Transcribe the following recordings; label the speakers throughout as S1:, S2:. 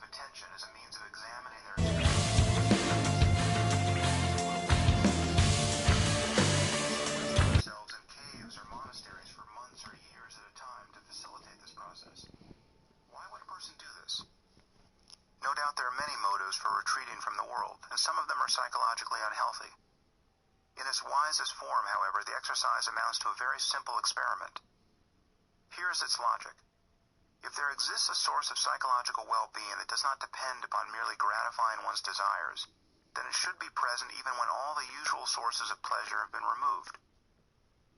S1: attention as a means of examining their experience. Themselves in caves or monasteries for months or years at a time to facilitate this process. Why would a person do this? No doubt there are many motives for retreating from the world, and some of them are psychologically unhealthy. In its wisest form, however, the exercise amounts to a very simple experiment. Here's its logic. If there exists a source of psychological well-being that does not depend upon merely gratifying one's desires, then it should be present even when all the usual sources of pleasure have been removed.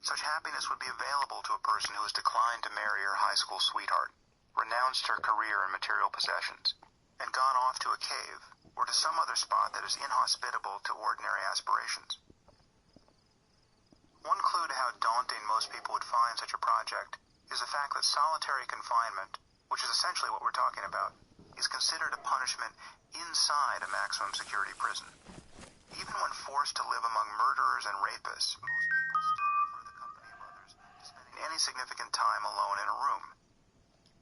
S1: Such happiness would be available to a person who has declined to marry her high school sweetheart, renounced her career and material possessions, and gone off to a cave or to some other spot that is inhospitable to ordinary aspirations. One clue to how daunting most people would find such a project is the fact that solitary confinement, which is essentially what we're talking about, is considered a punishment inside a maximum security prison. Even when forced to live among murderers and rapists, most people still prefer the company of others to spending any significant time alone in a room.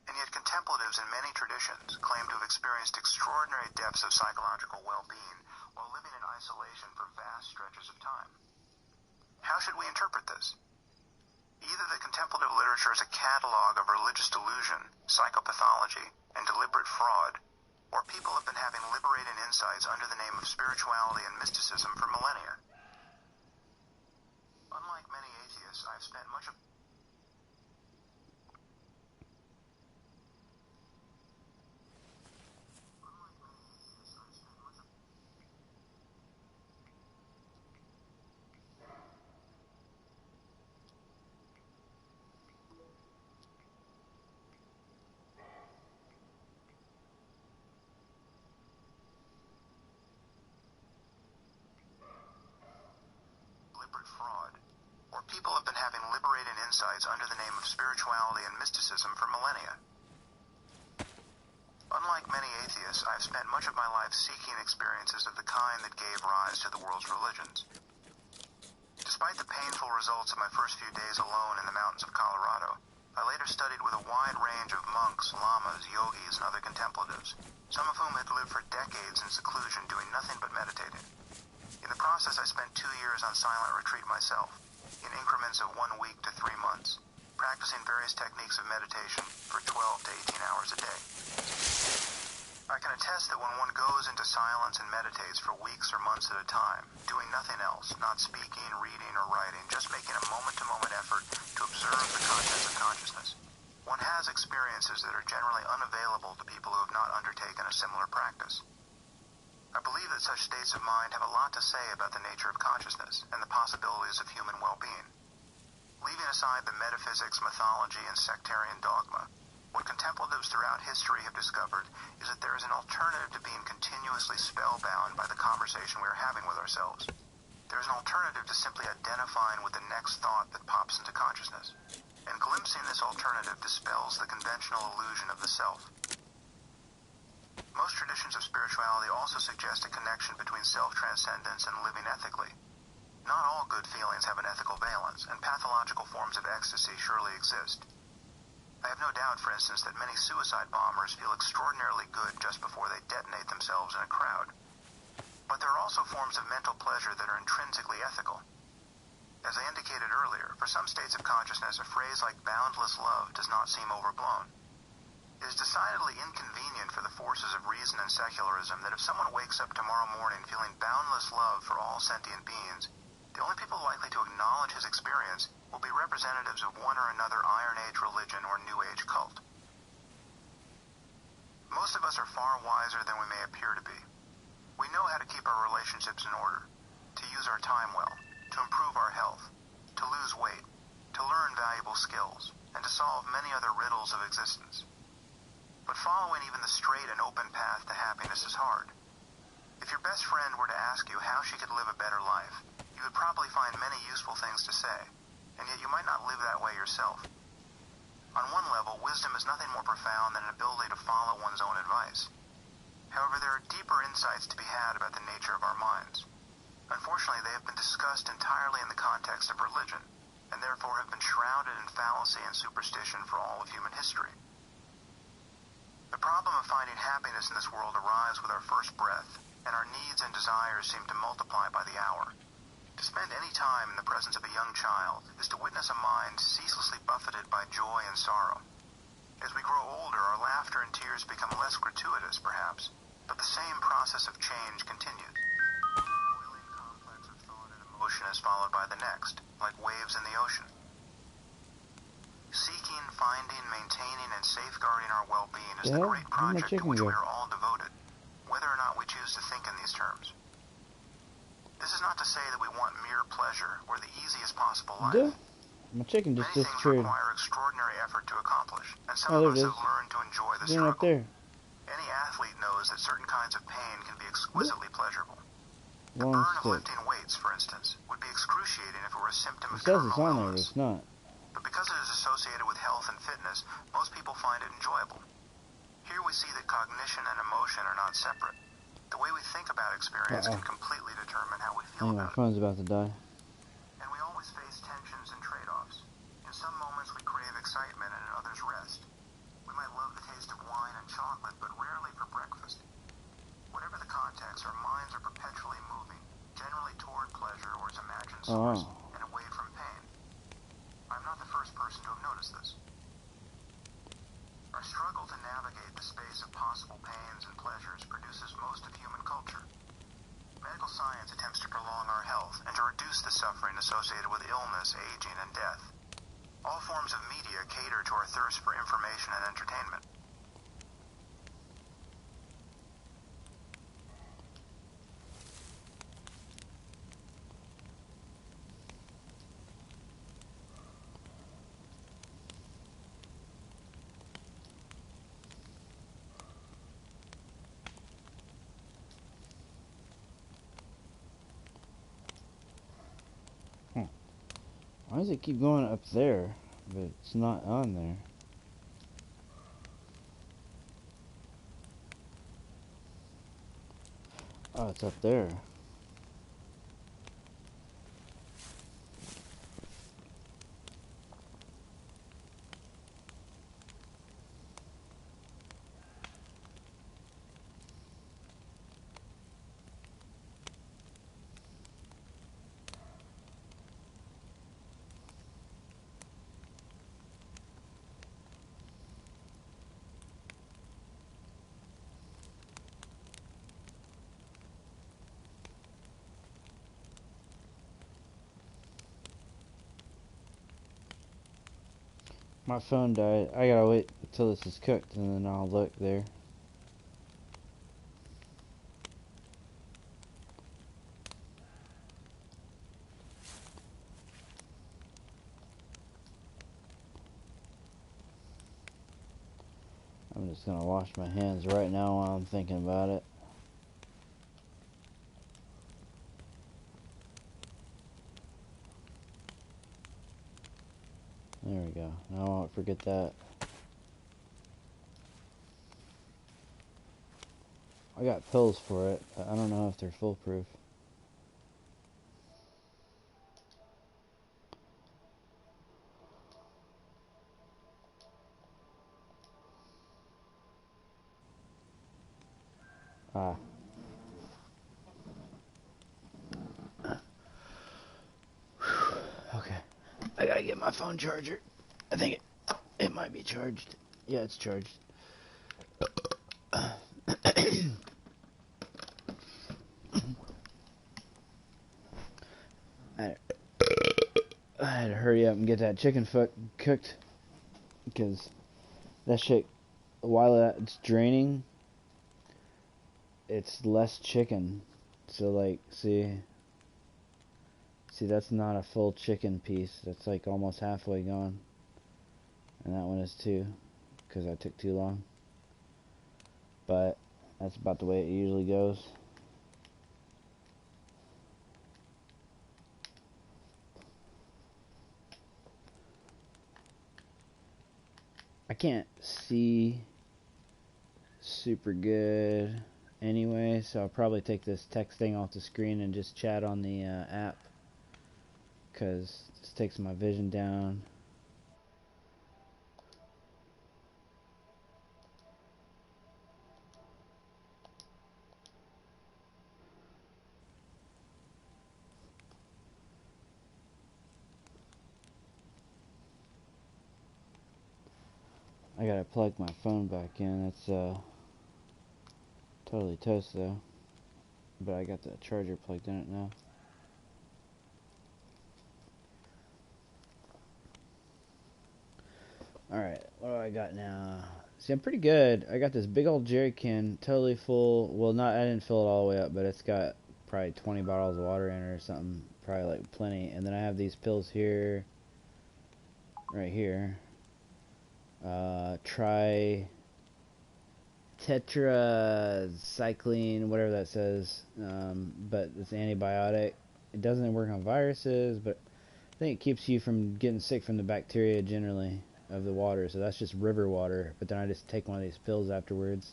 S1: And yet contemplatives in many traditions claim to have experienced extraordinary depths of psychological well-being while living in isolation for vast stretches of time. How should we interpret this? Either the contemplative literature is a catalog of religious delusion, psychopathology, and deliberate fraud, or people have been having liberating insights under the name of spirituality and mysticism for millennia. Unlike many atheists, I've spent much of fraud, or people have been having liberating insights under the name of spirituality and mysticism for millennia. Unlike many atheists, I've spent much of my life seeking experiences of the kind that gave rise to the world's religions. Despite the painful results of my first few days alone in the mountains of Colorado, I later studied with a wide range of monks, lamas, yogis, and other contemplatives, some of whom had lived for decades in seclusion doing nothing but meditating. In the process, I spent 2 years on silent retreat myself, in increments of 1 week to 3 months, practicing various techniques of meditation for 12 to 18 hours a day. I can attest that when one goes into silence and meditates for weeks or months at a time, doing nothing else, not speaking, reading, or writing, just making a moment-to-moment effort to observe the contents of consciousness, one has experiences that are generally unavailable to people who have not undertaken a similar practice. I believe that such states of mind have a lot to say about the nature of consciousness and the possibilities of human well-being. Leaving aside the metaphysics, mythology, and sectarian dogma, what contemplatives throughout history have discovered is that there is an alternative to being continuously spellbound by the conversation we are having with ourselves. There is an alternative to simply identifying with the next thought that pops into consciousness, and glimpsing this alternative dispels the conventional illusion of the self. Most traditions of spirituality also suggest a connection between self-transcendence and living ethically. Not all good feelings have an ethical valence, and pathological forms of ecstasy surely exist. I have no doubt, for instance, that many suicide bombers feel extraordinarily good just before they detonate themselves in a crowd. But there are also forms of mental pleasure that are intrinsically ethical. As I indicated earlier, for some states of consciousness, a phrase like boundless love does not seem overblown. It is decidedly inconvenient for the forces of reason and secularism that if someone wakes up tomorrow morning feeling boundless love for all sentient beings, the only people likely to acknowledge his experience will be representatives of one or another Iron Age religion or New Age cult. Most of us are far wiser than we may appear to be. We know how to keep our relationships in order, to use our time well, to improve our health, to lose weight, to learn valuable skills, and to solve many other riddles of existence. But following even the straight and open path to happiness is hard. If your best friend were to ask you how she could live a better life, you would probably find many useful things to say, and yet you might not live that way yourself. On one level, wisdom is nothing more profound than an ability to follow one's own advice. However, there are deeper insights to be had about the nature of our minds. Unfortunately, they have been discussed entirely in the context of religion, and therefore have been shrouded in fallacy and superstition for all of human history. The problem of finding happiness in this world arrives with our first breath, and our needs and desires seem to multiply by the hour. To spend any time in the presence of a young child is to witness a mind ceaselessly buffeted by joy and sorrow. As we grow older, our laughter and tears become less gratuitous, perhaps, but the same process of change continues. A boiling complex of thought and emotion is followed by the next, like waves in the ocean. Seeking, finding, maintaining, and safeguarding our well-being is the great project to which we are all devoted, whether or not we choose to think in these terms. This is not to say that we want mere pleasure or the easiest possible life.
S2: My chicken just
S1: Many
S2: disappeared.
S1: things require extraordinary effort to accomplish, and some of us have learned to enjoy the struggle.
S2: Up there.
S1: Any athlete knows that certain kinds of pain can be exquisitely pleasurable. The
S2: Long
S1: burn of
S2: stick.
S1: lifting weights, for instance, would be excruciating if it were a symptom of
S2: It says
S1: terminal
S2: it's on there, but
S1: illness.
S2: it's not.
S1: But because it is associated with health and fitness, most people find it enjoyable. Here we see that cognition and emotion are not separate. The way we think about experience can completely determine how we feel about it.
S2: My phone's about to die.
S1: And we always face tensions and trade-offs. In some moments we crave excitement and in others rest. We might love the taste of wine and chocolate, but rarely for breakfast. Whatever the context, our minds are perpetually moving, generally toward pleasure or its imagined source, and away from pain. I'm not the first person to have noticed this. Our struggle to navigate the space of possible pains and pleasures produces most of human culture. Medical science attempts to prolong our health and to reduce the suffering associated with illness, aging, and death. All forms of media cater to our thirst for information and entertainment.
S2: Why does it keep going up there, but it's not on there? Oh, it's up there. My phone died. I gotta wait until this is cooked and then I'll look there. I'm just gonna wash my hands right now while I'm thinking about it. There we go. Now I won't forget that. I got pills for it, but I don't know if they're foolproof. Okay. I gotta get my phone charger. I think it might be charged. Yeah, it's charged. I had to hurry up and get that chicken foot cooked because that shit, while it's draining, it's less chicken. So like, see, that's not a full chicken piece. That's like almost halfway gone. And that one is too, because I took too long. But that's about the way it usually goes. I can't see super good anyway, so I'll probably take this text thing off the screen and just chat on the app, because this takes my vision down. I gotta plug my phone back in. It's totally toast though. But I got the charger plugged in it now. Alright, what do I got now? See, I'm pretty good. I got this big old jerry can, totally full. Well, I didn't fill it all the way up, but it's got probably 20 bottles of water in it or something. Probably like plenty. And then I have these pills here, right here. Tetracycline, whatever that says. But it's antibiotic. It doesn't work on viruses, but I think it keeps you from getting sick from the bacteria generally of the water. So that's just river water. But then I just take one of these pills afterwards.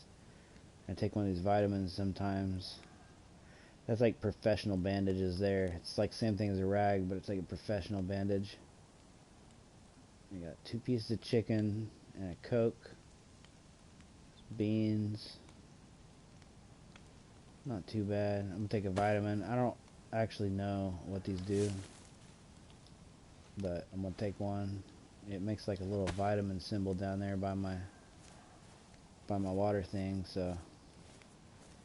S2: I take one of these vitamins sometimes. That's like professional bandages there. It's like same thing as a rag, but it's like a professional bandage. I got 2 pieces of chicken and a Coke. Beans. Not too bad. I'm gonna take a vitamin. I don't actually know what these do, but I'm gonna take one. It makes like a little vitamin symbol down there by my water thing, so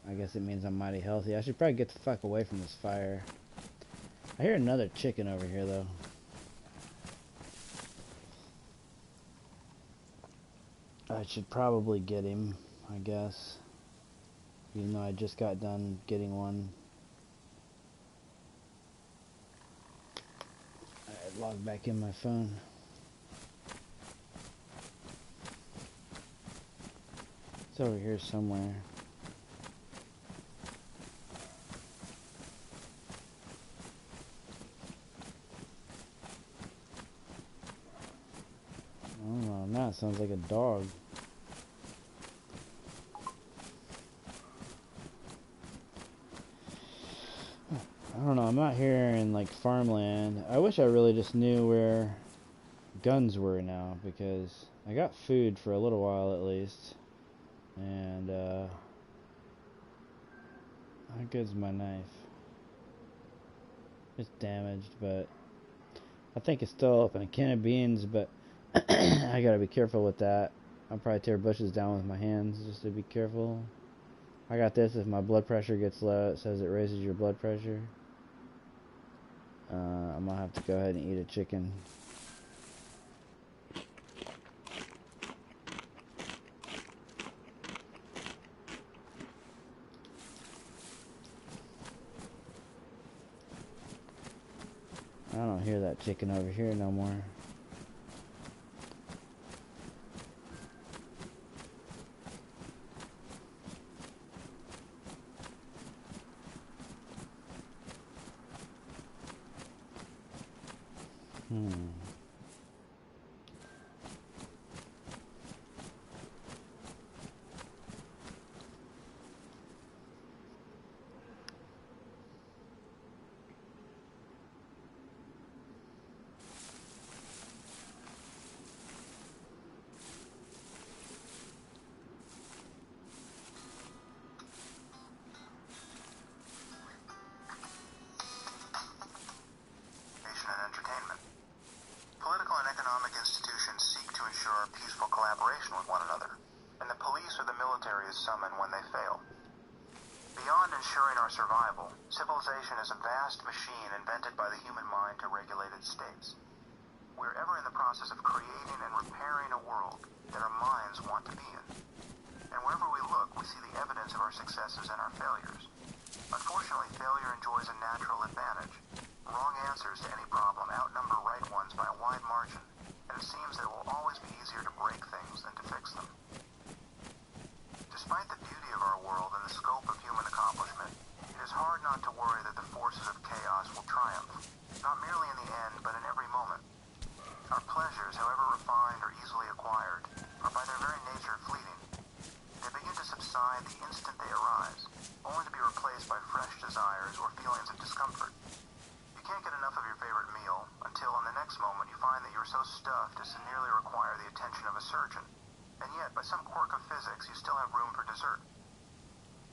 S2: I guess it means I'm mighty healthy. I should probably get the fuck away from this fire. I hear another chicken over here though. I should probably get him, I guess. Even though I just got done getting one. I logged back in my phone. It's over here somewhere. I don't know, now it sounds like a dog. I don't know, I'm out here in like farmland. I wish I really just knew where guns were now, because I got food for a little while at least. And how good's my knife? It's damaged, but I think it's still open. A can of beans, but I gotta be careful with that. I'll probably tear bushes down with my hands just to be careful. I got this. If my blood pressure gets low, it says it raises your blood pressure. I'm gonna have to go ahead and eat a chicken. I don't hear that chicken over here no more.
S1: Summon when they fail. Beyond ensuring our survival, civilization is a vast machine invented by the human mind to regulate its states. We're ever in the process of creating and repairing a world that our minds want to be in. And wherever we look, we see the evidence of our successes and our failures. Unfortunately, failure enjoys a natural advantage. Wrong answers to any problem outnumber right ones by a wide margin, and it seems that it will always be easier to break things than to fix them. Despite the beauty of our world and the scope of human accomplishment, it is hard not to worry that the forces of chaos will triumph, not merely in the end, but in every moment. Our pleasures, however refined or easily acquired, are by their very nature fleeting. They begin to subside the instant they arise, only to be replaced by fresh desires or feelings of discomfort. You can't get enough of your favorite meal until in the next moment you find that you're so stuffed as to nearly require the attention of a surgeon. And yet, by some quirk of physics, you still have room for dessert.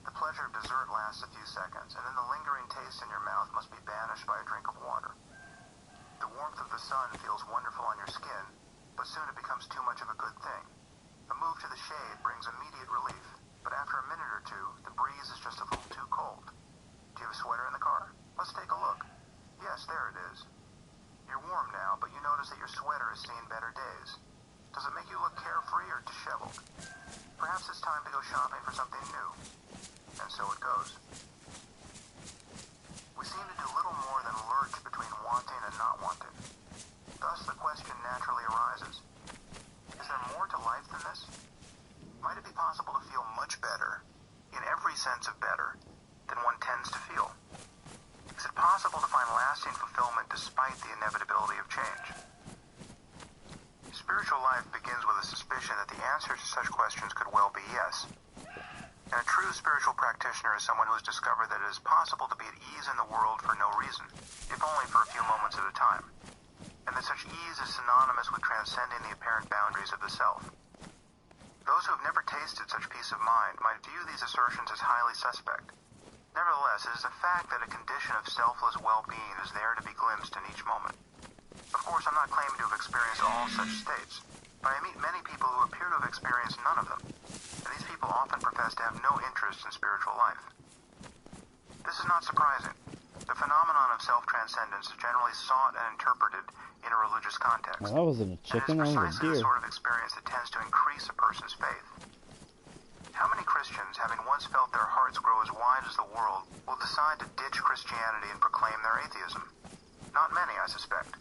S1: The pleasure of dessert lasts a few seconds, and then the lingering taste in your mouth must be banished by a drink of water. The warmth of the sun feels wonderful on your skin, but soon it becomes too much of a good thing. A move to the shade brings immediate relief, but after a minute or two, the breeze is just a little too cold. Do you have a sweater in the car? Let's take a look. Yes, there it is. You're warm now, but you notice that your sweater has seen better days. Does it make you look carefree or disheveled? Perhaps it's time to go shopping for something new. And so it goes. We seem to do little more than lurch between wanting and not wanting. Thus, the question naturally arises. Is there more to life than this? Might it be possible to feel much better, in every sense of better, than one tends to feel? Is it possible to find lasting fulfillment despite the inevitability of change? Spiritual life begins with a suspicion that the answer to such questions could well be yes. And a true spiritual practitioner is someone who has discovered that it is possible to be at ease in the world for no reason, if only for a few moments at a time, and that such ease is synonymous with transcending the apparent boundaries of the self. Those who have never tasted such peace of mind might view these assertions as highly suspect. Nevertheless, it is a fact that a condition of selfless well-being is there to be glimpsed in each moment. Of course, I'm not claiming to have experienced all such states, but I meet many people who appear to have experienced none of them, and these people often profess to have no interest in spiritual life. This is not surprising. The phenomenon of self-transcendence is generally sought and interpreted in a religious context.
S2: Well, that wasn't a chicken, that was a
S1: And it is precisely
S2: deer.
S1: the sort of experience that tends to increase a person's faith. How many Christians, having once felt their hearts grow as wide as the world, will decide to ditch Christianity and proclaim their atheism? Not many, I suspect.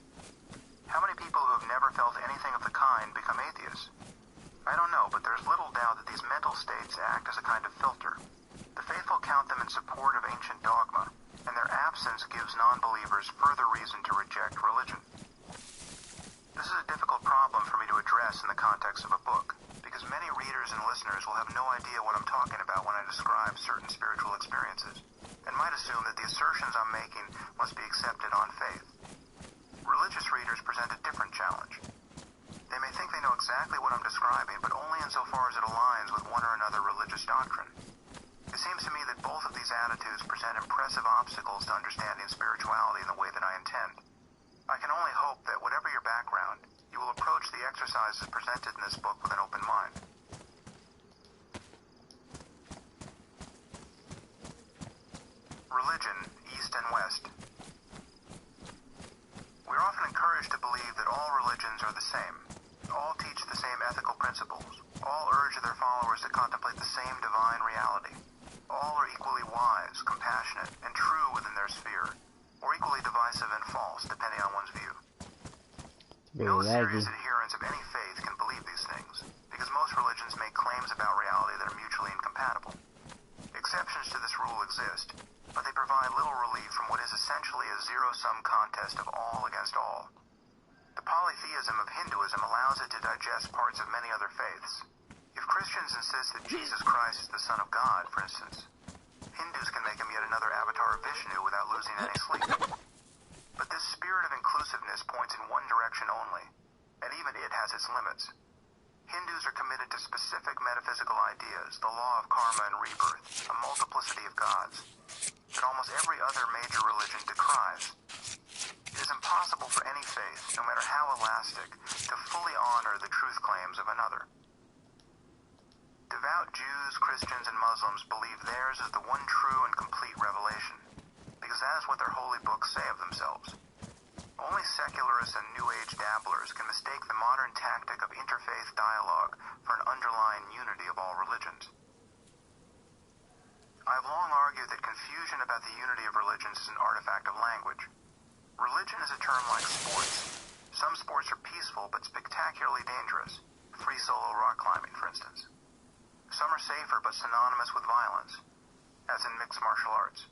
S1: How many people who have never felt anything of the kind become atheists? I don't know, but there's little doubt that these mental states act as a kind of filter. The faithful count them in support of ancient dogma, and their absence gives non-believers further reason to reject religion. This is a difficult problem for me to address in the context of a book, because many readers and listeners will have no idea what I'm talking about when I describe certain spiritual experiences, and might assume that the assertions I'm making must be accepted on faith. Religious readers present a different challenge. They may think they know exactly what I'm describing, but only insofar as it aligns with one or another religious doctrine. It seems to me that both of these attitudes present impressive obstacles to understanding spirituality in the way that I intend. I can only hope that, whatever your background, you will approach the exercises presented in this book with an open mind. Religion, East and West. We are often encouraged to believe that all religions are the same. All teach the same ethical principles. All urge their followers to contemplate the same divine reality. All are equally wise, compassionate, and true within their sphere, or equally divisive and false, depending on one's view. No serious adherents of any faith can believe these things, because most religions make claims about reality that are mutually incompatible. Exceptions to this rule exist, but they provide little relief from what is essentially a zero-sum contest of all against all. The polytheism of Hinduism allows it to digest parts of many other faiths. If Christians insist that Jesus Christ is the Son of God, for instance, Hindus can make him yet another avatar of Vishnu without losing any sleep. But this spirit of inclusiveness points in one direction only, and even it has its limits. Hindus are committed to specific metaphysical ideas, the law of karma and rebirth, a multiplicity of gods, that almost every other major religion decries. It is impossible for any faith, no matter how elastic, to fully honor the truth claims of another. Devout Jews, Christians, and Muslims believe theirs is the one true and complete revelation, because that is what their holy books say of themselves. Only secularists and New Age dabblers can mistake the modern tactic of interfaith dialogue for an underlying unity of all religions. I have long argued that confusion about the unity of religions is an artifact of language. Religion is a term like sports. Some sports are peaceful but spectacularly dangerous. Free solo rock climbing, for instance. Some are safer but synonymous with violence, as in mixed martial arts.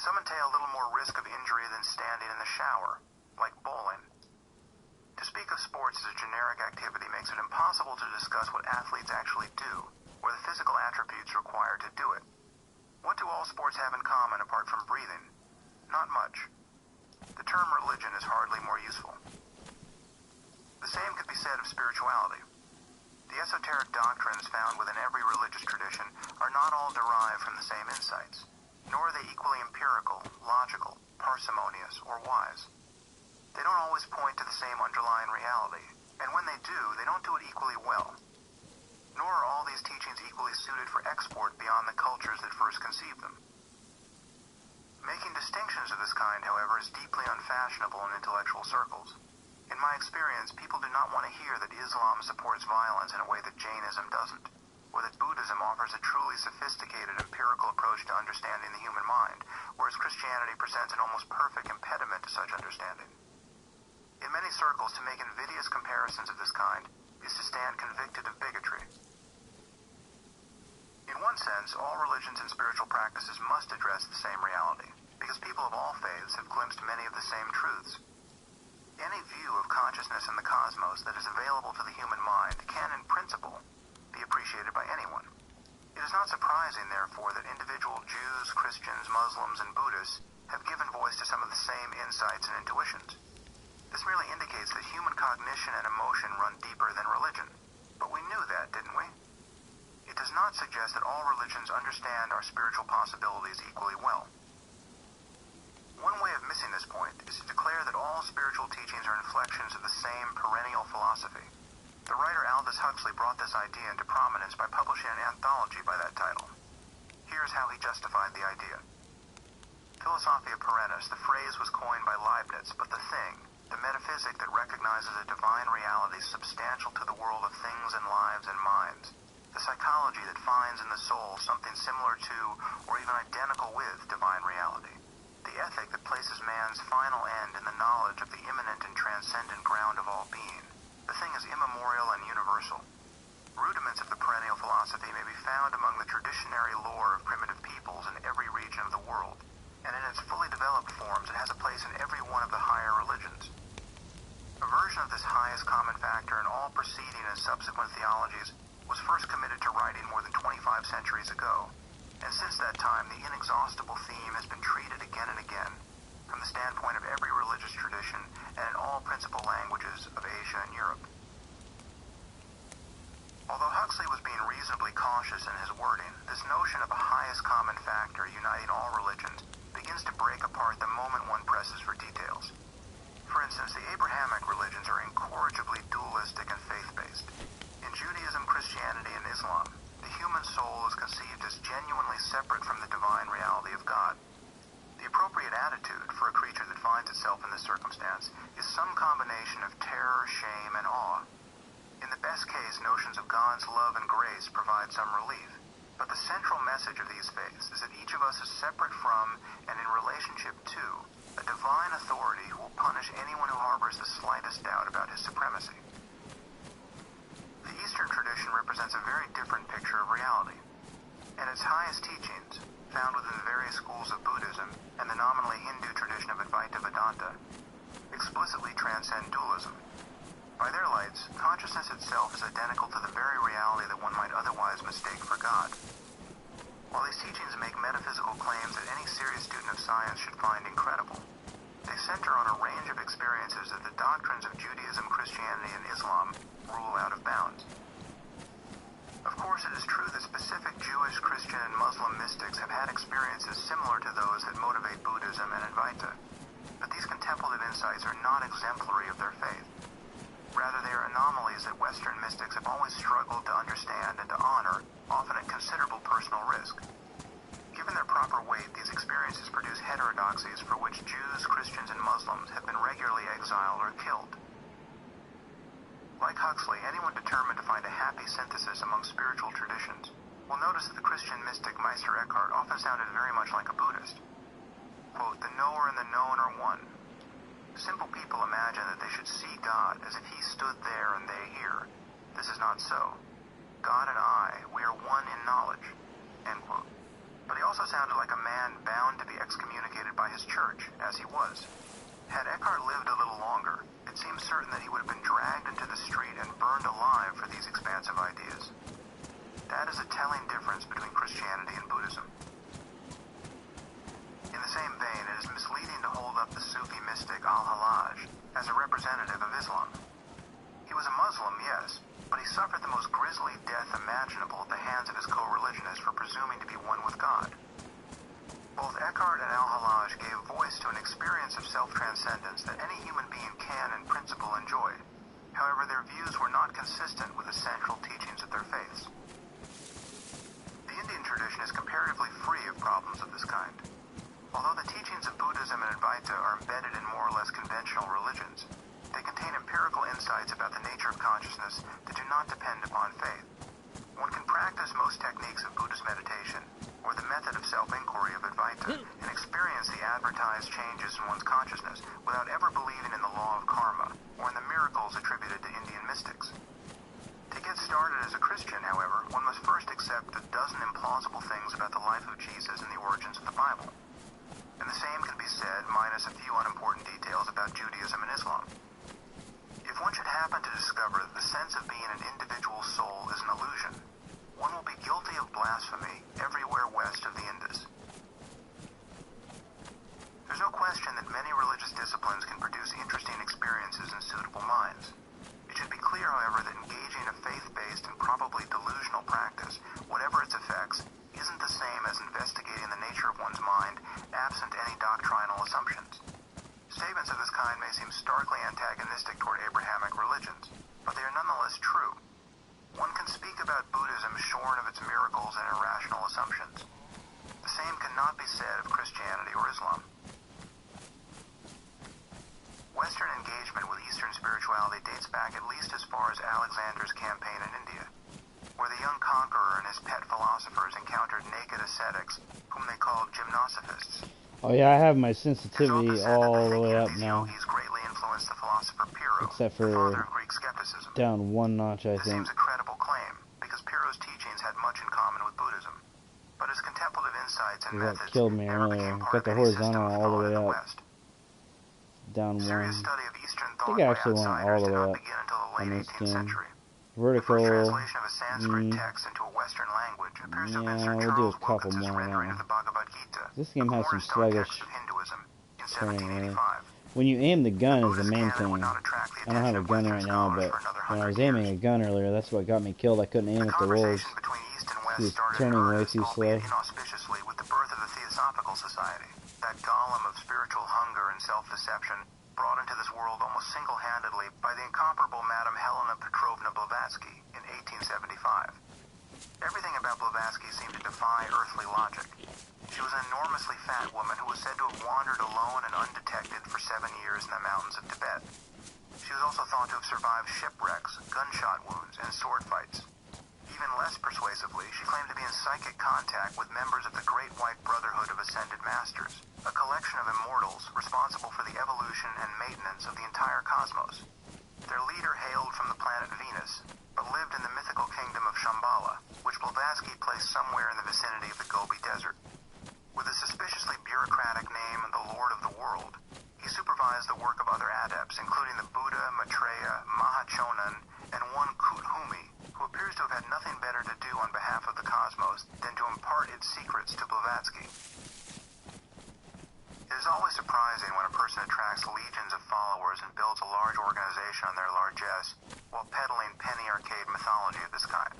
S1: Some entail a little more risk of injury than standing in the shower, like bowling. To speak of sports as a generic activity makes it impossible to discuss what athletes actually do, or the physical attributes required to do it. What do all sports have in common apart from breathing? Not much. The term religion is hardly more useful. The same could be said of spirituality. The esoteric doctrines found within every religious tradition are not all derived from the same insights, nor are they equally empirical, logical, parsimonious, or wise. They don't always point to the same underlying reality, and when they do, they don't do it equally well. nor are all these teachings equally suited for export beyond the cultures that first conceived them. Making distinctions of this kind, however, is deeply unfashionable in intellectual circles. In my experience, people do not want to hear that Islam supports violence in a way that Jainism doesn't, or that Buddhism offers a truly sophisticated empirical approach to understanding the human mind, whereas Christianity presents an almost perfect impediment to such understanding. In many circles, to make invidious comparisons of this kind is to stand convicted of bigotry. In one sense, all religions and spiritual practices must address the same reality, because people of all faiths have glimpsed many of the same truths. Any view of consciousness in the cosmos that is available to the human mind can, in principle, be appreciated by anyone. It is not surprising, therefore, that individual Jews, Christians, Muslims, and Buddhists have given voice to some of the same insights and intuitions. This merely indicates that human cognition and emotion run deeper than religion. But we knew that, didn't we? It does not suggest that all religions understand our spiritual possibilities equally well. One way of missing this point is to declare that all spiritual teachings are inflections of the same perennial philosophy. The writer Aldous Huxley brought this idea into prominence by publishing an anthology by that title. Here's how he justified the idea. Philosophia perennis, the phrase was coined by Leibniz, but the thing, the metaphysic that recognizes a divine reality substantial to the world of things and lives and minds, the psychology that finds in the soul something similar to, or even identical with, divine reality, the ethic that places man's final end in the knowledge of the immanent and transcendent ground of all being. The thing is immemorial and universal. Rudiments of the perennial philosophy may be found among the traditionary lore of primitive peoples in every region of the world, and in its fully developed forms it has a place in every one of the higher religions. A version of this highest common factor in all preceding and subsequent theologies was first committed to writing more than 25 centuries ago, and since that time the inexhaustible theme has been treated again and again, from the standpoint of every religious tradition and in all principal languages of Asia and Europe. Although Huxley was being reasonably cautious in his wording, this notion of a highest common factor uniting all religions begins to break apart the moment one presses for details. For instance, the Abrahamic religions are incorrigibly dualistic and faith-based. In Judaism, Christianity, and Islam, the human soul is conceived as genuinely separate from the divine reality of God. The appropriate attitude for a creature that finds itself in this circumstance is some combination of terror, shame, and awe. In the best case, notions of God's love and grace provide some relief, but the central message of these faiths is that each of us is separate from, and in relationship to, a divine authority who will punish anyone who harbors the slightest doubt about his supremacy. The Eastern tradition represents a very different picture of reality, and its highest teachings, found within the various schools of Buddhism and the nominally Hindu tradition of Advaita Vedanta, explicitly transcend dualism. By their lights, consciousness itself is identical to the very reality that one might otherwise mistake for God. While these teachings make metaphysical claims that any serious student of science should find incredible, they center on a range of experiences that the doctrines of Judaism, Christianity, and Islam rule out of bounds. Of course, it is true that specific Jewish, Christian, and Muslim mystics have had experiences similar to those that motivate Buddhism and Advaita, but these contemplative insights are not exemplary of their faith. Rather, they are anomalies that Western mystics have always struggled to understand and to honor, often at considerable personal risk. Given their proper weight, these experiences produce heterodoxies for which Jews, Christians, and Muslims have been regularly exiled or killed. Like Huxley, anyone determined to find a happy synthesis among spiritual traditions will notice that the Christian mystic Meister Eckhart often sounded very much like a Buddhist. Quote, "The knower and the known are one. Simple people imagine that they should see God as if he stood there and they here. This is not so. God and I, we are one in knowledge." End quote. But he also sounded like a man bound to be excommunicated by his church, as he was. Had Eckhart lived a little longer, it seems certain that he would have been dragged into the street and burned alive for these expansive ideas. That is a telling difference between Christianity and Buddhism. In the same vein, it is misleading to hold up the Sufi mystic Al-Hallaj as a representative of Islam. He was a Muslim, yes, but he suffered the most grisly death imaginable at the hands of his co-religionists for presuming to be one with God. Both Eckhart and Al-Hallaj gave voice to an experience of self-transcendence that any human being can, in principle, enjoy. However, their views were not consistent with the central teachings of their faiths. The Indian tradition is comparatively free of problems of this kind. Although the teachings of Buddhism and Advaita are embedded in more or less conventional religions, they contain empirical insights about the nature of consciousness that do not depend upon faith. One can practice most techniques of Buddhist meditation, or the method of self-inquiry of Advaita, and experience the advertised changes in one's consciousness without ever believing in the law of karma, or in the miracles attributed to Indian mystics. To get started as a Christian, however, one must first accept a dozen implausible things about the life of Jesus and the origins of the Bible. And the same can be said, minus a few unimportant details about Judaism and Islam. If one should happen to discover that the sense of being an individual soul is an illusion, one will be guilty of blasphemy everywhere west of the Indus. There's no question that many religious disciplines can produce interesting experiences in suitable minds. It should be clear, however, that engaging a faith-based and probably delusional practice, whatever its effects, isn't the same as investigating the nature of one's mind absent any doctrinal assumptions. Statements of this kind may seem starkly antagonistic toward Abrahamic religions, but they are nonetheless true. One can speak about Buddhism shorn of its miracles and irrational assumptions. The same cannot be said of Christianity or Islam. Western engagement with Eastern spirituality dates back at least as far as Alexander's campaign in India, where the young conqueror and his pet philosophers encountered naked ascetics, whom they called gymnosophists.
S2: Oh yeah, I have my sensitivity all the way up now.
S1: Greatly influenced the philosopher Pyrrho,
S2: except
S1: the father
S2: for
S1: of Greek skepticism.
S2: down one notch, I
S1: This
S2: think.
S1: seems a credible claim, because Pyrrho's teachings had much in common with Buddhism. But his contemplative insights and
S2: That
S1: methods
S2: killed me
S1: never
S2: earlier.
S1: became
S2: Got
S1: part
S2: the
S1: of any system
S2: horizontal
S1: of
S2: all the
S1: thought
S2: way
S1: in the
S2: up.
S1: West.
S2: Down
S1: Serious
S2: one.
S1: study of Eastern
S2: I
S1: thought
S2: think I
S1: by
S2: actually went all
S1: outsiders
S2: the
S1: did
S2: way
S1: not
S2: up
S1: begin until the
S2: on
S1: late
S2: this
S1: 18th
S2: game.
S1: century. The
S2: Vertical.
S1: first translation of a Sanskrit text into a Western language appears to have been Sir
S2: Yeah, we'll do
S1: Charles
S2: a couple
S1: Wilkins's
S2: more
S1: rendering
S2: now.
S1: of the Bhagavad Gita,
S2: This game
S1: the
S2: has some
S1: cornerstone
S2: sluggish
S1: text of Hinduism, in
S2: turning really.
S1: 1785.
S2: When you aim the gun is the
S1: Buddhist
S2: main
S1: canon would
S2: thing.
S1: not attract the
S2: I don't have
S1: attention
S2: a
S1: of
S2: gun
S1: Western
S2: right now,
S1: scholars
S2: but
S1: for another
S2: when I
S1: 100
S2: was aiming
S1: years.
S2: a gun earlier, that's what got me killed. I couldn't aim
S1: The
S2: at the wolves.
S1: conversation between East and
S2: He
S1: West
S2: was
S1: started in
S2: turning way
S1: earnest,
S2: too slow.
S1: albeit inauspiciously, with the birth of the Theosophical Society, that golem of spiritual hunger and self-deception brought into this world almost single-handedly by the incomparable Madame Helena Petrovna Blavatsky in 1875. Everything about Blavatsky seemed to defy earthly logic. She was an enormously fat woman who was said to have wandered alone and undetected for 7 years in the mountains of Tibet. She was also thought to have survived shipwrecks, gunshot wounds, and sword fights. Even less persuasively, she claimed to be in psychic contact with members of the Great White Brotherhood of Ascended Masters, a collection of immortals responsible for the evolution and maintenance of the entire cosmos. Their leader hailed from the planet Venus, but lived in the mythical kingdom of Shambhala, which Blavatsky placed somewhere in the vicinity of the Gobi Desert. With the suspiciously bureaucratic name of the Lord of the World, he supervised the work of other adepts, including the Buddha, Maitreya, Mahachonan, and one Kuthumi, who appears to have had nothing better to do on behalf of the cosmos than to impart its secrets to Blavatsky. It is always surprising when a person attracts legions of followers and builds a large organization on their largesse while peddling penny arcade mythology of this kind.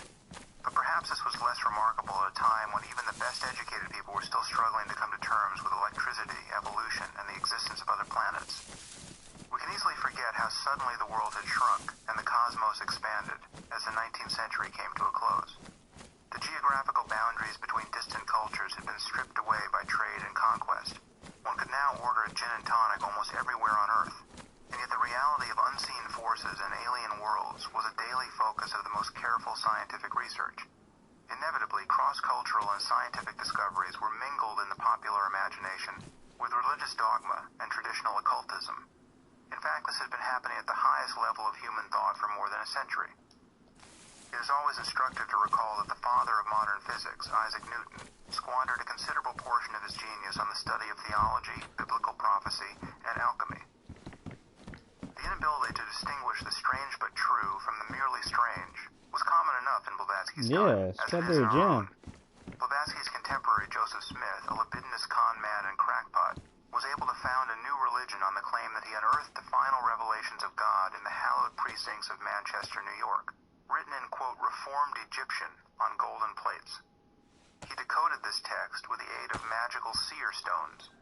S1: But perhaps this was less remarkable at a time when even the best educated people were still struggling to come to terms with electricity, evolution, and the existence of other planets. We can easily forget how suddenly the world had shrunk and the cosmos expanded as the 19th century came to a close. The geographical boundaries between distant cultures had been stripped away by trade and conquest. One could now order a gin and tonic almost everywhere on Earth, and yet the reality of unseen forces and alien worlds was a daily focus of the most careful scientific research. Inevitably, cross-cultural and scientific discoveries were mingled in the popular imagination with religious dogma and traditional occultism. In fact, this had been happening at the highest level of human thought for more than a century. It is always instructive to recall that the father of modern physics, Isaac Newton, squandered a considerable portion of his genius on the study of theology, biblical prophecy, and alchemy. The inability to distinguish the strange but true from the merely strange was common enough in Blavatsky's time, as it is in our own. Blavatsky's contemporary Joseph Smith, a libidinous con man and crackpot, was able to found a new religion on the claim that he unearthed the final revelations of God in the hallowed precincts of Manchester, New York, written in, quote, Reformed Egyptian on golden plates. He decoded this text with the aid of magical seer stones,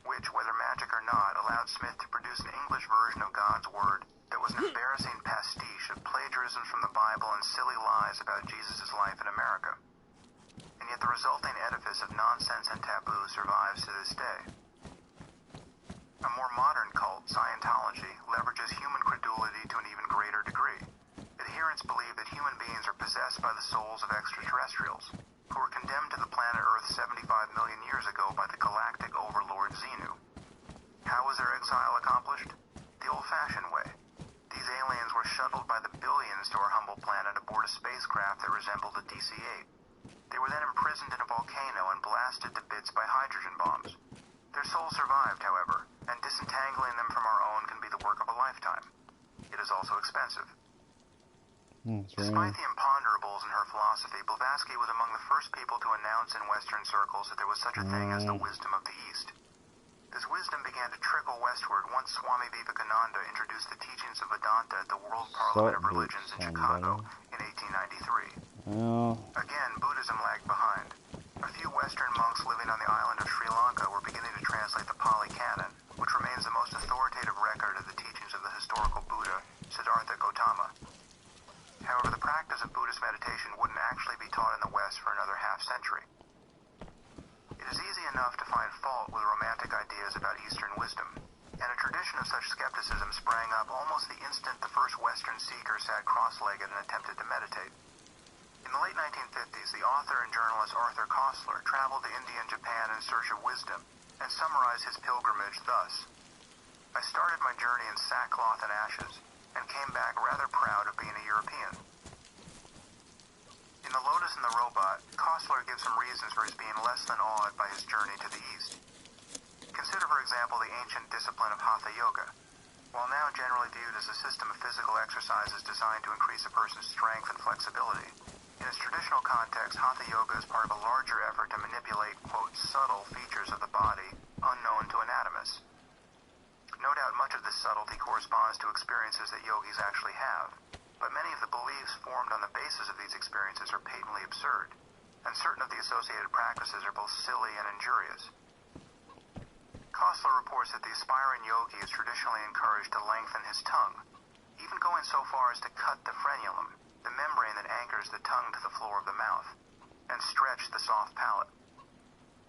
S1: which, whether magic or not, allowed Smith to produce an English version of God's Word that was an embarrassing pastiche of plagiarisms from the Bible and silly lies about Jesus' life in America. And yet the resulting edifice of nonsense and taboo survives to this day. A more modern cult, Scientology, leverages human credulity to an even greater degree. Adherents believe that human beings are possessed by the souls of extraterrestrials, who were condemned to the planet Earth 75 million years ago by the galactic overlord Xenu. How was their exile accomplished? The old-fashioned way. These aliens were shuttled by the billions to our humble planet aboard a spacecraft that resembled a DC-8. They were then imprisoned in a volcano and blasted to bits by hydrogen bombs. Their souls survived, however, and disentangling them from our own can be the work of a lifetime. It is also expensive. Despite the imponderables in her philosophy, Blavatsky was among the first people to announce in Western circles that there was such a thing as the wisdom of the East. This wisdom began to trickle westward once Swami Vivekananda introduced the teachings of Vedanta at the World Parliament of Religions in Chicago in 1893. Again, Buddhism lagged behind. A few Western monks living on the island of Sri Lanka were beginning to translate the Pali Canon, which remains the most authoritative record of the teachings of the historical Buddha, Siddhartha Gautama. However, the practice of Buddhist meditation wouldn't actually be taught in the West for another half-century. It is easy enough to find fault with romantic ideas about Eastern wisdom, and a tradition of such skepticism sprang up almost the instant the first Western seeker sat cross-legged and attempted to meditate. In the late 1950s, the author and journalist Arthur Koestler traveled to India and Japan in search of wisdom, and summarized his pilgrimage thus: I started my journey in sackcloth and ashes, and came back rather proud of being a European. In The Lotus and the Robot, Koestler gives some reasons for his being less than awed by his journey to the East. Consider, for example, the ancient discipline of Hatha Yoga. While now generally viewed as a system of physical exercises designed to increase a person's strength and flexibility, in its traditional context, Hatha Yoga is part of a larger effort to manipulate, quote, subtle features of the body unknown to anatomists. No doubt much of this subtlety corresponds to experiences that yogis actually have, but many of the beliefs formed on the basis of these experiences are patently absurd, and certain of the associated practices are both silly and injurious. Koestler reports that the aspiring yogi is traditionally encouraged to lengthen his tongue, even going so far as to cut the frenulum, the membrane that anchors the tongue to the floor of the mouth, and stretch the soft palate.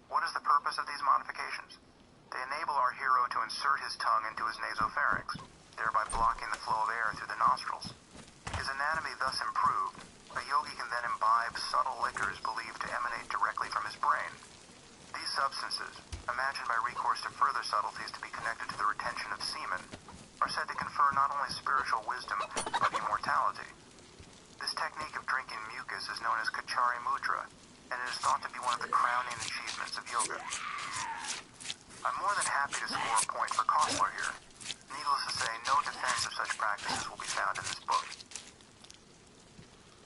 S1: What is the purpose of these modifications? They enable our hero to insert his tongue into his nasopharynx, thereby blocking the flow of air through the nostrils. His anatomy thus improved, a yogi can then imbibe subtle liquors believed to emanate directly from his brain. These substances, imagined by recourse to further subtleties to be connected to the retention of semen, are said to confer not only spiritual wisdom, but immortality. This technique of drinking mucus is known as Kachari Mudra, and it is thought to be one of the crowning achievements of yoga. I'm more than happy to score a point for Koestler here. Needless to say, no defense of such practices will be found in this book.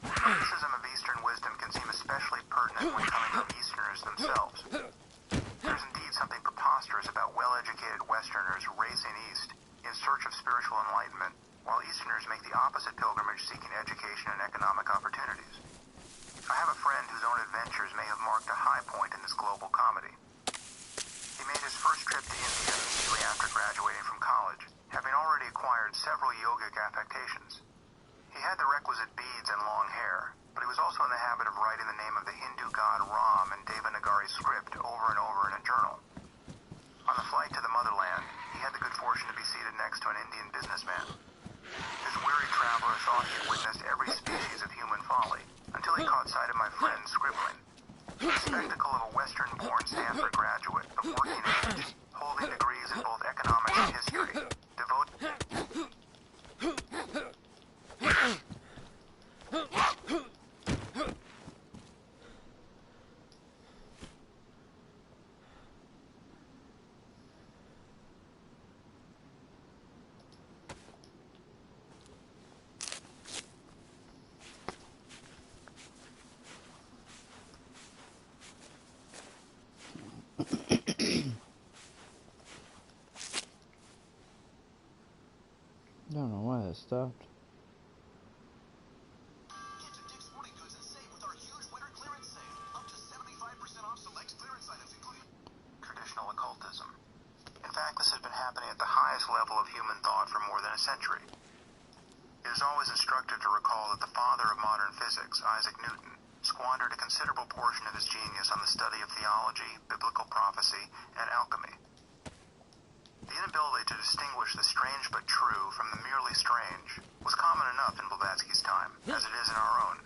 S1: Criticism of Eastern wisdom can seem especially pertinent when coming from Easterners themselves. There's indeed something preposterous about well-educated Westerners racing east in search of spiritual enlightenment, while Easterners make the opposite pilgrimage seeking education and economic opportunities. I have a friend whose own adventures may have marked a high point in this global comedy. He made his first trip to India immediately after graduating from college, having already acquired several yogic affectations. He had the requisite beads and long hair, but he was also in the habit of writing the name of the Hindu god Ram in Devanagari script over and over in a journal. On the flight to the motherland, he had the good fortune to be seated next to an Indian businessman. This weary traveler thought he had witnessed every species of human folly, until he caught sight of my friend scribbling. The spectacle of a Western-born Stanford graduate of working age, holding degrees in both economics and history, devoted...
S2: I don't know why that stopped.
S1: Traditional occultism. In fact, this has been happening at the highest level of human thought for more than a century. It is always instructive to recall that the father of modern physics, Isaac Newton, squandered a considerable portion of his genius on the study of theology, biblical prophecy, and alchemy. The inability to distinguish the strange but true from the merely strange was common enough in Blavatsky's time, as it is in our own.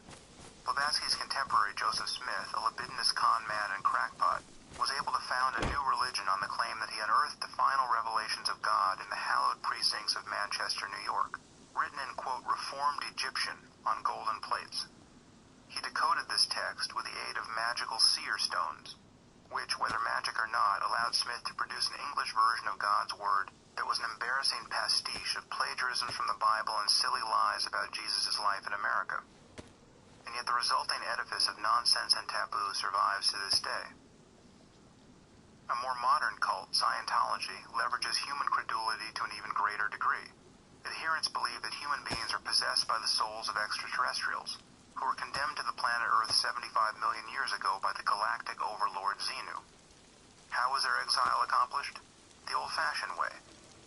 S1: Blavatsky's contemporary Joseph Smith, a libidinous con man and crackpot, was able to found a new religion on the claim that he unearthed the final revelations of God in the hallowed precincts of Manchester, New York, written in, quote, Reformed Egyptian on golden plates. He decoded this text with the aid of magical seer stones, which, whether magic or not, allowed Smith to produce an English version of God's Word that was an embarrassing pastiche of plagiarisms from the Bible and silly lies about Jesus' life in America. And yet the resulting edifice of nonsense and taboo survives to this day. A more modern cult, Scientology, leverages human credulity to an even greater degree. Adherents believe that human beings are possessed by the souls of extraterrestrials, who were condemned to the planet Earth 75 million years ago by the galactic overlord Xenu. How was their exile accomplished? The old-fashioned way.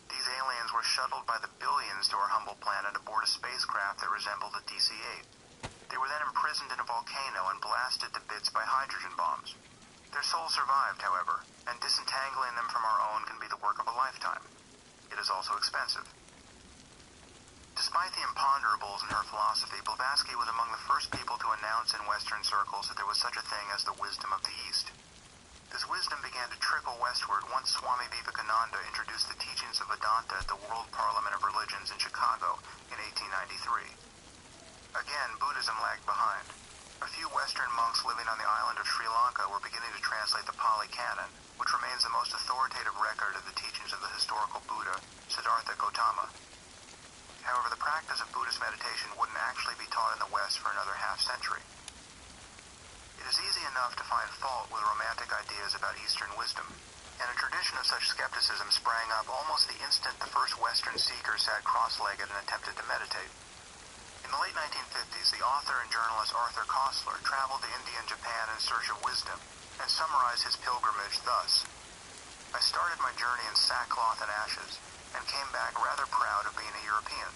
S1: These aliens were shuttled by the billions to our humble planet aboard a spacecraft that resembled a DC-8. They were then imprisoned in a volcano and blasted to bits by hydrogen bombs. Their souls survived, however, and disentangling them from our own can be the work of a lifetime. It is also expensive. Despite the imponderables in her philosophy, Blavatsky was among the first people to announce in Western circles that there was such a thing as the wisdom of the East. This wisdom began to trickle westward once Swami Vivekananda introduced the teachings of Vedanta at the World Parliament of Religions in Chicago in 1893. Again, Buddhism lagged behind. A few Western monks living on the island of Sri Lanka were beginning to translate the Pali Canon, which remains the most authoritative record of the teachings of the historical Buddha, Siddhartha Gautama. However, the practice of Buddhist meditation wouldn't actually be taught in the West for another half-century. It is easy enough to find fault with romantic ideas about Eastern wisdom, and a tradition of such skepticism sprang up almost the instant the first Western seeker sat cross-legged and attempted to meditate. In the late 1950s, the author and journalist Arthur Koestler traveled to India and Japan in search of wisdom, and summarized his pilgrimage thus: I started my journey in sackcloth and ashes, and came back rather proud of being a European.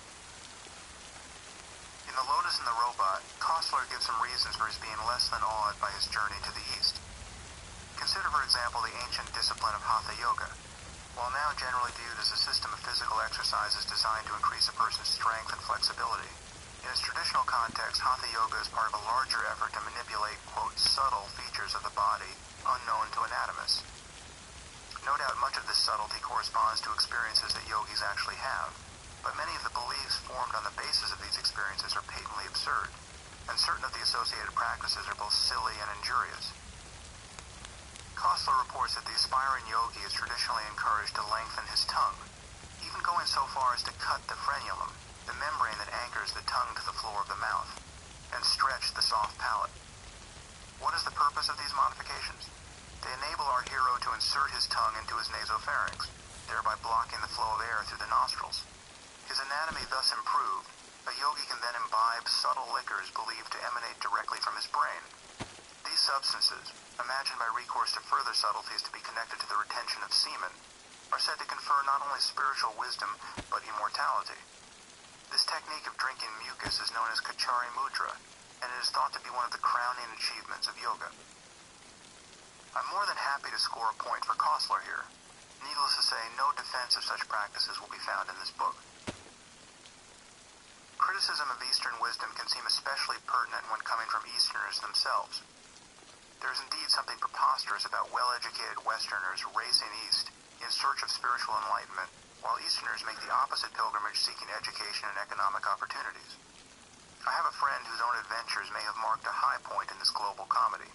S1: In The Lotus and the Robot, Koestler gives some reasons for his being less than awed by his journey to the East. Consider, for example, the ancient discipline of Hatha Yoga. While now generally viewed as a system of physical exercises designed to increase a person's strength and flexibility, in its traditional context, Hatha Yoga is part of a larger effort to manipulate, quote, subtle features of the body unknown to anatomists. No doubt much of this subtlety corresponds to experiences that yogis actually have, but many of the beliefs formed on the basis of these experiences are patently absurd, and certain of the associated practices are both silly and injurious. Koestler reports that the aspiring yogi is traditionally encouraged to lengthen his tongue, even going so far as to cut the frenulum, the membrane that anchors the tongue to the floor of the mouth, and stretch the soft palate. What is the purpose of these modifications? They enable our hero to insert his tongue into his nasopharynx, thereby blocking the flow of air through the nostrils. His anatomy thus improved, a yogi can then imbibe subtle liquors believed to emanate directly from his brain. These substances, imagined by recourse to further subtleties to be connected to the retention of semen, are said to confer not only spiritual wisdom, but immortality. This technique of drinking mucus is known as Kachari Mudra, and it is thought to be one of the crowning achievements of yoga. I'm more than happy to score a point for Koestler here. Needless to say, no defense of such practices will be found in this book. Criticism of Eastern wisdom can seem especially pertinent when coming from Easterners themselves. There is indeed something preposterous about well-educated Westerners racing east in search of spiritual enlightenment, while Easterners make the opposite pilgrimage seeking education and economic opportunities. I have a friend whose own adventures may have marked a high point in this global comedy.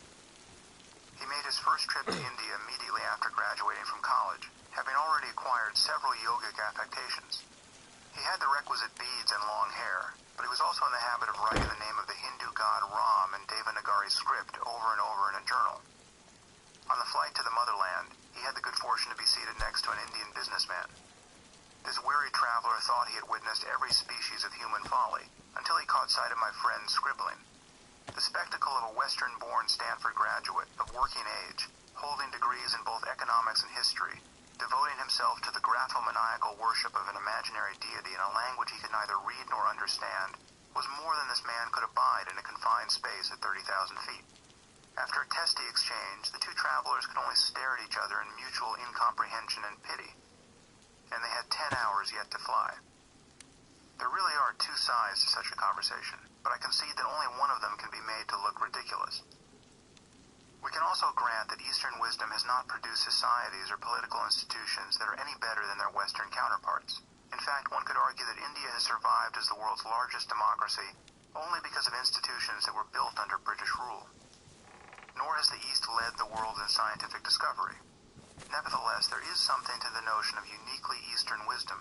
S1: He made his first trip to India immediately after graduating from college, having already acquired several yogic affectations. He had the requisite beads and long hair, but he was also in the habit of writing the name of the Hindu god Ram in Devanagari script over and over in a journal. On the flight to the motherland, he had the good fortune to be seated next to an Indian businessman. This weary traveler thought he had witnessed every species of human folly, until he caught sight of my friend scribbling. The spectacle of a Western-born Stanford graduate of working age, holding degrees in both economics and history, devoting himself to the graphomaniacal maniacal worship of an imaginary deity in a language he could neither read nor understand was more than this man could abide in a confined space at 30,000 feet. After a testy exchange, the two travelers could only stare at each other in mutual incomprehension and pity, and they had 10 hours yet to fly. There really are two sides to such a conversation, but I concede that only one of them can be made to look ridiculous. We can also grant that Eastern wisdom has not produced societies or political institutions that are any better than their Western counterparts. In fact, one could argue that India has survived as the world's largest democracy only because of institutions that were built under British rule. Nor has the East led the world in scientific discovery. Nevertheless, there is something to the notion of uniquely Eastern wisdom,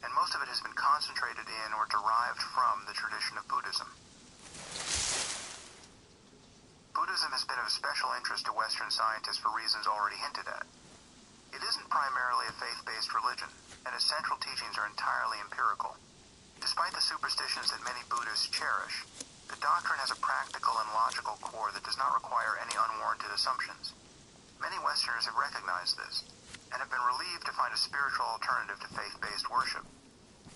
S1: and most of it has been concentrated in or derived from the tradition of Buddhism. Buddhism has been of special interest to Western scientists for reasons already hinted at. It isn't primarily a faith-based religion, and its central teachings are entirely empirical. Despite the superstitions that many Buddhists cherish, the doctrine has a practical and logical core that does not require any unwarranted assumptions. Many Westerners have recognized this, and have been relieved to find a spiritual alternative to faith-based worship.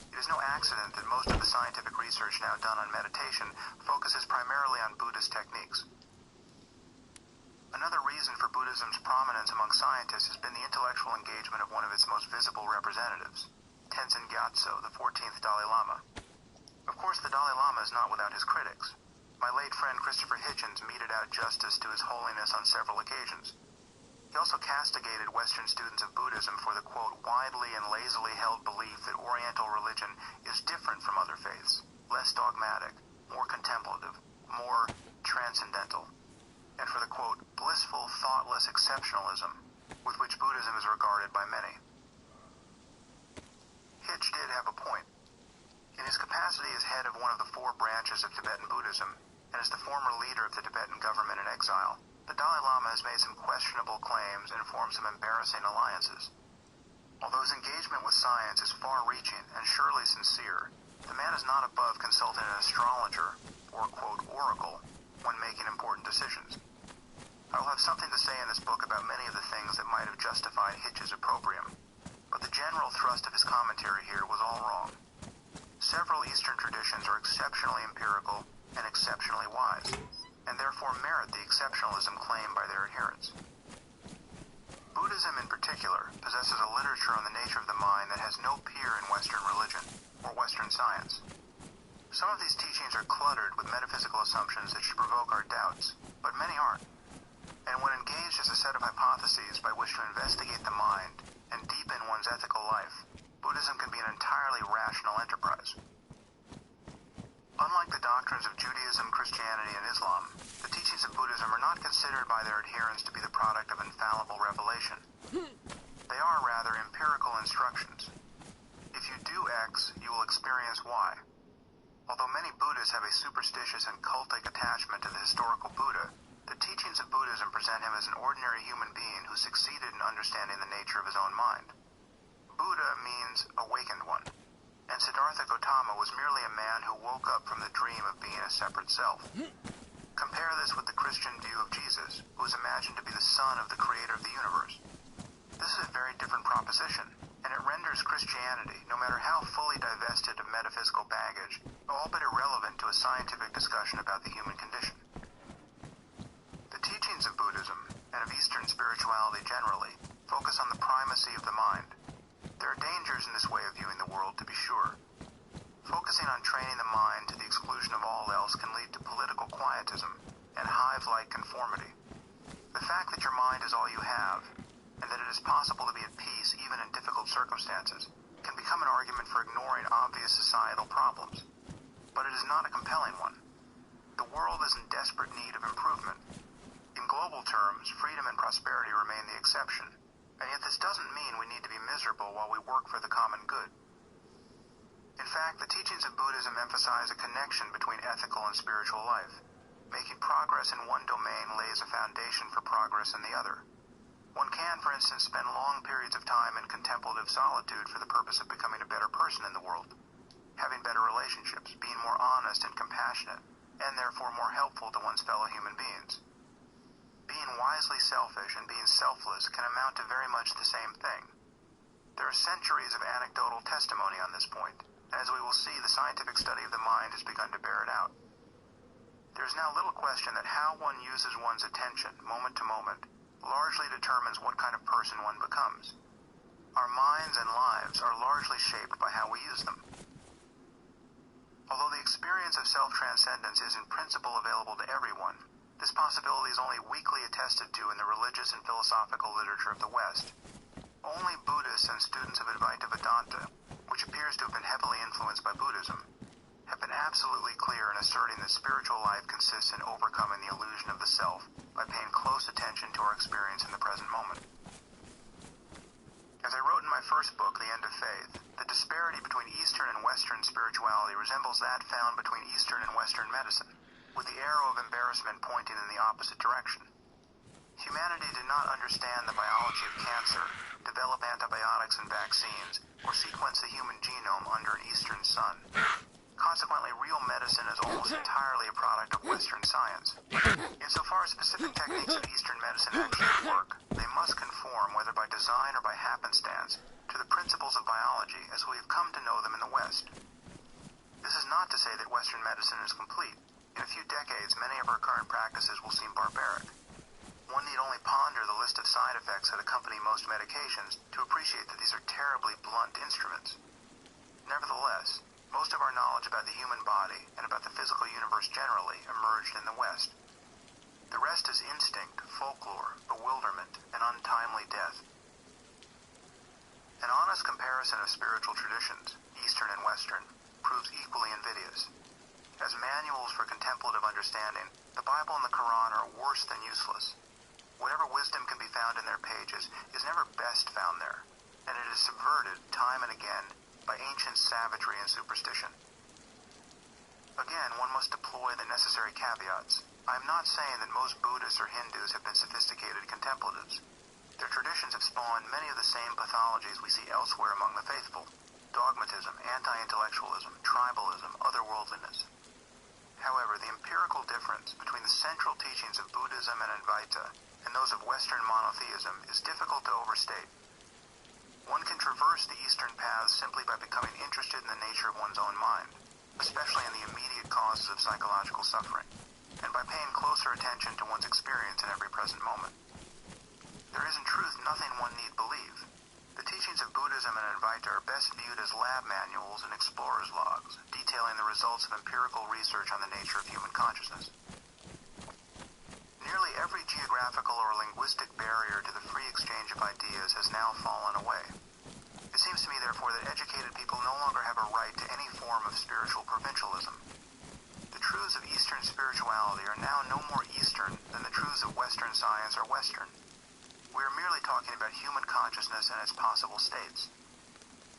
S1: It is no accident that most of the scientific research now done on meditation focuses primarily on Buddhist techniques. Another reason for Buddhism's prominence among scientists has been the intellectual engagement of one of its most visible representatives, Tenzin Gyatso, the 14th Dalai Lama. Of course, the Dalai Lama is not without his critics. My late friend Christopher Hitchens meted out justice to His Holiness on several occasions. He also castigated Western students of Buddhism for the, quote, widely and lazily held belief that Oriental religion is different from other faiths, less dogmatic, more contemplative, more transcendental, and for the, quote, blissful, thoughtless exceptionalism with which Buddhism is regarded by many. Hitch did have a point. In his capacity as head of one of the four branches of Tibetan Buddhism, and as the former leader of the Tibetan government in exile, the Dalai Lama has made some questionable claims and formed some embarrassing alliances. Although his engagement with science is far-reaching and surely sincere, the man is not above consulting an astrologer, or, quote, oracle, when making important decisions. I will have something to say in this book about many of the things that might have justified Hitch's opprobrium, but the general thrust of his commentary here was all wrong. Several Eastern traditions are exceptionally empirical and exceptionally wise, and therefore merit the exceptionalism claimed by their adherents. Buddhism in particular possesses a literature on the nature of the mind that has no peer in Western religion or Western science. Some of these teachings are cluttered with metaphysical assumptions that should provoke our doubts, but many aren't. And when engaged as a set of hypotheses by which to investigate the mind and deepen one's ethical life, Buddhism can be an entirely rational enterprise. Unlike the doctrines of Judaism, Christianity, and Islam, the teachings of Buddhism are not considered by their adherents to be the product of infallible revelation. They are rather empirical instructions. If you do X, you will experience Y. Although many Buddhists have a superstitious and cultic attachment to the historical Buddha, the teachings of Buddhism present him as an ordinary human being who succeeded in understanding the nature of his own mind. Buddha means awakened one, and Siddhartha Gautama was merely a man who woke up from the dream of being a separate self. Compare this with the Christian view of Jesus, who is imagined to be the son of the creator of the universe. This is a very different proposition, and it renders Christianity, no matter how fully divested of metaphysical baggage, all but irrelevant to a scientific discussion about the human condition. The teachings of Buddhism, and of Eastern spirituality generally, focus on the primacy of the mind. There are dangers in this way of viewing the world, to be sure. Focusing on training the mind to the exclusion of all else can lead to political quietism and hive-like conformity. The fact that your mind is all you have, and that it is possible to be at peace even in difficult circumstances, can become an argument for ignoring obvious societal problems. But it is not a compelling one. The world is in desperate need of improvement. In global terms, freedom and prosperity remain the exception, and yet this doesn't mean we need to be miserable while we work for the common good. In fact, the teachings of Buddhism emphasize a connection between ethical and spiritual life. Making progress in one domain lays a foundation for progress in the other. One can, for instance, spend long periods of time in contemplative solitude for the purpose of becoming a better person in the world, having better relationships, being more honest and compassionate, and therefore more helpful to one's fellow human beings. Being wisely selfish and being selfless can amount to very much the same thing. There are centuries of anecdotal testimony on this point. As we will see, the scientific study of the mind has begun to bear it out. There is now little question that how one uses one's attention, moment to moment, largely determines what kind of person one becomes. Our minds and lives are largely shaped by how we use them. Although the experience of self-transcendence is in principle available to everyone, this possibility is only weakly attested to in the religious and philosophical literature of the West. Only Buddhists and students of Advaita Vedanta, which appears to have been heavily influenced by Buddhism, have been absolutely clear in asserting that spiritual life consists in overcoming the illusion of the self by paying close attention to our experience in the present moment. As I wrote in my first book, The End of Faith, the disparity between Eastern and Western spirituality resembles that found between Eastern and Western medicine, with the arrow of embarrassment pointing in the opposite direction. Humanity did not understand the biology of cancer, develop antibiotics and vaccines, or sequence the human genome under an Eastern sun. Consequently, real medicine is almost entirely a product of Western science. Insofar as specific techniques of Eastern medicine actually work, they must conform, whether by design or by happenstance, to the principles of biology as we have come to know them in the West. This is not to say that Western medicine is complete. In a few decades, many of our current practices will seem barbaric. One need only ponder the list of side effects that accompany most medications to appreciate that these are terribly blunt instruments. Nevertheless, most of our knowledge about the human body and about the physical universe generally emerged in the West. The rest is instinct, folklore, bewilderment, and untimely death. An honest comparison of spiritual traditions, Eastern and Western, proves equally invidious. As manuals for contemplative understanding, the Bible and the Quran are worse than useless. Whatever wisdom can be found in their pages is never best found there, and it is subverted time and again by ancient savagery and superstition. Again, one must deploy the necessary caveats. I am not saying that most Buddhists or Hindus have been sophisticated contemplatives. Their traditions have spawned many of the same pathologies we see elsewhere among the faithful: dogmatism, anti-intellectualism, tribalism, otherworldliness. However, the empirical difference between the central teachings of Buddhism and Advaita and those of Western monotheism is difficult to overstate. One can traverse the Eastern paths simply by becoming interested in the nature of one's own mind, especially in the immediate causes of psychological suffering, and by paying closer attention to one's experience in every present moment. There is in truth nothing one need believe. The teachings of Buddhism and Advaita are best viewed as lab manuals and explorers' logs, detailing the results of empirical research on the nature of human consciousness. Nearly every geographical or linguistic barrier to the free exchange of ideas has now fallen away. It seems to me, therefore, that educated people no longer have a right to any form of spiritual provincialism. The truths of Eastern spirituality are now no more Eastern than the truths of Western science are Western. We are merely talking about human consciousness and its possible states.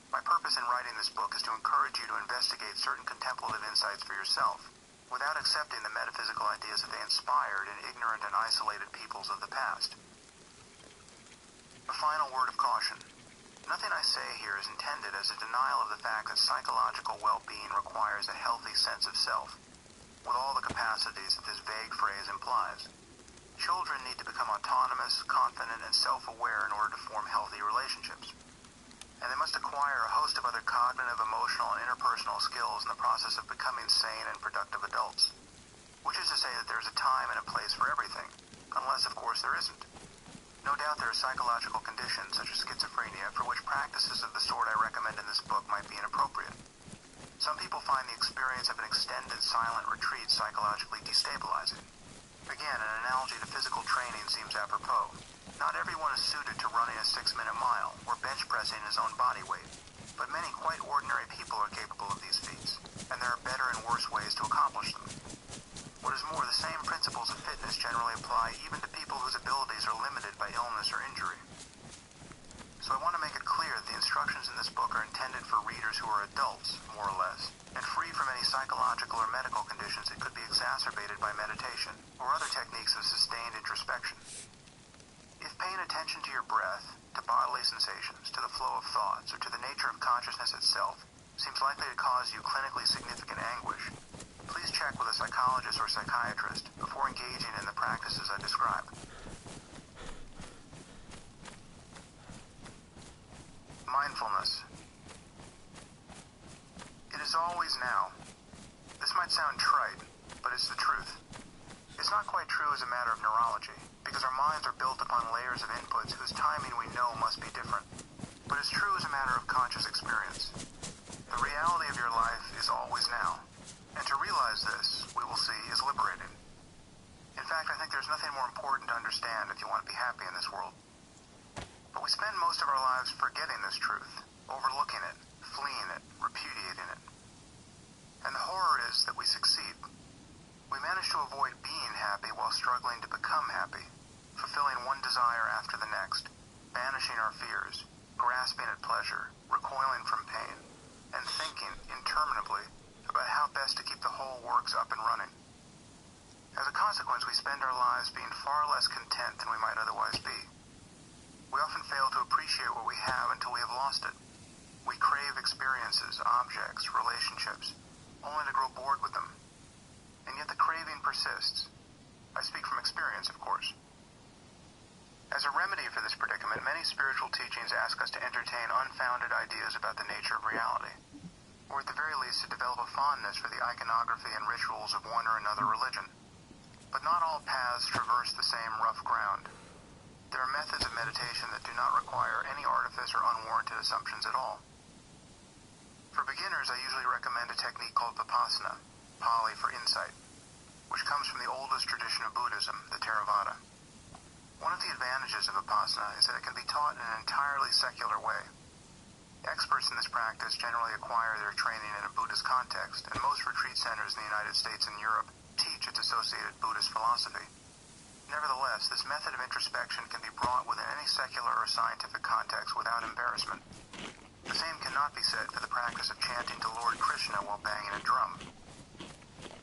S1: My purpose in writing this book is to encourage you to investigate certain contemplative insights for yourself, without accepting the metaphysical ideas that they inspired in ignorant and isolated peoples of the past. A final word of caution. Nothing I say here is intended as a denial of the fact that psychological well-being requires a healthy sense of self, with all the capacities that this vague phrase implies. Children need to become autonomous, confident, and self-aware in order to form healthy relationships. And they must acquire a host of other cognitive, emotional, and interpersonal skills in the process of becoming sane and productive adults. Which is to say that there is a time and a place for everything, unless, of course, there isn't. No doubt there are psychological conditions, such as schizophrenia, for which practices of the sort I recommend in this book might be inappropriate. Some people find the experience of an extended silent retreat psychologically destabilizing. Again, an analogy to physical training seems apropos. Not everyone is suited to running a 6-minute mile or bench pressing his own body weight, but many quite ordinary people are capable of these feats, and there are better and worse ways to accomplish them. What is more, the same principles of fitness generally apply even to people whose abilities are limited by illness or injury. So I want to make it clear that the instructions in this book are intended for readers who are adults, more or less, and free from any psychological or medical conditions that could be exacerbated by meditation or other techniques of sustained introspection. If paying attention to your breath, to bodily sensations, to the flow of thoughts, or to the nature of consciousness itself seems likely to cause you clinically significant anguish, please check with a psychologist or psychiatrist before engaging in the practices I describe. Mindfulness. Mindfulness. It is always now. This might sound trite, but it's the truth. It's not quite true as a matter of neurology, because our minds are built upon layers of inputs whose timing we know must be different. But it's true as a matter of conscious experience. The reality of your life is always now. And to realize this, we will see, is liberating. In fact, I think there's nothing more important to understand if you want to be happy in this world. But we spend most of our lives forgetting this truth, overlooking it, fleeing it, repudiating it. And the horror is that we succeed. We manage to avoid being happy while struggling to become happy, fulfilling one desire after the next, banishing our fears, grasping at pleasure, recoiling from pain, and thinking interminably about how best to keep the whole works up and running. As a consequence, we spend our lives being far less content than we might otherwise be. We often fail to appreciate what we have until we have lost it. We crave experiences, objects, relationships, only to grow bored with them. And yet the craving persists. I speak from experience, of course. As a remedy for this predicament, many spiritual teachings ask us to entertain unfounded ideas about the nature of reality, or at the very least to develop a fondness for the iconography and rituals of one or another religion. But not all paths traverse the same rough ground. There are methods of meditation that do not require any artifice or unwarranted assumptions at all. For beginners, I usually recommend a technique called Vipassana, Pali for insight, which comes from the oldest tradition of Buddhism, the Theravada. One of the advantages of Vipassana is that it can be taught in an entirely secular way. Experts in this practice generally acquire their training in a Buddhist context, and most retreat centers in the United States and Europe teach its associated Buddhist philosophy. Nevertheless, this method of introspection can be brought within any secular or scientific context without embarrassment. The same cannot be said for the practice of chanting to Lord Krishna while banging a drum.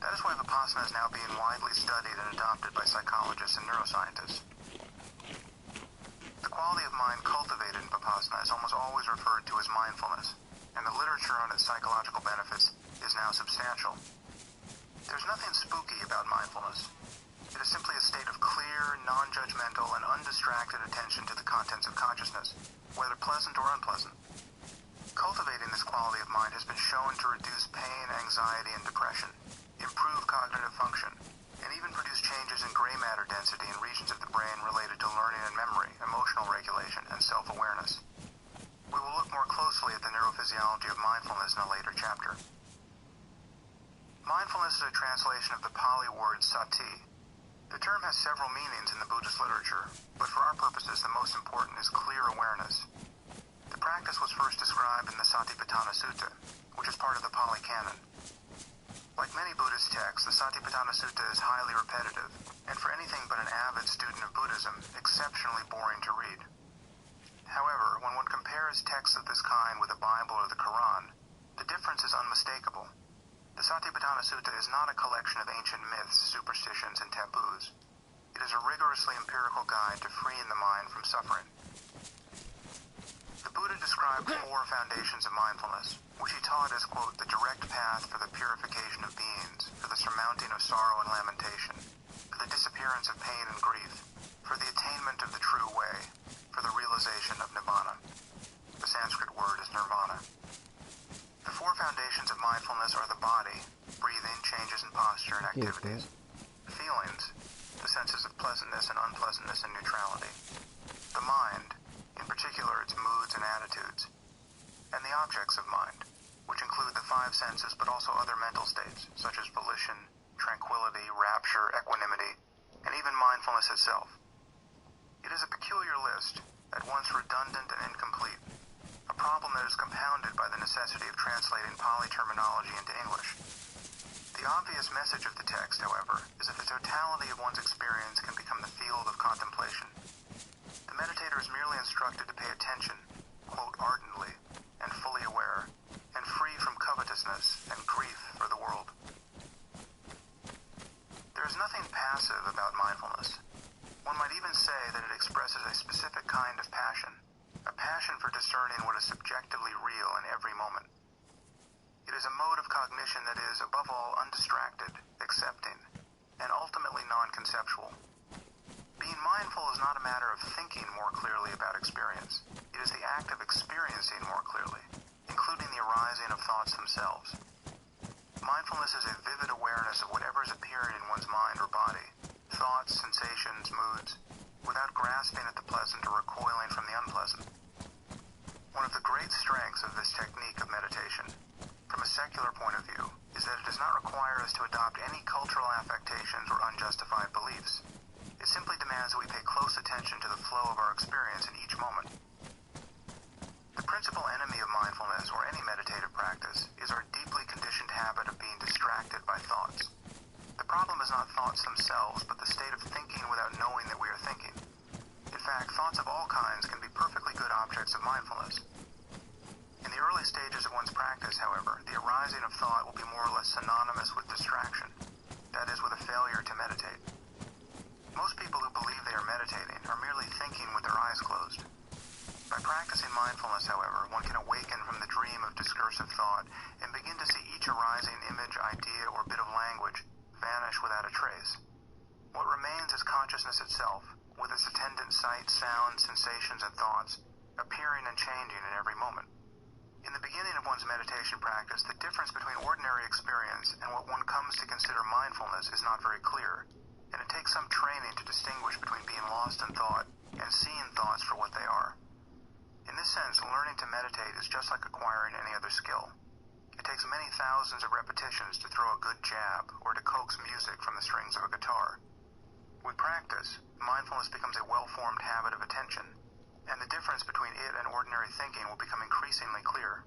S1: That is why Vipassana is now being widely studied and adopted by psychologists and neuroscientists. The quality of mind cultivated in Vipassana is almost always referred to as mindfulness, and the literature on its psychological benefits is now substantial. There's nothing spooky about mindfulness. It is simply a state of clear, non-judgmental, and undistracted attention to the contents of consciousness, whether pleasant or unpleasant. Cultivating this quality of mind has been shown to reduce pain, anxiety, and depression, improve cognitive function, and even produce changes in gray matter density in regions of the brain related to learning and memory, emotional regulation, and self-awareness. We will look more closely at the neurophysiology of mindfulness in a later chapter. Mindfulness is a translation of the Pali word sati. The term has several meanings in the Buddhist literature, but for our purposes the most important is clear awareness. The practice was first described in the Satipatthana Sutta, which is part of the Pali Canon. Like many Buddhist texts, the Satipatthana Sutta is highly repetitive, and for anything but an avid student of Buddhism, exceptionally boring to read. However, when one compares texts of this kind with the Bible or the Quran, the difference is unmistakable. The Satipatthana Sutta is not a collection of ancient myths, superstitions, and taboos. It is a rigorously empirical guide to freeing the mind from suffering. The Buddha described 4 foundations of mindfulness, which he taught as, quote, the direct path for the purification of beings, for the surmounting of sorrow and lamentation, for the disappearance of pain and grief, for the attainment of the true way, for the realization of nibbana. The Sanskrit word is nirvana. The 4 foundations of mindfulness are the body, breathing, changes in posture and activities, feelings, the senses of pleasantness and unpleasantness and neutrality, the mind, in particular its moods and attitudes, and the objects of mind, which include the 5 senses but also other mental states, such as volition, tranquility, rapture, equanimity, and even mindfulness itself. It is a peculiar list, at once redundant and incomplete, a problem that is compounded by the necessity of translating Pali terminology into English. The obvious message of the text, however, is that the totality of one's experience can become the field of contemplation. The meditator is merely instructed to pay attention, quote, ardently, and fully aware, and free from covetousness and grief for the world. There is nothing passive about mindfulness. One might even say that it expresses a specific kind of passion, a passion for discerning what is subjectively real in every moment. It is a mode of cognition that is, above all, undistracted, accepting, and ultimately non-conceptual. Being mindful is not a matter of thinking more clearly about experience. It is the act of experiencing more clearly. themselves. Mindfulness is a vivid awareness of whatever is appearing in one's mind or body, thoughts, sensations, moods, without grasping at the pleasant or recoiling from the unpleasant. One of the great strengths of this technique of meditation, from a secular point of view, is that it does not require us to adopt any cultural affectations or unjustified beliefs. It simply demands that we pay close attention to the flow of our experience in each moment. The principal enemy of mindfulness or any meditative practice is our deeply conditioned habit of being distracted by thoughts. The problem is not thoughts themselves, but the state of thinking without knowing that we are thinking. In fact, thoughts of all kinds can be perfectly good objects of mindfulness. In the early stages of one's practice, however, the arising of thought will be more or less synonymous with distraction, that is, with a failure to meditate. Most people who believe they are meditating are merely thinking with their eyes closed. By practicing mindfulness, however, one can awaken from the dream of discursive thought and begin to see each arising image, idea, or bit of language vanish without a trace. What remains is consciousness itself, with its attendant sight, sound, sensations, and thoughts, appearing and changing in every moment. In the beginning of one's meditation practice, the difference between ordinary experience and what one comes to consider mindfulness is not very clear, and it takes some training to distinguish between being lost in thought and seeing thoughts for what they are. In this sense, learning to meditate is just like acquiring any other skill. It takes many thousands of repetitions to throw a good jab or to coax music from the strings of a guitar. With practice, mindfulness becomes a well-formed habit of attention, and the difference between it and ordinary thinking will become increasingly clear.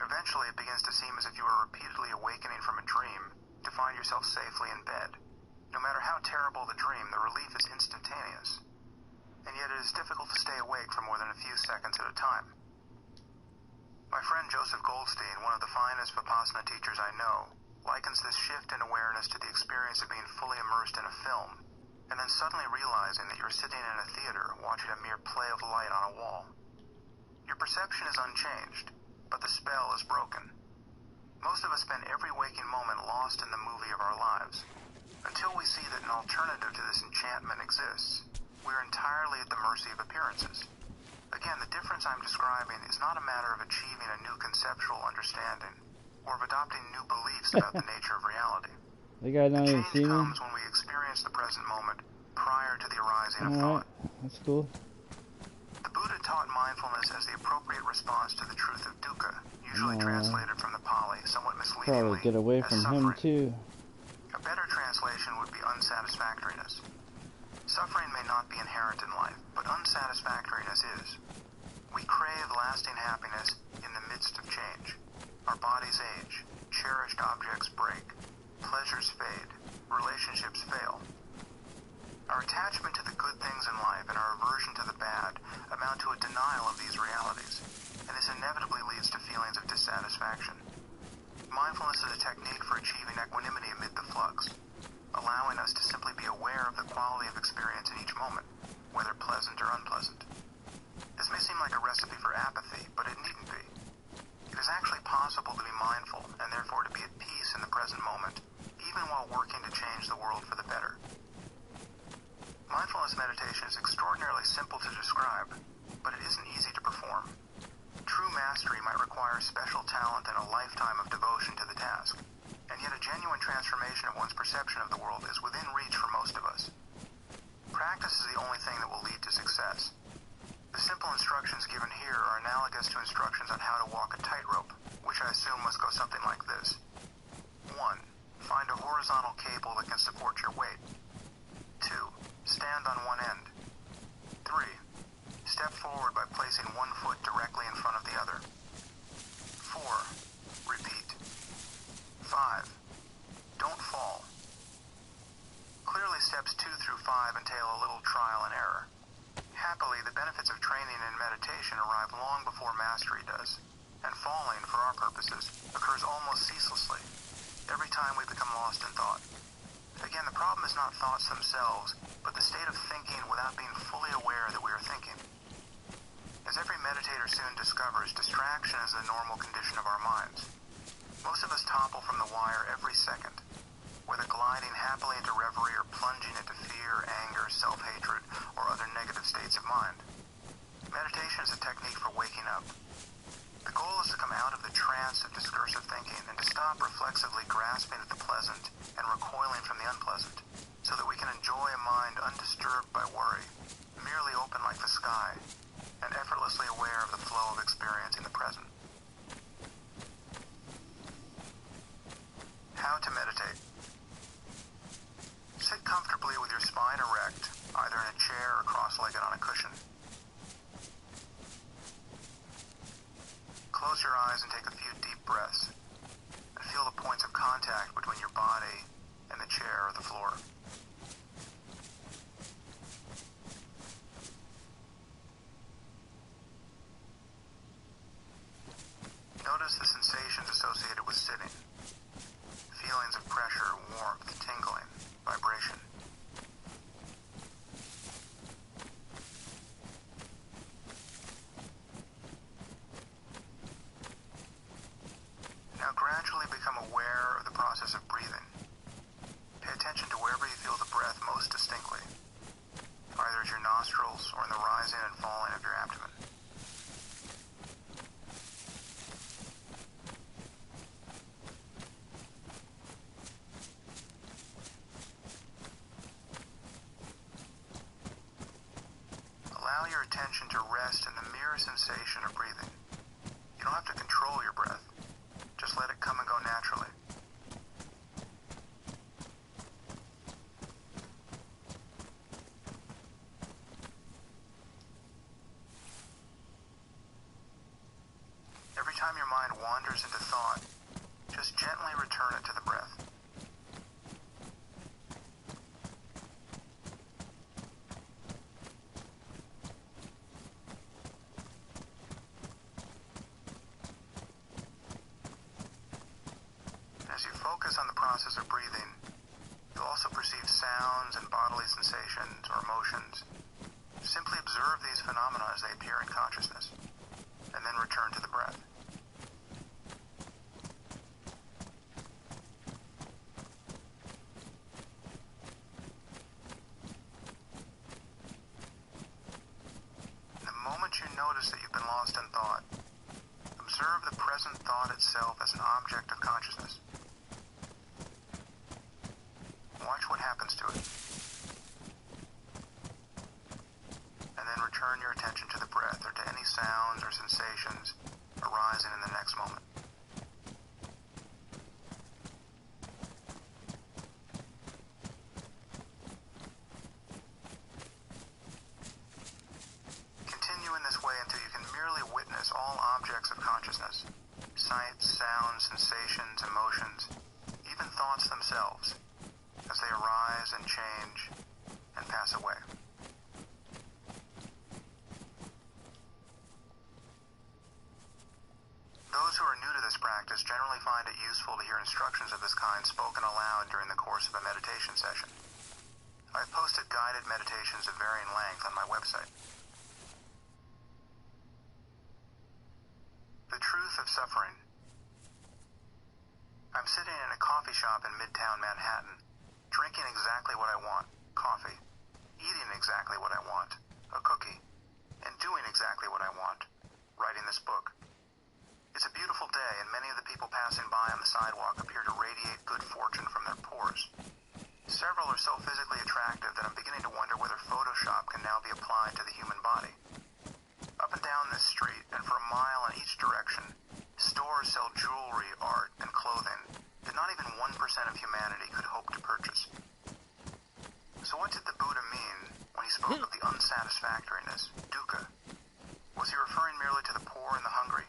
S1: Eventually, it begins to seem as if you are repeatedly awakening from a dream to find yourself safely in bed. No matter how terrible the dream, the relief is instantaneous. And yet it is difficult to stay awake for more than a few seconds at a time. My friend Joseph Goldstein, one of the finest Vipassana teachers I know, likens this shift in awareness to the experience of being fully immersed in a film, and then suddenly realizing that you're sitting in a theater watching a mere play of light on a wall. Your perception is unchanged, but the spell is broken. Most of us spend every waking moment lost in the movie of our lives. Until we see that an alternative to this enchantment exists, we're entirely at the mercy of appearances. Again, the difference I'm describing is not a matter of achieving a new conceptual understanding or of adopting new beliefs about the nature of reality.
S2: The guy not
S1: The
S2: even
S1: change
S2: see me?
S1: comes when we experience the present moment prior to the arising of
S2: Alright,
S1: thought.
S2: that's cool.
S1: The Buddha taught mindfulness as the appropriate response to the truth of dukkha, usually translated from the Pali, somewhat misleadingly,
S2: Probably get away
S1: as
S2: from
S1: suffering.
S2: him too.
S1: A better translation would be unsatisfactoriness. Suffering may not be inherent in life, but unsatisfactoriness is. We crave lasting happiness in the midst of change. Our bodies age, cherished objects break, pleasures fade, relationships fail. Our attachment to the good things in life and our aversion to the bad amount to a denial of these realities, and this inevitably leads to feelings of dissatisfaction. Mindfulness is a technique for achieving equanimity amid the flux, allowing us to simply be aware of the quality of experience in each moment, whether pleasant or unpleasant. This may seem like a recipe for apathy, but it needn't be. It is actually possible to be mindful and therefore to be at peace in the present moment, even while working to change the world for the better. Mindfulness meditation is extraordinarily simple to describe, but it isn't easy to perform. True mastery might require special talent and a lifetime of devotion to the task, and yet a genuine transformation of one's perception of the world is within reach for most of us. Practice is the only thing that will lead to success. The simple instructions given here are analogous to instructions on how to walk a tightrope, which I assume must go something like this. 1. Find a horizontal cable that can support your weight. 2. Stand on one end. 3. Step forward by placing one foot directly in front of the other. 4. Repeat. 5. Don't fall. Clearly, steps 2 through 5 entail a little trial and error. Happily, the benefits of training in meditation arrive long before mastery does, and falling, for our purposes, occurs almost ceaselessly, every time we become lost in thought. Again, the problem is not thoughts themselves, but the state of thinking without being fully aware that we are thinking. As every meditator soon discovers, distraction is the normal condition of our minds. Most of us topple from the wire every second, whether gliding happily into reverie or plunging into fear, anger, self-hatred, or other negative states of mind. Meditation is a technique for waking up. The goal is to come out of the trance of discursive thinking and to stop reflexively grasping at the pleasant and recoiling from the unpleasant, so that we can enjoy a mind undisturbed by worry, merely open like the sky, and effortlessly aware of the flow of experience in the present. How to meditate. Sit comfortably with your spine erect, either in a chair or cross-legged on a cushion. Close your eyes and take a few deep breaths, and feel the points of contact between your body and the chair or the floor. Notice the sensations associated with sitting. Feelings of pressure, warmth, tingling, vibration. Now gradually become aware of the process of breathing. Pay attention to wherever you feel the breath most distinctly, either at your nostrils or in the rising and falling of your abdomen. Allow your attention to rest in the mere sensation of breathing. You don't have to control your breath. Just let it come and go naturally. Every time your mind wanders into thought, just gently return it to the breath. As you focus on the process of breathing, you'll also perceive sounds and bodily sensations or emotions. Simply observe these phenomena as they appear in consciousness, and then return to the breath. The moment you notice that you've been lost in thought, observe the present thought itself as an object of consciousness. Watch what happens to it. And then return your attention to the breath or to any sounds or sensations arising in the next moment. Continue in this way until you can merely witness all objects of consciousness, sights, sounds, sensations, emotions, even thoughts themselves, as they arise and change and pass away. Those who are new to this practice generally find it useful to hear instructions of this kind spoken aloud during the course of a meditation session. I've posted guided meditations of varying length on my website. The truth of suffering. I'm sitting in a coffee shop in Midtown Manhattan, drinking exactly what I want, coffee, eating exactly what I want, a cookie, and doing exactly what I want, writing this book. It's a beautiful day, and many of the people passing by on the sidewalk appear to radiate good fortune from their pores. Several are so physically attractive that I'm beginning to wonder whether Photoshop can now be applied to the human body. Up and down this street, and for a mile in each direction, stores sell jewelry, art, and clothing that not even 1% of humanity could hope to purchase. So what did the Buddha mean when he spoke of the unsatisfactoriness, dukkha? Was he referring merely to the poor and the hungry?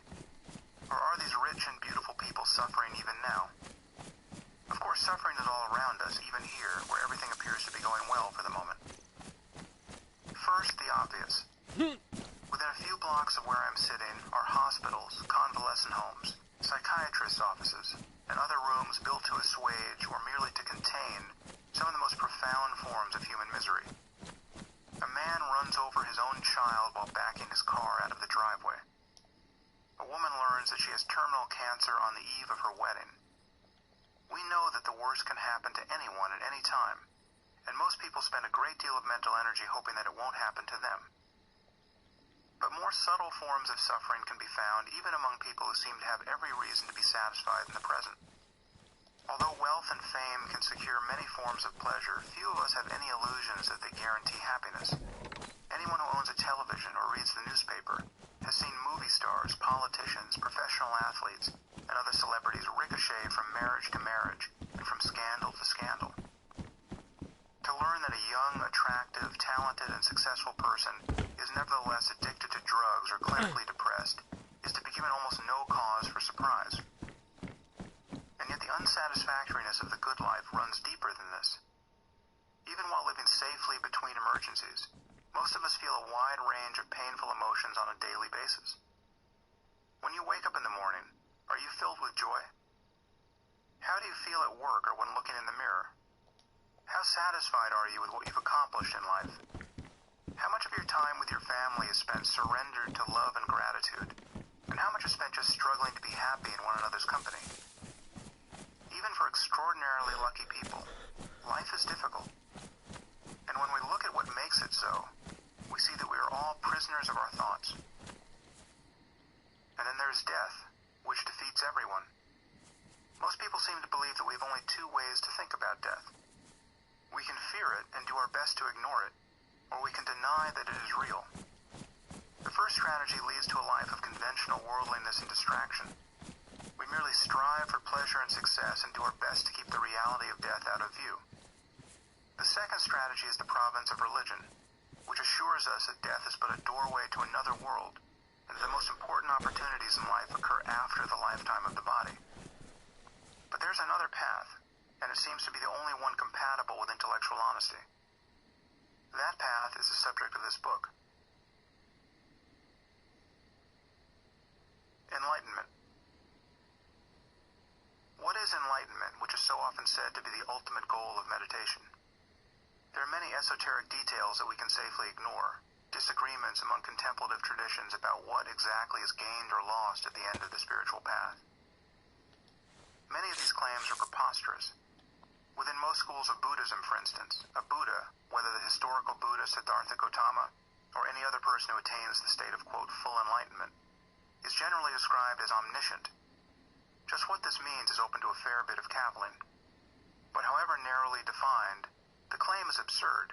S1: Or are these rich and beautiful people suffering even now? Of course, suffering is all around us, even here, where everything appears to be going well for the moment. First, the obvious. Within a few blocks of where I'm sitting are hospitals, convalescent homes, psychiatrists' offices, and other rooms built to assuage or merely to contain some of the most profound forms of human misery. A man runs over his own child while backing his car out of the driveway. A woman learns that she has terminal cancer on the eve of her wedding. We know that the worst can happen to anyone at any time, and most people spend a great deal of mental energy hoping that it won't happen to them. But more subtle forms of suffering can be found even among people who seem to have every reason to be satisfied in the present. Although wealth and fame can secure many forms of pleasure, few of us have any illusions that they guarantee happiness. Anyone who owns a television or reads the newspaper has seen movie stars, politicians, professional athletes, and other celebrities ricochet from marriage to marriage and from scandal to scandal. To learn that a young, attractive, talented, and successful person is nevertheless addicted to drugs or clinically depressed is to be given almost no cause for surprise. And yet the unsatisfactoriness of the good life runs deeper than this. Even while living safely between emergencies, most of us feel a wide range of painful emotions on a daily basis. When you wake up in the morning, are you filled with joy? How do you feel at work or when looking in the mirror? How satisfied are you with what you've accomplished in life? How much of your time with your family is spent surrendered to love and gratitude? And how much is spent just struggling to be happy in one another's company? Even for extraordinarily lucky people, life is difficult. And when we look at what makes it so, we see that we are all prisoners of our thoughts. And then there's death, which defeats everyone. Most people seem to believe that we have only two ways to think about death. We can fear it and do our best to ignore it, or we can deny that it is real. The first strategy leads to a life of conventional worldliness and distraction. We merely strive for pleasure and success and do our best to keep the reality of death out of view. The second strategy is the province of religion, which assures us that death is but a doorway to another world, and that the most important opportunities in life occur after the lifetime of the body. But there's another path, and it seems to be the only one compatible with intellectual honesty. That path is the subject of this book. Enlightenment. What is enlightenment, which is so often said to be the ultimate goal of meditation? There are many esoteric details that we can safely ignore, disagreements among contemplative traditions about what exactly is gained or lost at the end of the spiritual path. Many of these claims are preposterous. Within most schools of Buddhism, for instance, a Buddha, whether the historical Buddha Siddhartha Gautama or any other person who attains the state of, quote, full enlightenment, is generally described as omniscient. Just what this means is open to a fair bit of cavilling. But however narrowly defined, the claim is absurd.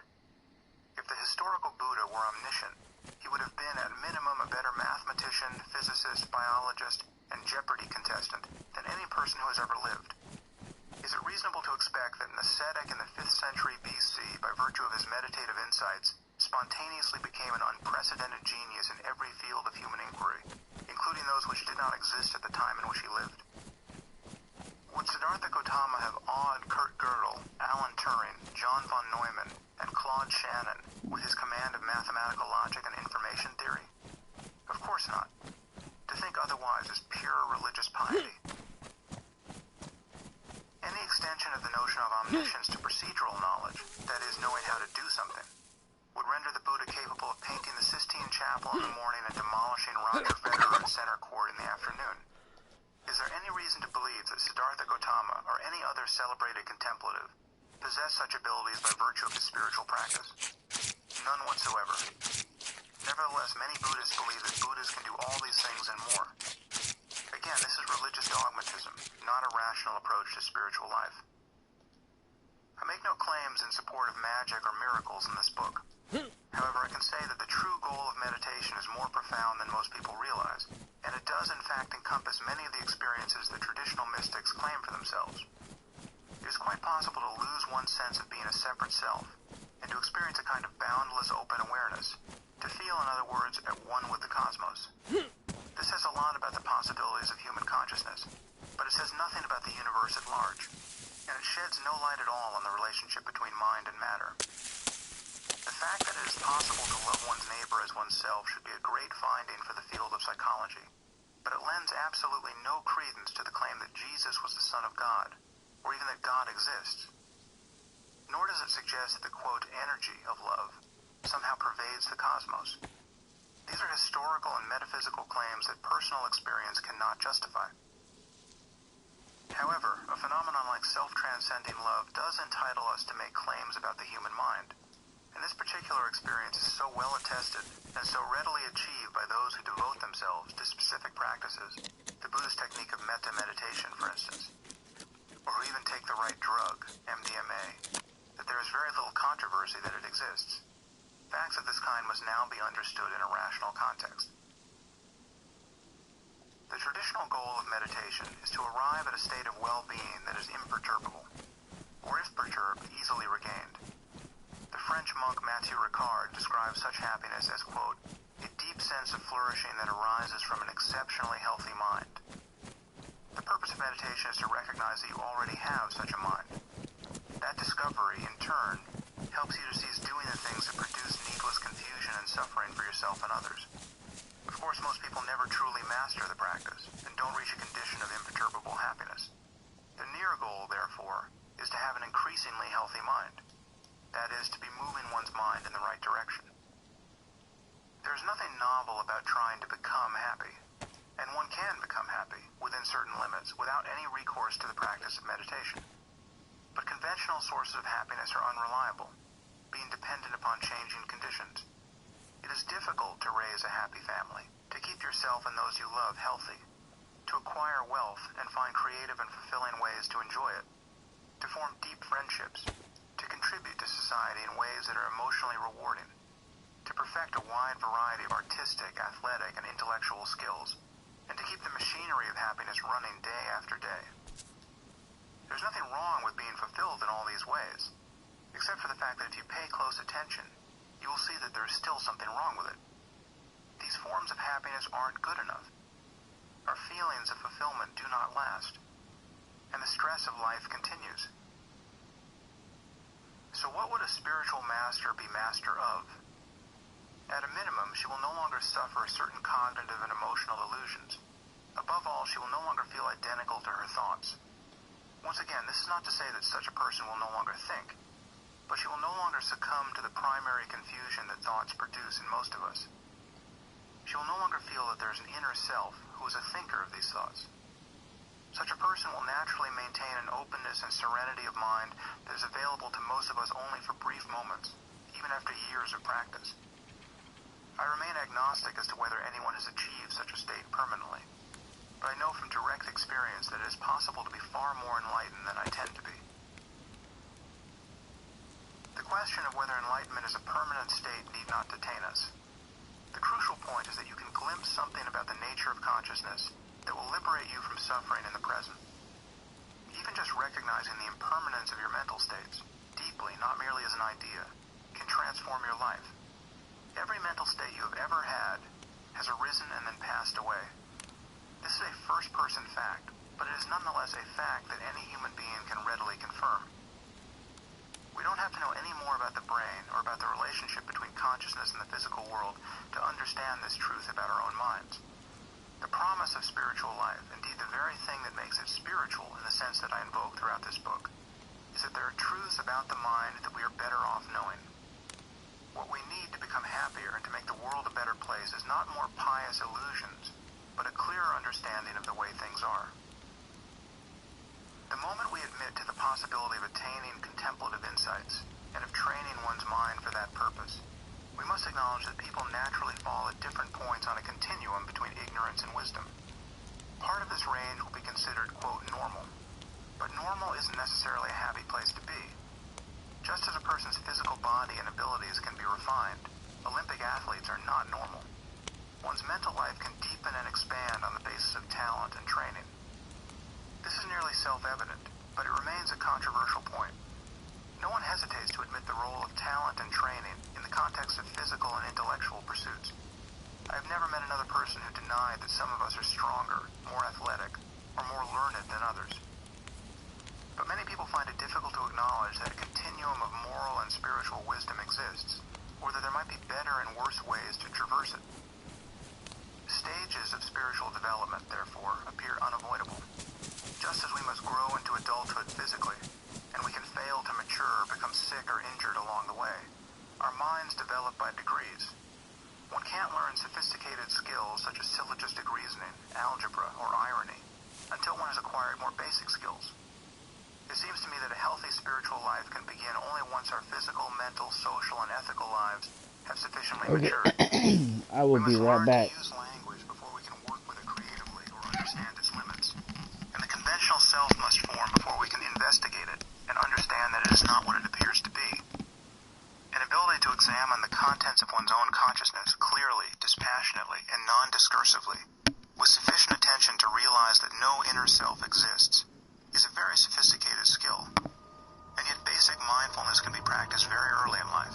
S1: If the historical Buddha were omniscient, he would have been at minimum a better mathematician, physicist, biologist, and Jeopardy contestant than any person who has ever lived. Is it reasonable to expect that an ascetic in the 5th century BC, by virtue of his meditative insights, spontaneously became an unprecedented genius in every field of human inquiry, including those which did not exist at the time in which he lived? Would Siddhartha Gautama have awed Kurt Gödel, Alan Turing, John von Neumann, and Claude Shannon with his command of mathematical logic and information theory? Of course not. To think otherwise is pure religious piety. Any extension of the notion of omniscience to procedural knowledge, that is, knowing how to do something, would render the Buddha capable of painting the Sistine Chapel in the morning and demolishing Roger Federer in center court in the afternoon. Is there any reason to believe that Siddhartha Gautama or any other celebrated contemplative possessed such abilities by virtue of his spiritual practice? None whatsoever. Nevertheless, many Buddhists believe that Buddhas can do all these things and more. Again, this is religious dogmatism, not a rational approach to spiritual life. I make no claims in support of magic or miracles in this book. However, I can say that the true goal of meditation is more profound than most people realize, and it does in fact encompass many of the experiences that traditional mystics claim for themselves. It is quite possible to lose one's sense of being a separate self, and to experience a kind of boundless open awareness, to feel, in other words, at one with the cosmos. This says a lot about the possibilities of human consciousness, but it says nothing about the universe at large, and it sheds no light at all on the relationship between mind and matter. The fact that it is possible to love one's neighbor as oneself should be a great finding for the field of psychology, but it lends absolutely no credence to the claim that Jesus was the Son of God, or even that God exists. Nor does it suggest that the, quote, energy of love somehow pervades the cosmos. These are historical and metaphysical claims that personal experience cannot justify. However, a phenomenon like self-transcending love does entitle us to make claims about the human mind. And this particular experience is so well attested and so readily achieved by those who devote themselves to specific practices, the Buddhist technique of metta meditation, for instance, or who even take the right drug, MDMA, that there is very little controversy that it exists. Facts of this kind must now be understood in a rational context. The traditional goal of meditation is to arrive at a state of well-being that is imperturbable, or if perturbed, easily regained. The French monk Mathieu Ricard describes such happiness as, quote, a deep sense of flourishing that arises from an exceptionally healthy mind. The purpose of meditation is to recognize that you already have such a mind. That discovery, in turn, helps you to cease doing the things that produce needless confusion and suffering for yourself and others. Of course, most people never truly master the practice and don't reach a condition of imperturbable happiness. The near goal, therefore, is to have an increasingly healthy mind. That is, to be moving one's mind in the right direction. There is nothing novel about trying to become happy, and one can become happy within certain limits without any recourse to the practice of meditation. But conventional sources of happiness are unreliable, being dependent upon changing conditions. It is difficult to raise a happy family, to keep yourself and those you love healthy, to acquire wealth and find creative and fulfilling ways to enjoy it, to form deep friendships, to contribute to society in ways that are emotionally rewarding, to perfect a wide variety of artistic, athletic, and intellectual skills, and to keep the machinery of happiness running day after day. There's nothing wrong with being fulfilled in all these ways, except for the fact that if you pay close attention, you will see that there is still something wrong with it. These forms of happiness aren't good enough. Our feelings of fulfillment do not last, and the stress of life continues. So what would a spiritual master be master of? At a minimum, she will no longer suffer certain cognitive and emotional illusions. Above all, she will no longer feel identical to her thoughts. Once again, this is not to say that such a person will no longer think, but she will no longer succumb to the primary confusion that thoughts produce in most of us. She will no longer feel that there is an inner self who is a thinker of these thoughts. Such a person will naturally maintain an openness and serenity of mind that is available to most of us only for brief moments, even after years of practice. I remain agnostic as to whether anyone has achieved such a state permanently, but I know from direct experience that it is possible to be far more enlightened than I tend to be. The question of whether enlightenment is a permanent state need not detain us. The crucial point is that you can glimpse something about the nature of consciousness that will liberate you from suffering in the present. Even just recognizing the impermanence of your mental states, deeply, not merely as an idea, can transform your life. Every mental state you have ever had has arisen and then passed away. This is a first-person fact, but it is nonetheless a fact that any human being can readily confirm. We don't have to know any more about the brain or about the relationship between consciousness and the physical world to understand this truth about our own minds. The promise of spiritual life, indeed the very thing that makes it spiritual in the sense that I invoke throughout this book, is that there are truths about the mind that we are better off knowing. What we need to become happier and to make the world a better place is not more pious illusions, but a clearer understanding of the way things are. The moment we admit to the possibility of attaining contemplative insights and of training one's mind for that purpose, we must acknowledge that people naturally fall at different points on a continuum between ignorance and wisdom. Part of this range will be considered, quote, normal. But normal isn't necessarily a happy place to be. Just as a person's physical body and abilities can be refined, Olympic athletes are not normal. One's mental life can deepen and expand on the basis of talent and training. This is nearly self-evident, but it remains a controversial point. No one hesitates to admit the role of talent and training in the context of physical and intellectual pursuits. I have never met another person who denied that some of us are stronger, more athletic, or more learned than others. But many people find it difficult to acknowledge that a continuum of moral and spiritual wisdom exists, or that there might be better and worse ways to traverse it. Stages of spiritual development, therefore, appear unavoidable. Just as we must grow into adulthood physically, and we can fail to mature, become sick or injured along the way, our minds develop by degrees. One can't learn sophisticated skills such as syllogistic reasoning, algebra, or irony until one has acquired more basic skills. It seems to me that a healthy spiritual life can begin only once our physical, mental, social, and ethical lives have sufficiently matured.
S2: I will be right back.
S1: We must learn to use language before we can work with it creatively or understand its limits. And the conventional self must form before we can investigate it and understand that it is not what it appears to be. An ability to examine the contents of one's own consciousness clearly, dispassionately, and non-discursively, with sufficient attention to realize that no inner self exists, is a very sophisticated skill. And yet basic mindfulness can be practiced very early in life.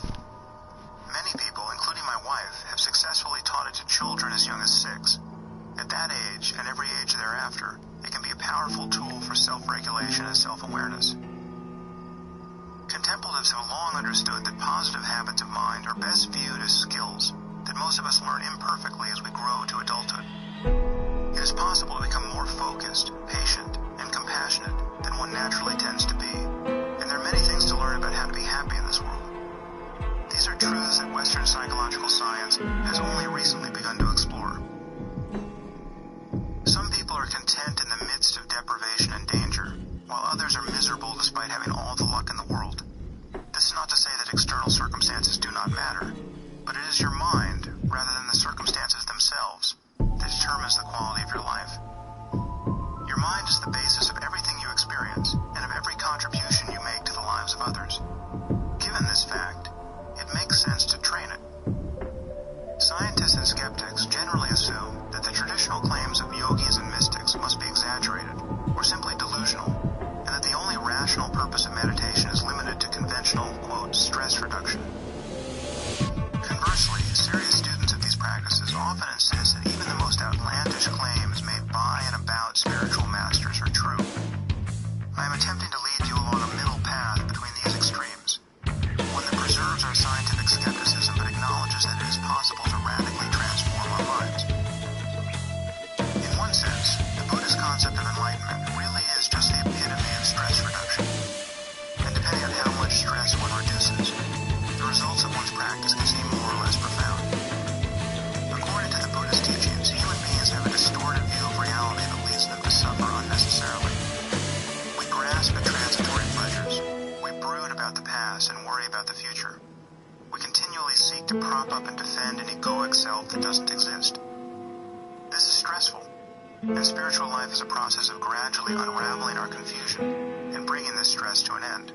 S1: Many people, including my wife, have successfully taught it to children as young as 6. At that age, and every age thereafter, it can be a powerful tool for self-regulation and self-awareness. Contemplatives have long understood that positive habits of mind are best viewed as skills that most of us learn imperfectly as we grow to adulthood. It is possible to become more focused, patient, and compassionate than one naturally tends to be, and there are many things to learn about how to be happy in this world. These are truths that Western psychological science has only recently begun to explore. Some people are content in the midst of deprivation and danger, while others are miserable despite having all the luck in the world. This is not to say that external circumstances do not matter, but it is your mind, rather than the circumstances themselves, that determines the quality of your life. Your mind is the basis of everything you experience and of every contribution you make to the lives of others. Given this fact, it makes sense to train it. Scientists and skeptics generally assume that the traditional claims of yogis and mystics must be exaggerated or simply delusional, and that the only rational purpose of meditation is limited to conventional, quote, stress reduction. Conversely, serious students of these practices often insist that even the most outlandish claims made by and about spiritual masters are true. I am attempting to lead you along a middle path between these extremes, one that preserves our scientific skepticism but acknowledges that it is possible to radically transform our lives. In one sense, the Buddhist concept of enlightenment really is just the epitome of stress reduction. And depending on how much stress one reduces, the results of one's practice can seem more or less profound. According to the Buddhist teachings, human beings have a distorted view of reality that leads them to suffer unnecessarily. We grasp at transitory pleasures. We brood about the past and worry about the future. We continually seek to prop up and defend an egoic self that doesn't exist. This is stressful, and spiritual life is a process of gradually unraveling our confusion and bringing this stress to an end.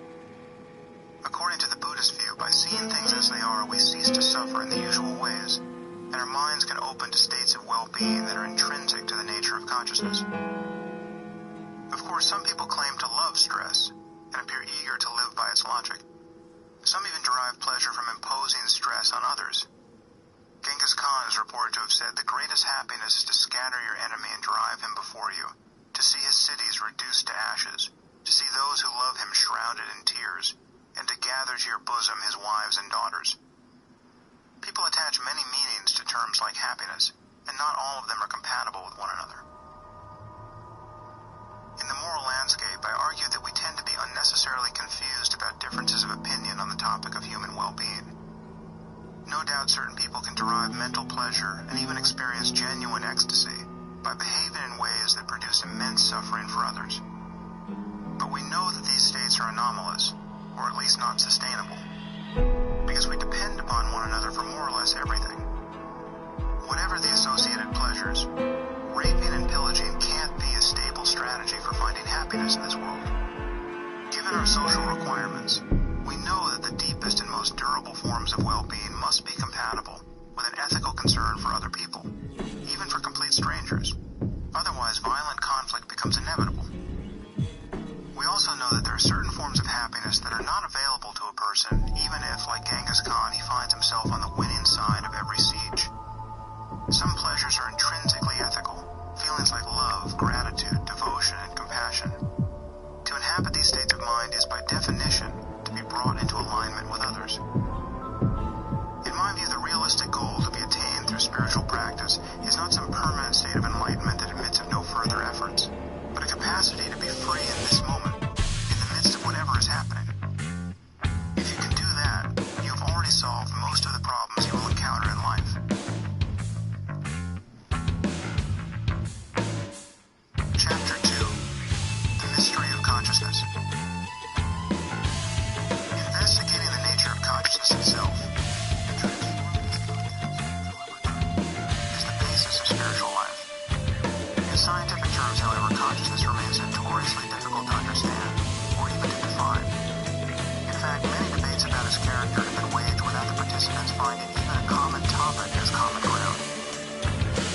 S1: According to the Buddhist view, by seeing things as they are, we cease to suffer in the usual ways, and our minds can open to states of well-being that are intrinsic to the nature of consciousness. Of course, some people claim to love stress and appear eager to live by its logic. Some even derive pleasure from imposing stress on others. Genghis Khan is reported to have said, "The greatest happiness is to scatter your enemy and drive him before you, to see his cities reduced to ashes, to see those who love him shrouded in tears, and to gather to your bosom his wives and daughters." People attach many meanings to terms like happiness, and not all of them are compatible with one another. In the moral landscape, I argue that we tend to be unnecessarily confused about differences of opinion on the topic of human well-being. No doubt certain people can derive mental pleasure and even experience genuine ecstasy by behaving in ways that produce immense suffering for others. But we know that these states are anomalous, or at least not sustainable, because we depend upon one another for more or less everything. Whatever the associated pleasures, raping and pillaging can't be a stable strategy for finding happiness in this world. Given our social requirements, we know that the deepest and most durable forms of well-being must be compatible with an ethical concern for other people, even for complete strangers. Otherwise, violent conflict becomes inevitable. We also know that there are certain forms of happiness that are not available to a person, even if, like Genghis Khan, he finds himself on the winning side of every siege. Some pleasures are intrinsically ethical, feelings like love, gratitude, devotion, and compassion. To inhabit these states of mind is, by definition, to be brought into alignment with others. In my view, the realistic goal to be attained through spiritual practice is not some permanent state of enlightenment, scientific terms, however, consciousness remains notoriously difficult to understand, or even to define. In fact, many debates about its character have been waged without the participants finding even a common topic as common ground.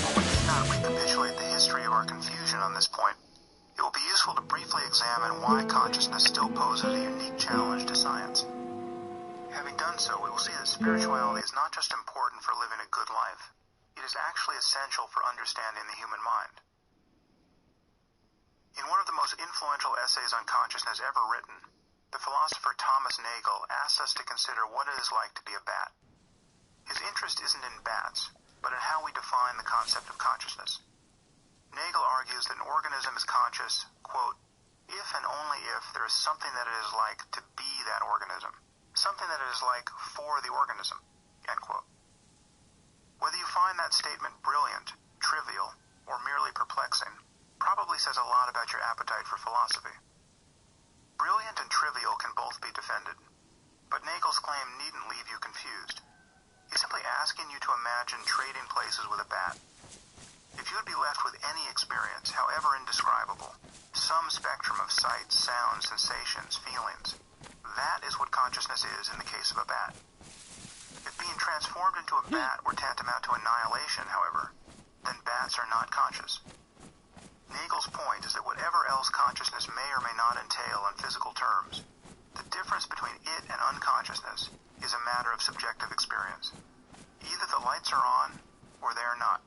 S1: While we need not recapitulate the history of our confusion on this point, it will be useful to briefly examine why consciousness still poses a unique challenge to science. Having done so, we will see that spirituality is not just important for living a good life. It is actually essential for understanding the human mind. In one of the most influential essays on consciousness ever written, the philosopher Thomas Nagel asks us to consider what it is like to be a bat. His interest isn't in bats, but in how we define the concept of consciousness. Nagel argues that an organism is conscious, quote, if and only if there is something that it is like to be that organism, something that it is like for the organism, end quote. Whether you find that statement brilliant, trivial, or merely perplexing, probably says a lot about your appetite for philosophy. Brilliant and trivial can both be defended, but Nagel's claim needn't leave you confused. He's simply asking you to imagine trading places with a bat. If you would be left with any experience, however indescribable, some spectrum of sights, sounds, sensations, feelings, that is what consciousness is in the case of a bat. If being transformed into a bat were tantamount to annihilation, however, then bats are not conscious. Nagel's point is that whatever else consciousness may or may not entail in physical terms, the difference between it and unconsciousness is a matter of subjective experience. Either the lights are on, or they are not.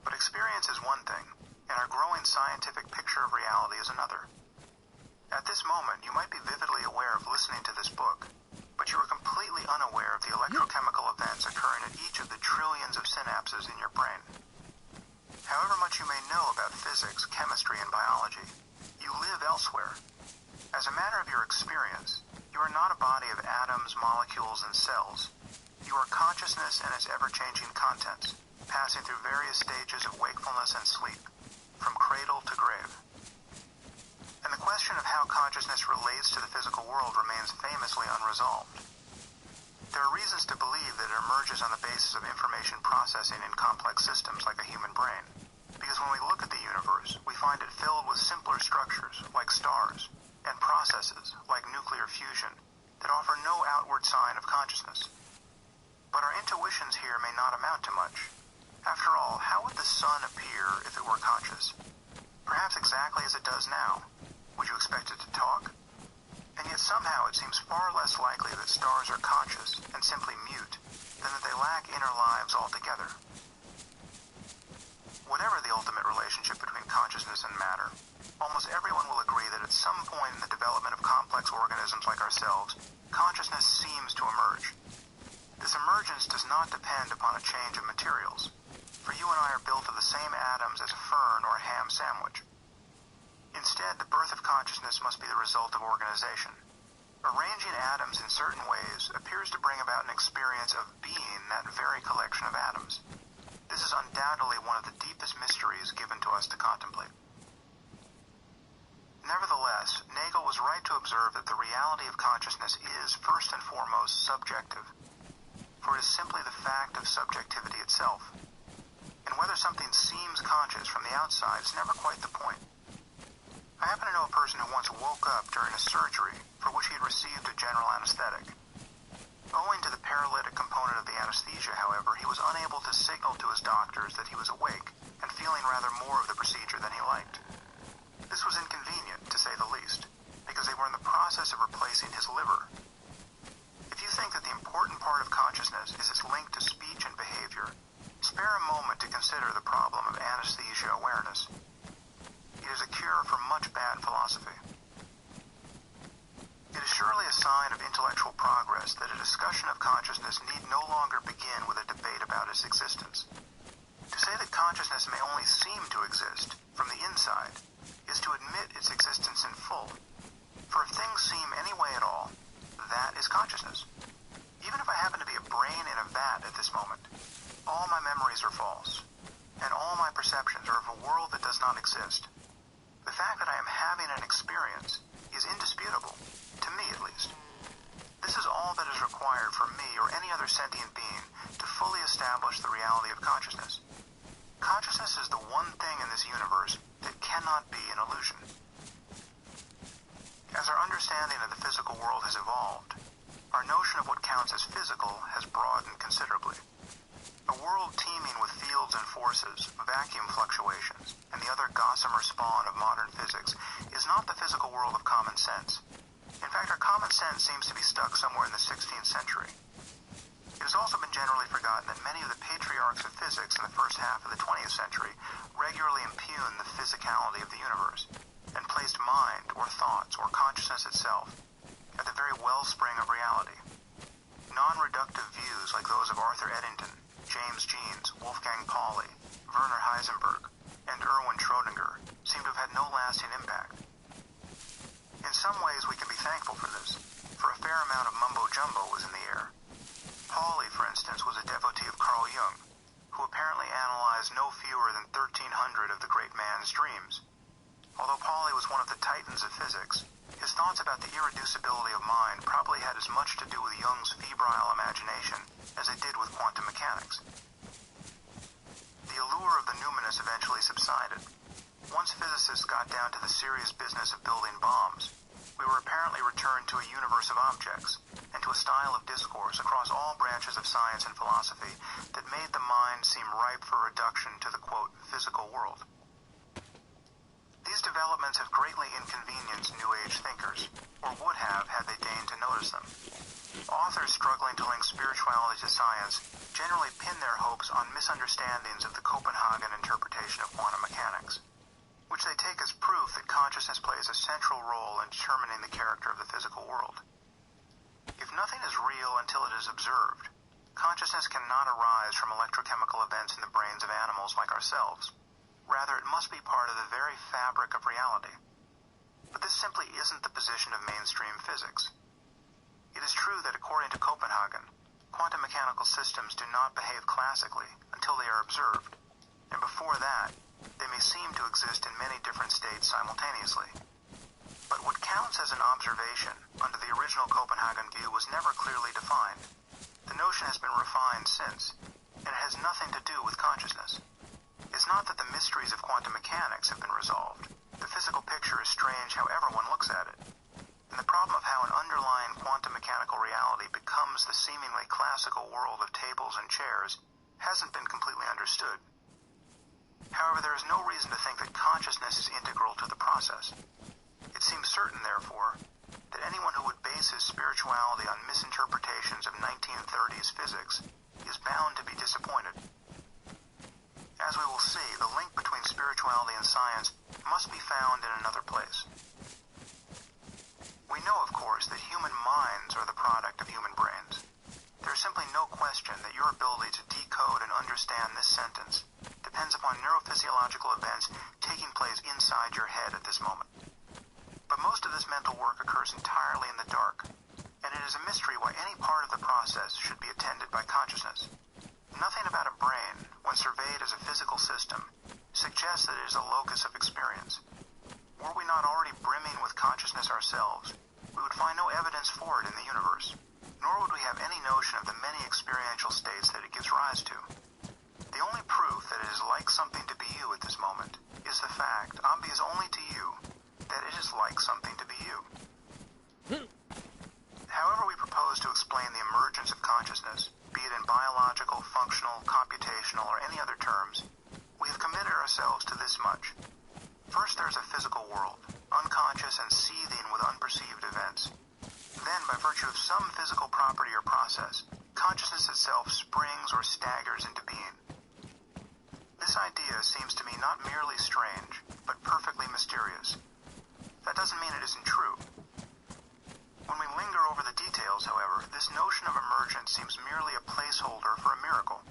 S1: But experience is one thing, and our growing scientific picture of reality is another. At this moment, you might be vividly aware of listening to this book, but you are completely unaware of the electrochemical events occurring at each of the trillions of synapses in your brain. However much you may know about physics, chemistry, and biology, you live elsewhere. As a matter of your experience, you are not a body of atoms, molecules, and cells. You are consciousness and its ever-changing contents, passing through various stages of wakefulness and sleep, from cradle to grave. And the question of how consciousness relates to the physical world remains famously unresolved. There are reasons to believe that it emerges on the basis of information processing in complex systems like a human brain, because when we look at the universe, we find it filled with simpler structures, like stars, and processes, like nuclear fusion, that offer no outward sign of consciousness. But our intuitions here may not amount to much. After all, how would the sun appear if it were conscious? Perhaps exactly as it does now. Would you expect it to talk? And yet somehow it seems far less likely that stars are conscious and simply mute than that they lack inner lives altogether. Whatever the ultimate relationship between consciousness and matter, almost everyone will agree that at some point in the development of complex organisms like ourselves, consciousness seems to emerge. This emergence does not depend upon a change of materials, for you and I are built of the same atoms as a fern or a ham sandwich. Instead, the birth of consciousness must be the result of organization. Arranging atoms in certain ways appears to bring about an experience of being that very collection of atoms. This is undoubtedly one of the deepest mysteries given to us to contemplate. Nevertheless, Nagel was right to observe that the reality of consciousness is, first and foremost, subjective, for it is simply the fact of subjectivity itself. And whether something seems conscious from the outside is never quite the point. I happen to know a person who once woke up during a surgery for which he had received a general anesthetic. Owing to the paralytic component of the anesthesia, however, he was unable to signal to his doctors that he was awake and feeling rather more of the procedure than he liked. This was inconvenient, to say the least, because they were in the process of replacing his liver. If you think that the important part of consciousness is its link to speech and behavior, spare a moment to consider the problem of anesthesia awareness. It is a cure for much bad philosophy. It is surely a sign of intellectual progress that a discussion of consciousness need no longer begin with a debate about its existence. To say that consciousness may only seem to exist from the inside is to admit its existence in full. For if things seem any way at all, that is consciousness. Even if I happen to be a brain in a vat at this moment, all my memories are false, and all my perceptions are of a world that does not exist. The fact that I am having an experience is indisputable, to me at least. This is all that is required for me or any other sentient being to fully establish the reality of consciousness. Consciousness is the one evolution. As our understanding of the physical world has evolved, our notion of what counts as physical has broadened considerably. A world teeming with fields and forces, vacuum fluctuations, and the other gossamer spawn of modern physics is not the physical world of common sense. In fact, our common sense seems to be stuck somewhere in the 16th century. It has also been generally forgotten that many of the patriarchs of physics in the first half of the 20th century regularly impugned the physicality of the universe and placed mind, or thoughts, or consciousness itself at the very wellspring of reality. Non-reductive views like those of Arthur Eddington, James Jeans, Wolfgang Pauli, Werner Heisenberg, and Erwin Schrödinger seem to have had no lasting impact. In some ways we can be thankful for this, for a fair amount of mumbo-jumbo was in the air. Pauli, for instance, was a devotee of Carl Jung, who apparently analyzed no fewer than 1,300 of the great man's dreams. Although Pauli was one of the titans of physics, his thoughts about the irreducibility of mind probably had as much to do with Jung's febrile imagination as it did with quantum mechanics. The allure of the numinous eventually subsided. Once physicists got down to the serious business of building bombs, we were apparently returned to a universe of objects, and to a style of discourse across all branches of science and philosophy that made the mind seem ripe for reduction to the, quote, physical world. These developments have greatly inconvenienced New Age thinkers, or would have had they deigned to notice them. Authors struggling to link spirituality to science generally pin their hopes on misunderstandings of the Copenhagen interpretation of quantum mechanics, which they take as proof that consciousness plays a central role in determining the character of the physical world. If nothing is real until it is observed, consciousness cannot arise from electrochemical events in the brains of animals like ourselves. Rather, it must be part of the very fabric of reality. But this simply isn't the position of mainstream physics. It is true that according to Copenhagen, quantum mechanical systems do not behave classically until they are observed, and before that, they may seem to exist in many different states simultaneously. But what counts as an observation under the original Copenhagen view was never clearly defined. The notion has been refined since, and it has nothing to do with consciousness. It's not that the mysteries of quantum mechanics have been resolved. The physical picture is strange however one looks at it. And the problem of how an underlying quantum mechanical reality becomes the seemingly classical world of tables and chairs hasn't been completely understood. However, there is no reason to think that consciousness is integral to the process. It seems certain, therefore, that anyone who would base his spirituality on misinterpretations of 1930s physics is bound to be disappointed. As we will see, the link between spirituality and science must be found in another place. We know, of course, that human minds are the product of human brains. There is simply no question that your ability to decode and understand this sentence depends upon neurophysiological events taking place inside your head at this moment. But most of this mental work occurs entirely in the dark, and it is a mystery why any part of the process should be attended by consciousness. Nothing about a brain, when surveyed as a physical system, suggests that it is a locus of experience. Were we not already brimming with consciousness ourselves, we would find no evidence for it in the universe, nor would we have any notion of the many experiential states that it gives rise to. The only proof that it is like something to be you at this moment is the fact, obvious only to you, that it is like something to be you. However we propose to explain the emergence of consciousness, be it in biological, functional, computational, or any other terms, we have committed ourselves to this much. First, there is a physical world, unconscious and seething with unperceived events. Then, by virtue of some physical property or process, consciousness itself springs or staggers into being. This idea seems to me not merely strange, but perfectly mysterious. That doesn't mean it isn't true. When we linger over the details, however, this notion of emergence seems merely a placeholder for a miracle.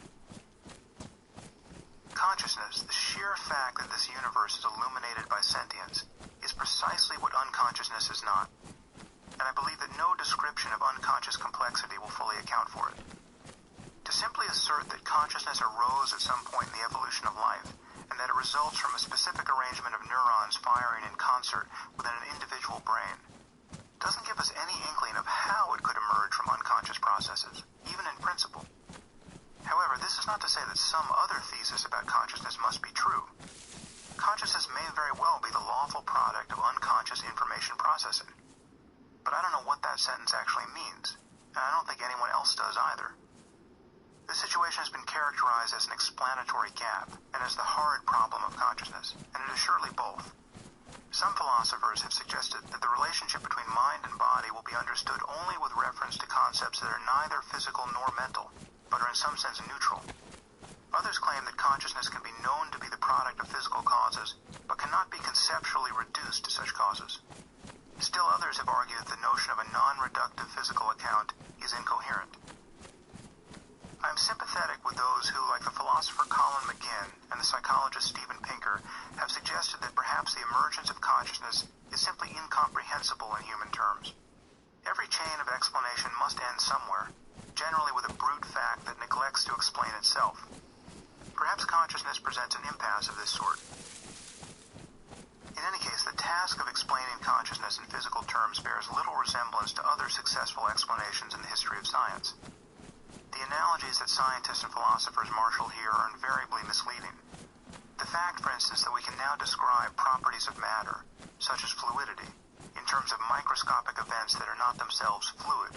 S1: Consciousness, the sheer fact that this universe is illuminated by sentience, is precisely what unconsciousness is not. And I believe that no description of unconscious complexity will fully account for it. To simply assert that consciousness arose at some point in the evolution of life, and that it results from a specific arrangement of neurons firing in concert within an individual brain, doesn't give us any inkling of how it could emerge from unconscious processes, even in principle. However, this is not to say that some other thesis about consciousness must be true. Consciousness may very well be the lawful product of unconscious information processing. But I don't know what that sentence actually means, and I don't think anyone else does either. The situation has been characterized as an explanatory gap, and as the hard problem of consciousness, and it is surely both. Some philosophers have suggested that the relationship between mind and body will be understood only with reference to concepts that are neither physical nor mental, but are in some sense neutral. Others claim that consciousness can be known to be the product of physical causes, but cannot be conceptually reduced to such causes. Still others have argued that the notion of a non-reductive physical account is incoherent. I am sympathetic with those who, like the philosopher Colin McGinn and the psychologist Steven Pinker, have suggested that perhaps the emergence of consciousness is simply incomprehensible in human terms. Every chain of explanation must end somewhere, generally with a brute fact that neglects to explain itself. Perhaps consciousness presents an impasse of this sort. In any case, the task of explaining consciousness in physical terms bears little resemblance to other successful explanations in the history of science. The analogies that scientists and philosophers marshal here are invariably misleading. The fact, for instance, that we can now describe properties of matter, such as fluidity, in terms of microscopic events that are not themselves fluid,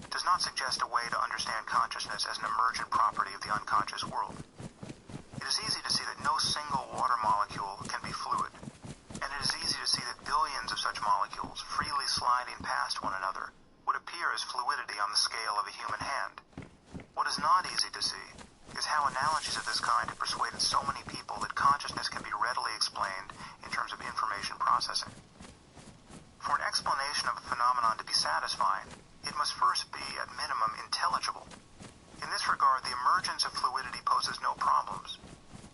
S1: does not suggest a way to understand consciousness as an emergent property of the unconscious world. It is easy to see that no single water molecule can be fluid, and it is easy to see that billions of such molecules, freely sliding past one another, would appear as fluidity on the scale of a human hand. What is not easy to see is how analogies of this kind have persuaded so many people that consciousness can be readily explained in terms of information processing. For an explanation of a phenomenon to be satisfying, it must first be, at minimum, intelligible. In this regard, the emergence of fluidity poses no problems.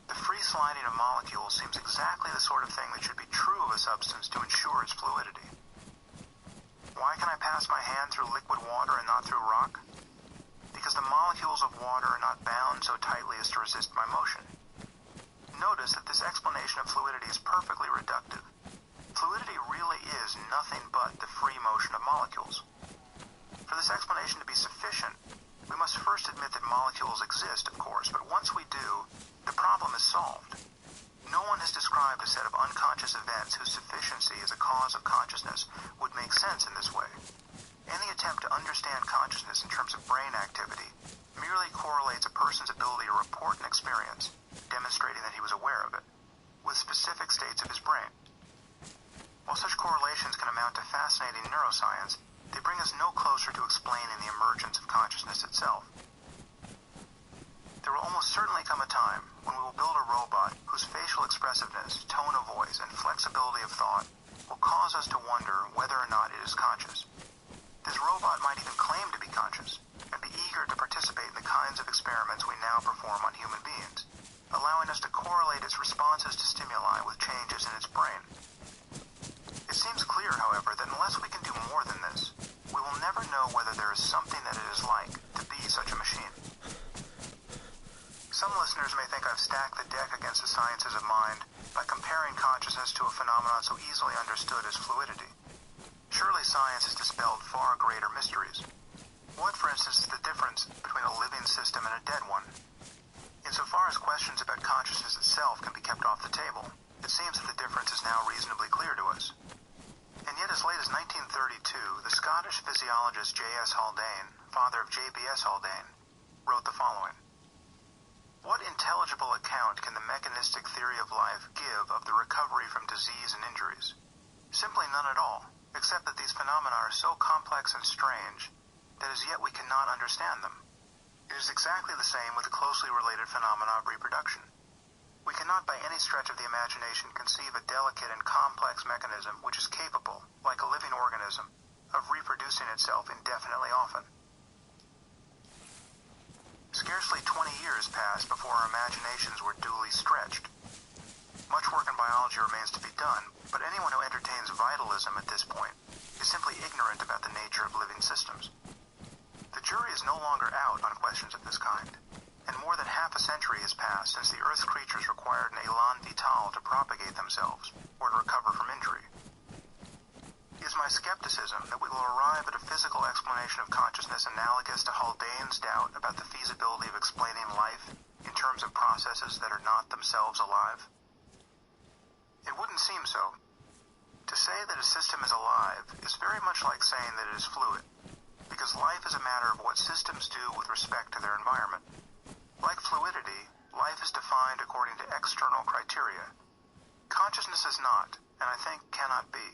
S1: The free sliding of molecules seems exactly the sort of thing that should be true of a substance to ensure its fluidity. Why can I pass my hand through liquid water and not through rock? Because the molecules of water are not bound so tightly as to resist my motion. Notice that this explanation of fluidity is perfectly reductive. Fluidity really is nothing but the free motion of molecules. For this explanation to be sufficient, we must first admit that molecules exist, of course, but once we do, the problem is solved. No one has described a set of unconscious events whose sufficiency as a cause of consciousness would make sense in this way. Any attempt to understand consciousness in terms of brain activity merely correlates a person's ability to report an experience, demonstrating that he was aware of it, with specific states of his brain. While such correlations can amount to fascinating neuroscience, they bring us no closer to explaining the emergence of consciousness itself. There will almost certainly come a time when we will build a robot whose facial expressiveness, tone of voice, and flexibility of thought will cause us to wonder whether or not it is conscious. This robot might even claim to be conscious, and be eager to participate in the kinds of experiments we now perform on human beings, allowing us to correlate its responses to stimuli with changes in its brain. It seems clear, however, that unless we can do more than this, we will never know whether there is something that it is like to be such a machine. Some listeners may think I've stacked the deck against the sciences of mind by comparing consciousness to a phenomenon so easily understood as fluidity. Surely science has dispelled far greater mysteries. What, for instance, is the difference between a living system and a dead one? Insofar as questions about consciousness itself can be kept off the table, it seems that the difference is now reasonably clear to us. And yet as late as 1932, the Scottish physiologist J.S. Haldane, father of J.B.S. Haldane, wrote the following: "What intelligible account can the mechanistic theory of life give of the recovery from disease and injuries? Simply none at all, except that these phenomena are so complex and strange that as yet we cannot understand them. It is exactly the same with the closely related phenomena of reproduction. We cannot by any stretch of the imagination conceive a delicate and complex mechanism which is capable, like a living organism, of reproducing itself indefinitely often." Scarcely 20 years passed before our imaginations were duly stretched. Much work in biology remains to be done, but anyone who entertains vitalism at this point is simply ignorant about the nature of living systems. The jury is no longer out on questions of this kind, and more than half a century has passed since the Earth's creatures required an élan vital to propagate themselves, or to recover from injury. It is my skepticism that we will arrive at a physical explanation of consciousness analogous to Haldane's doubt about the feasibility of explaining life in terms of processes that are not themselves alive. It wouldn't seem so. To say that a system is alive is very much like saying that it is fluid, because life is a matter of what systems do with respect to their environment. Like fluidity, life is defined according to external criteria. Consciousness is not, and I think cannot be.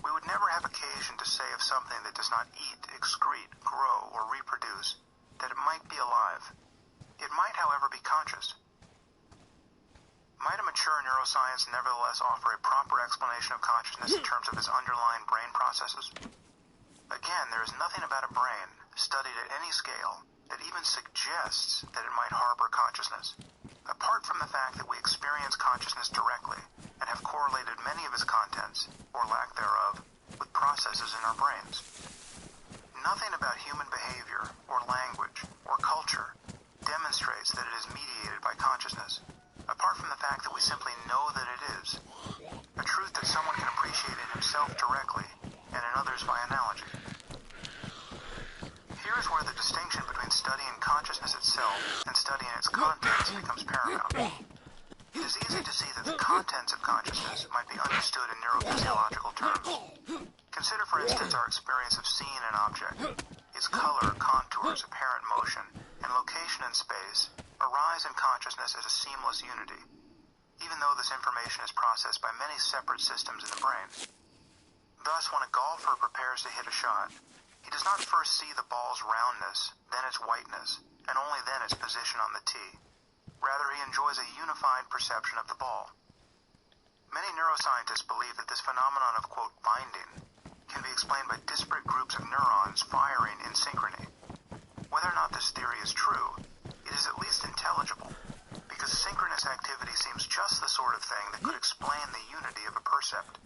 S1: We would never have occasion to say of something that does not eat, excrete, grow, or reproduce that it might be alive. It might, however, be conscious. Might a mature neuroscience nevertheless offer a proper explanation of consciousness in terms of its underlying brain processes? Again, there is nothing about a brain, studied at any scale, that even suggests that it might harbor consciousness, apart from the fact that we experience consciousness directly and have correlated many of its contents, or lack thereof, with processes in our brains. Nothing about human behavior, or language, or culture demonstrates that it is mediated by consciousness, apart from the fact that we simply know that it is, a truth that someone can appreciate in himself directly, and in others by analogy. Here is where the distinction between studying consciousness itself and studying its contents becomes paramount. It is easy to see that the contents of consciousness might be understood in neurophysiological terms. Consider, for instance, our experience of seeing an object. Its color, contours, apparent motion, and location in space arise in consciousness as a seamless unity, even though this information is processed by many separate systems in the brain. Thus, when a golfer prepares to hit a shot, he does not first see the ball's roundness, then its whiteness, and only then its position on the tee. Rather, he enjoys a unified perception of the ball. Many neuroscientists believe that this phenomenon of, quote, binding can be explained by disparate groups of neurons firing in synchrony. Whether or not this theory is true, it is at least intelligible, because synchronous activity seems just the sort of thing that could explain the unity of a percept.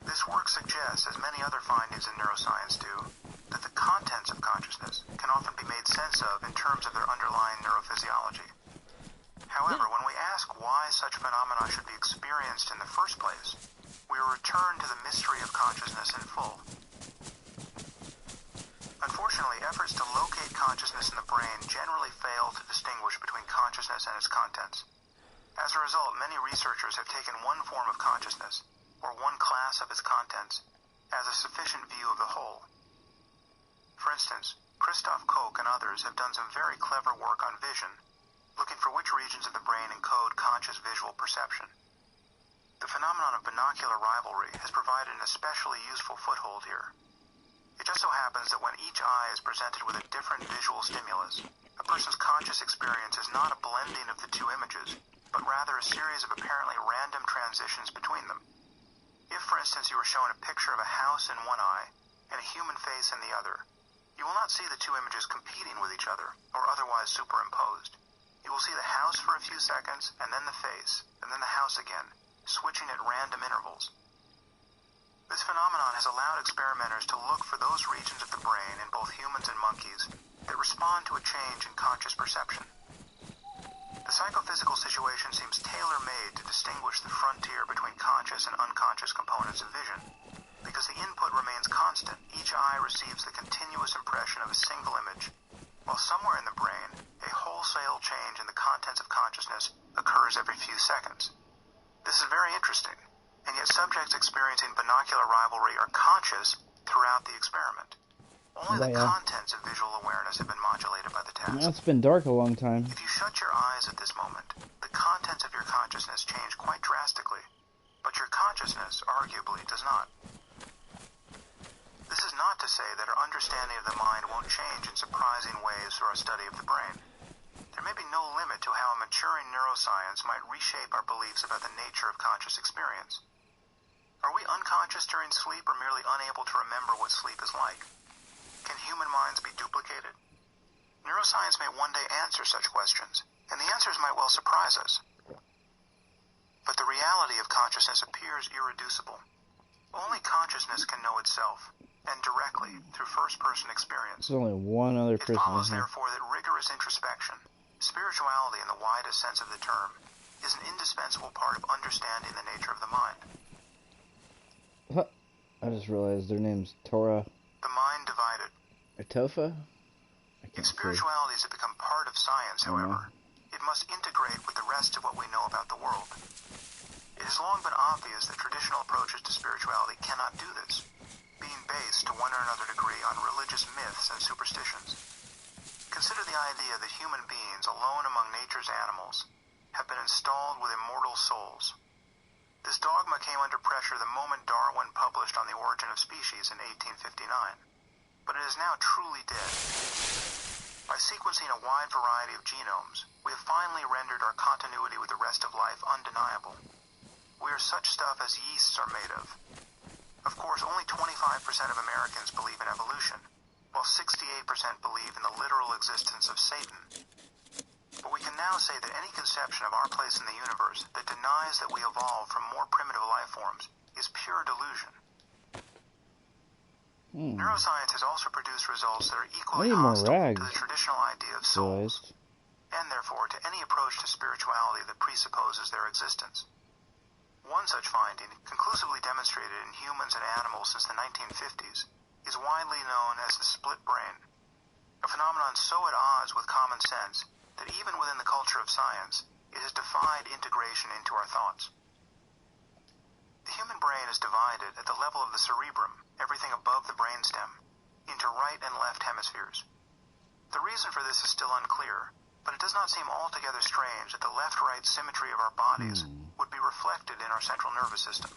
S1: This work suggests, as many other findings in neuroscience do, that the contents of consciousness can often be made sense of in terms of their underlying neurophysiology. However, when we ask why such phenomena should be experienced in the first place, we return to the mystery of consciousness in full. Unfortunately, efforts to locate consciousness in the brain generally fail to distinguish between consciousness and its contents. As a result, many researchers have taken one form of consciousness, or one class of its contents, as a sufficient view of the whole. For instance, Christoph Koch and others have done some very clever work on vision, looking for which regions of the brain encode conscious visual perception. The phenomenon of binocular rivalry has provided an especially useful foothold here. It just so happens that when each eye is presented with a different visual stimulus, a person's conscious experience is not a blending of the two images, but rather a series of apparently random transitions between them. If, for instance, you were shown a picture of a house in one eye and a human face in the other, you will not see the two images competing with each other or otherwise superimposed. You will see the house for a few seconds, and then the face, and then the house again, switching at random intervals. This phenomenon has allowed experimenters to look for those regions of the brain in both humans and monkeys that respond to a change in conscious perception. The psychophysical situation seems tailor-made to distinguish the frontier between conscious and unconscious components of vision, because the input remains constant. Each eye receives the continuous impression of a single image, while somewhere in the brain, a wholesale change in the contents of consciousness occurs every few seconds. This is very interesting, and yet subjects experiencing binocular rivalry are conscious throughout the experiment. Only the contents of visual awareness have been modulated by the task.
S2: It's been dark a long time.
S1: If you shut your eyes at this moment, the contents of your consciousness change quite drastically, but your consciousness arguably does not. This is not to say that our understanding of the mind won't change in surprising ways through our study of the brain. There may be no limit to how a maturing neuroscience might reshape our beliefs about the nature of conscious experience. Are we unconscious during sleep or merely unable to remember what sleep is like? Can human minds be duplicated? Neuroscience may one day answer such questions, and the answers might well surprise us. But the reality of consciousness appears irreducible. Only consciousness can know itself, and directly, through first-person experience.
S2: There's only one other person.
S1: It follows, therefore, that rigorous introspection, spirituality in the widest sense of the term, is an indispensable part of understanding the nature of the mind.
S2: What? I just realized their name's Torah.
S1: The mind divided.
S2: Or Tofa?
S1: If spirituality is to become part of science, however, it must integrate with the rest of what we know about the the world. It has long been obvious that traditional approaches to spirituality cannot do this, being based to one or another degree on religious myths and superstitions. Consider the idea that human beings, alone among nature's animals, have been installed with immortal souls. This dogma came under pressure the moment Darwin published On the Origin of Species in 1859, but it is now truly dead. By sequencing a wide variety of genomes, we have finally rendered our continuity with the rest of life undeniable. We are such stuff as yeasts are made of. Of course, only 25% of Americans believe in evolution, while 68% believe in the literal existence of Satan. But we can now say that any conception of our place in the universe that denies that we evolved from more primitive life forms is pure delusion. Neuroscience has also produced results that are equally hostile to the traditional idea of souls, and therefore to any approach to spirituality that presupposes their existence. One such finding, conclusively demonstrated in humans and animals since the 1950s, is widely known as the split brain, a phenomenon so at odds with common sense that even within the culture of science, it has defied integration into our thoughts. The human brain is divided at the level of the cerebrum, everything above the brainstem, into right and left hemispheres. The reason for this is still unclear, but it does not seem altogether strange that the left-right symmetry of our bodies would be reflected in our central nervous system.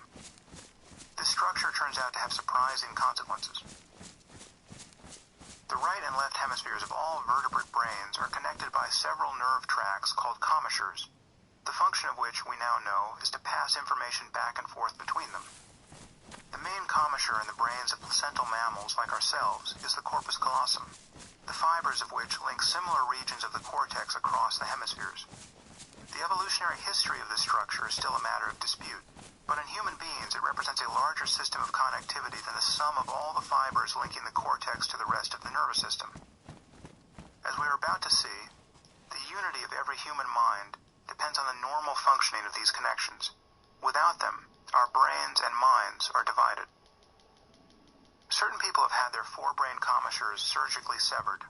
S1: This structure turns out to have surprising consequences. The right and left hemispheres of all vertebrate brains are connected by several nerve tracts called commissures, the function of which we now know is to pass information back and forth between them. The main commissure in the brains of placental mammals like ourselves is the corpus callosum, the fibers of which link similar regions of the cortex across the hemispheres. The evolutionary history of this structure is still a matter of dispute, but in human beings it represents a larger system of connectivity than the sum of all the fibers linking the cortex to the rest of the nervous system. As we are about to see, the unity of every human mind depends on the normal functioning of these connections. Without them, our brains and minds are divided. Certain people have had their forebrain commissures surgically severed.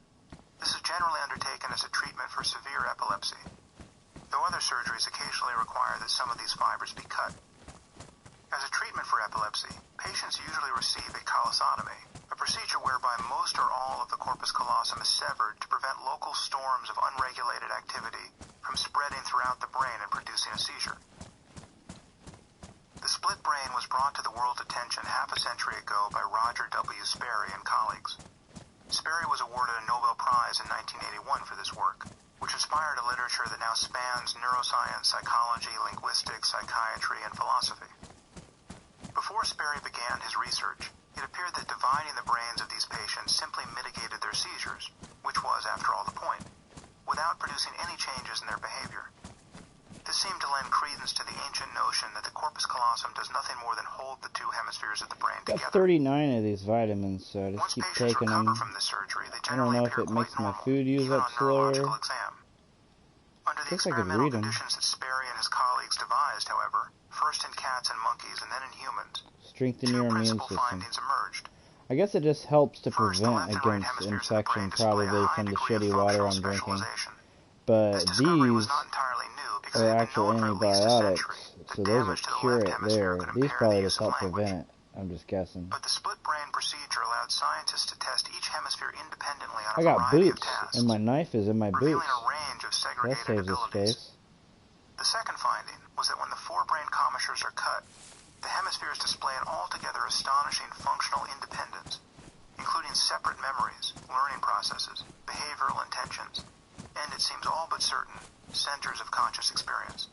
S1: This is generally undertaken as a treatment for severe epilepsy, though other surgeries occasionally require that some of these fibers be cut. As a treatment for epilepsy, patients usually receive a collosotomy, a procedure whereby most or all of the corpus callosum is severed to prevent local storms of unregulated activity from spreading throughout the brain and producing a seizure. The split brain was brought to the world's attention half a century ago by Roger W. Sperry and colleagues. Sperry was awarded a Nobel Prize in 1981 for this work, which inspired a literature that now spans neuroscience, psychology, linguistics, psychiatry, and philosophy. Before Sperry began his research, it appeared that dividing the brains of these patients simply mitigated their seizures, which was, after all, the point, without producing any changes in their behavior. This seemed to lend credence to the ancient notion that the corpus callosum does nothing more than hold the two hemispheres of the brain together.
S2: Got 39 of these vitamins, so I just
S1: Once
S2: keep
S1: patients
S2: taking
S1: recover
S2: them.
S1: from this surgery, they
S2: I don't
S1: generally
S2: know if
S1: appear
S2: it
S1: quite
S2: makes my
S1: normal,
S2: food use
S1: even
S2: up
S1: on
S2: slower.
S1: neurological exam. Under the
S2: Guess I could
S1: experimental
S2: read 'em.
S1: conditions that Sperry and his colleagues devised, however, first in cats and monkeys and then in humans,
S2: Strengthen
S1: two
S2: your immune
S1: principal
S2: system.
S1: findings emerged.
S2: I guess it just helps to
S1: First, the
S2: prevent
S1: left and right
S2: against
S1: hemispheres of the brain
S2: infection,
S1: display a
S2: probably
S1: high
S2: from the
S1: degree of
S2: shitty water
S1: functional
S2: I'm drinking.
S1: specialization.
S2: But
S1: This discovery was
S2: these
S1: not entirely new because
S2: are
S1: it had been
S2: actual
S1: known for at least a
S2: antibiotics,
S1: century that
S2: so those will
S1: damage to the
S2: cure
S1: left
S2: it
S1: hemisphere
S2: there.
S1: could
S2: These
S1: impair
S2: probably
S1: the
S2: just
S1: use of
S2: help
S1: language.
S2: prevent it. I'm just guessing.
S1: But the split brain procedure allowed scientists to test each hemisphere independently on a
S2: I got
S1: variety of
S2: boots,
S1: tasks,
S2: and my knife is in my boots.
S1: revealing a range of
S2: That
S1: segregated
S2: saves us
S1: abilities.
S2: space.
S1: The second finding was that when the forebrain commissures are cut, the hemispheres display an altogether astonishing functional independence, including separate memories, learning processes, behavioral intentions, and, it seems all but certain, centers of conscious experience.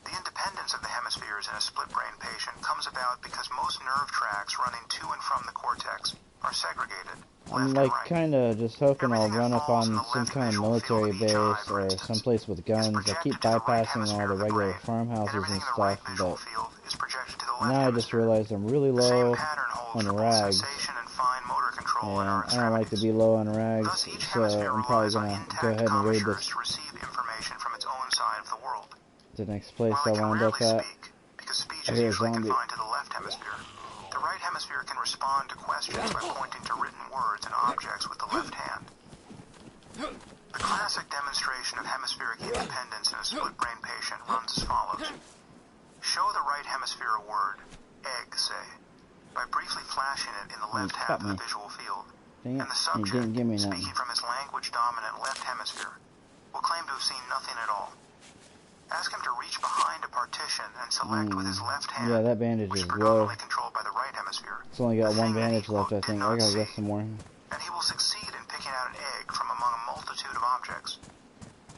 S1: The independence of the hemispheres in a split-brain patient comes about because most nerve tracts running to and from the cortex are segregated,
S2: I'm
S1: left
S2: like
S1: and right.
S2: kinda just hoping I'll
S1: Everything that
S2: run up
S1: falls in
S2: on
S1: the
S2: some
S1: left
S2: kind of
S1: visual
S2: military
S1: field of each eye,
S2: base
S1: for
S2: or
S1: instance,
S2: someplace with
S1: is
S2: guns. I
S1: projected
S2: keep
S1: to the right
S2: bypassing
S1: hemisphere
S2: all the
S1: of the
S2: regular
S1: brain, and
S2: farmhouses
S1: everything
S2: and
S1: in the
S2: stuff,
S1: right visual
S2: but
S1: field is projected to the left
S2: now I just
S1: hemisphere.
S2: realized I'm really
S1: The same
S2: low
S1: pattern holds
S2: on
S1: for both
S2: rags,
S1: sensation and fine motor control in our
S2: and I don't like to
S1: extremities.
S2: be low on rags,
S1: Thus, each
S2: so
S1: hemisphere
S2: I'm probably
S1: relies on
S2: gonna
S1: intact
S2: go ahead and raid
S1: commissures
S2: this
S1: to receive information from its own side of the world.
S2: the next place
S1: While
S2: I
S1: it can
S2: wound up
S1: rarely
S2: at.
S1: speak, because speech
S2: I
S1: is
S2: hear a
S1: usually
S2: zombie.
S1: confined to the left hemisphere, the right hemisphere can respond to questions by pointing to written words and objects with the left hand. The classic demonstration of hemispheric independence in a split-brain patient runs as follows. Show the right hemisphere a word, egg, say, by briefly flashing it in the left half of the visual field. And the subject, speaking from his language-dominant left hemisphere, will claim to have seen nothing at all. Ask him to reach behind a partition and select with his left hand,
S2: yeah, that bandage
S1: which is
S2: is
S1: predominantly controlled by the right hemisphere.
S2: It's only got one bandage left, I
S1: Did
S2: think.
S1: not
S2: I gotta
S1: see.
S2: get some more.
S1: And he will succeed in picking out an egg from among a multitude of objects.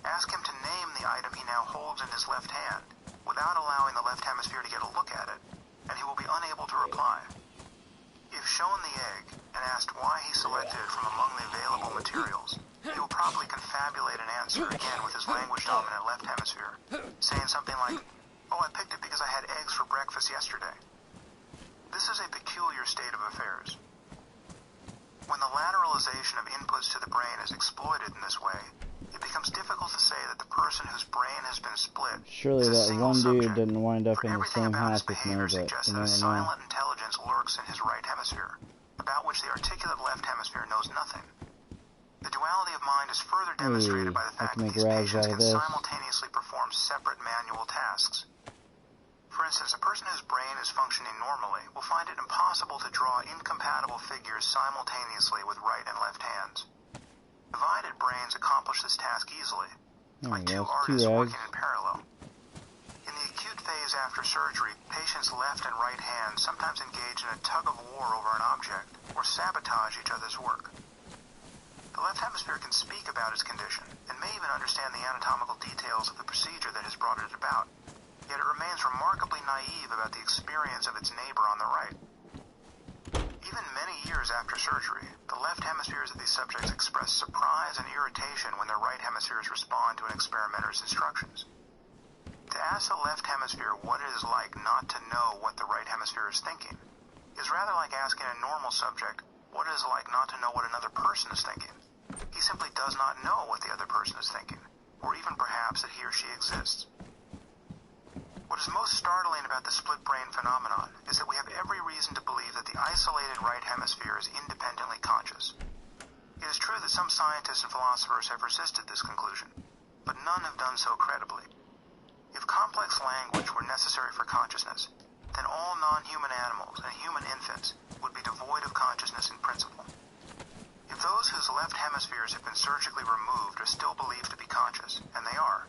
S1: Ask him to name the item he now holds in his left hand, without allowing the left hemisphere to get a look at it, and he will be unable to reply. If shown the egg and asked why he selected it from among the available materials, he will probably confabulate an answer again with his language-dominant left hemisphere, saying something like, "Oh, I picked it because I had eggs for breakfast yesterday." This is a peculiar state of affairs. When the lateralization of inputs to the brain is exploited in this way, it becomes difficult to say that the person whose brain has been split
S2: Surely
S1: is a
S2: that
S1: single
S2: one dude
S1: subject,
S2: didn't wind up
S1: for
S2: in the
S1: everything
S2: same
S1: about his
S2: house with me,
S1: behavior
S2: but
S1: suggests
S2: you
S1: that a
S2: never know.
S1: silent intelligence lurks in his right hemisphere, about which the articulate left hemisphere knows nothing. The duality of mind is further demonstrated by the fact that these patients can simultaneously perform separate manual tasks. For instance, a person whose brain is functioning normally will find it impossible to draw incompatible figures simultaneously with right and left hands. Divided brains accomplish this task easily, like two artists working in parallel. In the acute phase after surgery, patients' left and right hands sometimes engage in a tug-of-war over an object or sabotage each other's work. The left hemisphere can speak about its condition and may even understand the anatomical details of the procedure that has brought it about, yet it remains remarkably naive about the experience of its neighbor on the right. Even many years after surgery, the left hemispheres of these subjects express surprise and irritation when their right hemispheres respond to an experimenter's instructions. To ask the left hemisphere what it is like not to know what the right hemisphere is thinking is rather like asking a normal subject what it is like not to know what another person is thinking. He simply does not know what the other person is thinking, or even perhaps that he or she exists. What is most startling about the split brain phenomenon is that we have every reason to believe that the isolated right hemisphere is independently conscious. It is true that some scientists and philosophers have resisted this conclusion, but none have done so credibly. If complex language were necessary for consciousness, then all non-human animals and human infants would be devoid of consciousness in principle. If those whose left hemispheres have been surgically removed are still believed to be conscious, and they are,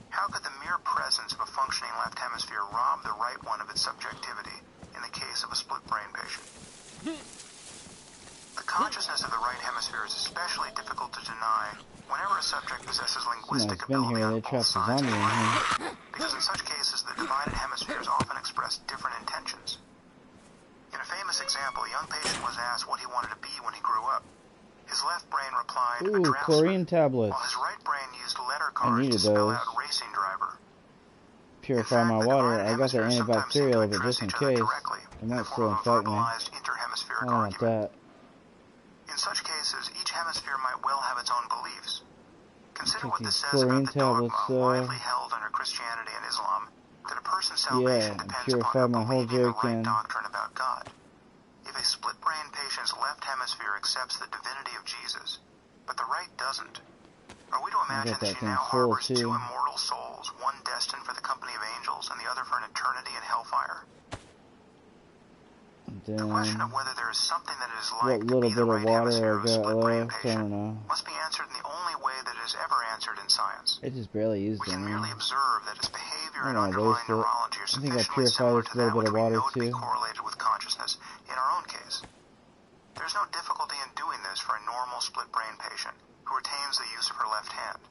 S1: how could the mere presence of a functioning left hemisphere rob the right one of its subjectivity in the case of a split brain patient? The consciousness of the right hemisphere is especially difficult to deny whenever a subject possesses linguistic ability on both sides of the brain, because in such cases the divided hemispheres often express different intentions. In a famous example, a young patient was asked what he wanted to be when he grew up. His left brain replied, a draftsman,
S2: chlorine tablets.
S1: while his right brain used letter cards to spell out racing driver.
S2: Purify my water. I got the antibacterial, but just in case, it might still infect me. I don't want that.
S1: In such cases, each hemisphere might well have its own beliefs. Consider
S2: Take
S1: what
S2: these
S1: this says about the
S2: chlorine
S1: dogma widely held under Christianity and Islam, that a person's salvation depends upon their believing the right doctrine about God. If a split-brain patient's left hemisphere accepts the divinity of Jesus, but the right doesn't, are we to imagine that she now harbors two immortal souls, one destined for the company of angels and the other for an eternity in hellfire? The question of whether there is something that it is like to be the right hemisphere of a split-brain patient must be answered in the only way that it is ever answered in science.
S2: It just barely used
S1: We
S2: it.
S1: can merely observe that its behavior and
S2: I
S1: underlying
S2: wasted it.
S1: neurology are
S2: I think I
S1: sufficiently
S2: purified
S1: similar
S2: this
S1: to
S2: little
S1: that
S2: bit
S1: which
S2: of
S1: we
S2: water
S1: know to be
S2: too.
S1: correlated with consciousness in our own case. There's no difficulty in doing this for a normal split-brain patient who retains the use of her left hand.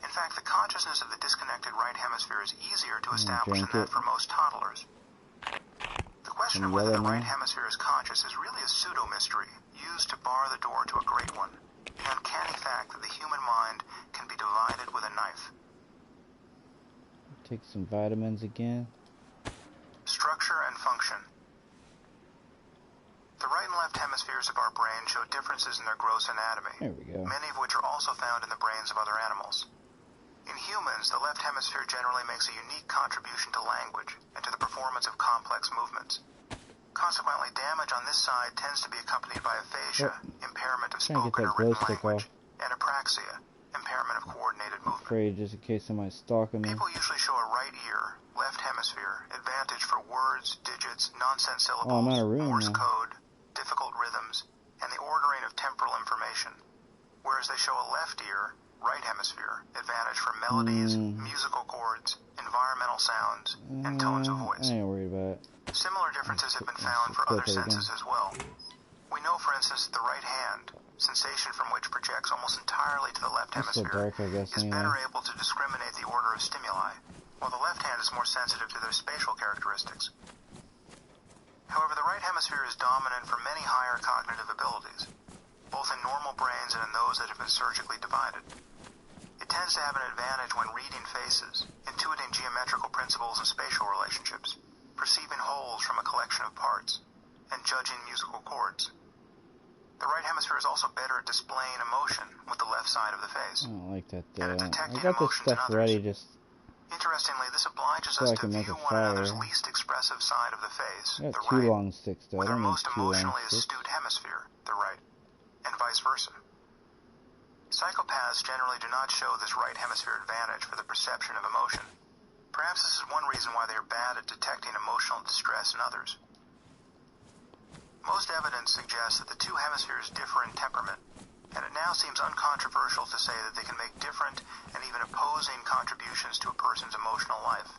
S1: In fact, the consciousness of the disconnected right hemisphere is easier to establish than that for most toddlers. The question of whether the right hemisphere is conscious is really a pseudo-mystery used to bar the door to a great one, the uncanny fact that the human mind can be divided with a knife.
S2: Take some vitamins again.
S1: Structure and function. The right and left hemispheres of our brain show differences in their gross anatomy,
S2: There we go.
S1: many of which are also found in the brains of other animals. In humans, the left hemisphere generally makes a unique contribution to language and to the performance of complex movements. Consequently, damage on this side tends to be accompanied by aphasia, impairment of spoken or written language, and apraxia, impairment of coordinated movement.
S2: Afraid just in case somebody's stalking me.
S1: People usually show a right ear, left hemisphere, advantage for words, digits, nonsense syllables,
S2: I'm out of room
S1: Morse
S2: now.
S1: code, difficult rhythms, and the ordering of temporal information. Whereas they show a left ear, right hemisphere, advantage for melodies, musical chords, environmental sounds, and tones of voice.
S2: I ain't worried about it.
S1: Similar differences have been found for other senses as well. We know, for instance, that the right hand, sensation from which projects almost entirely to the left
S2: It's so
S1: hemisphere,
S2: dark, I guess,
S1: is
S2: anyway.
S1: better able to discriminate the order of stimuli, while the left hand is more sensitive to their spatial characteristics. However, the right hemisphere is dominant for many higher cognitive abilities, both in normal brains and in those that have been surgically divided. It tends to have an advantage when reading faces, intuiting geometrical principles and spatial relationships, perceiving wholes from a collection of parts, and judging musical chords. The right hemisphere is also better at displaying emotion with the left side of the face.
S2: I don't like that
S1: And
S2: though.
S1: at detecting
S2: I got this
S1: emotions in
S2: stuff
S1: others.
S2: ready just
S1: Interestingly, this obliges
S2: so
S1: us
S2: I
S1: to
S2: can make
S1: view
S2: a
S1: one another's
S2: fire.
S1: least expressive side of the face,
S2: I got
S1: the
S2: two
S1: right,
S2: long sticks though. I
S1: with our
S2: don't need
S1: most
S2: two long
S1: emotionally
S2: sticks.
S1: astute hemisphere, the right, and vice versa. Psychopaths generally do not show this right hemisphere advantage for the perception of emotion. Perhaps this is one reason why they are bad at detecting emotional distress in others. Most evidence suggests that the two hemispheres differ in temperament, and it now seems uncontroversial to say that they can make different and even opposing contributions to a person's emotional life.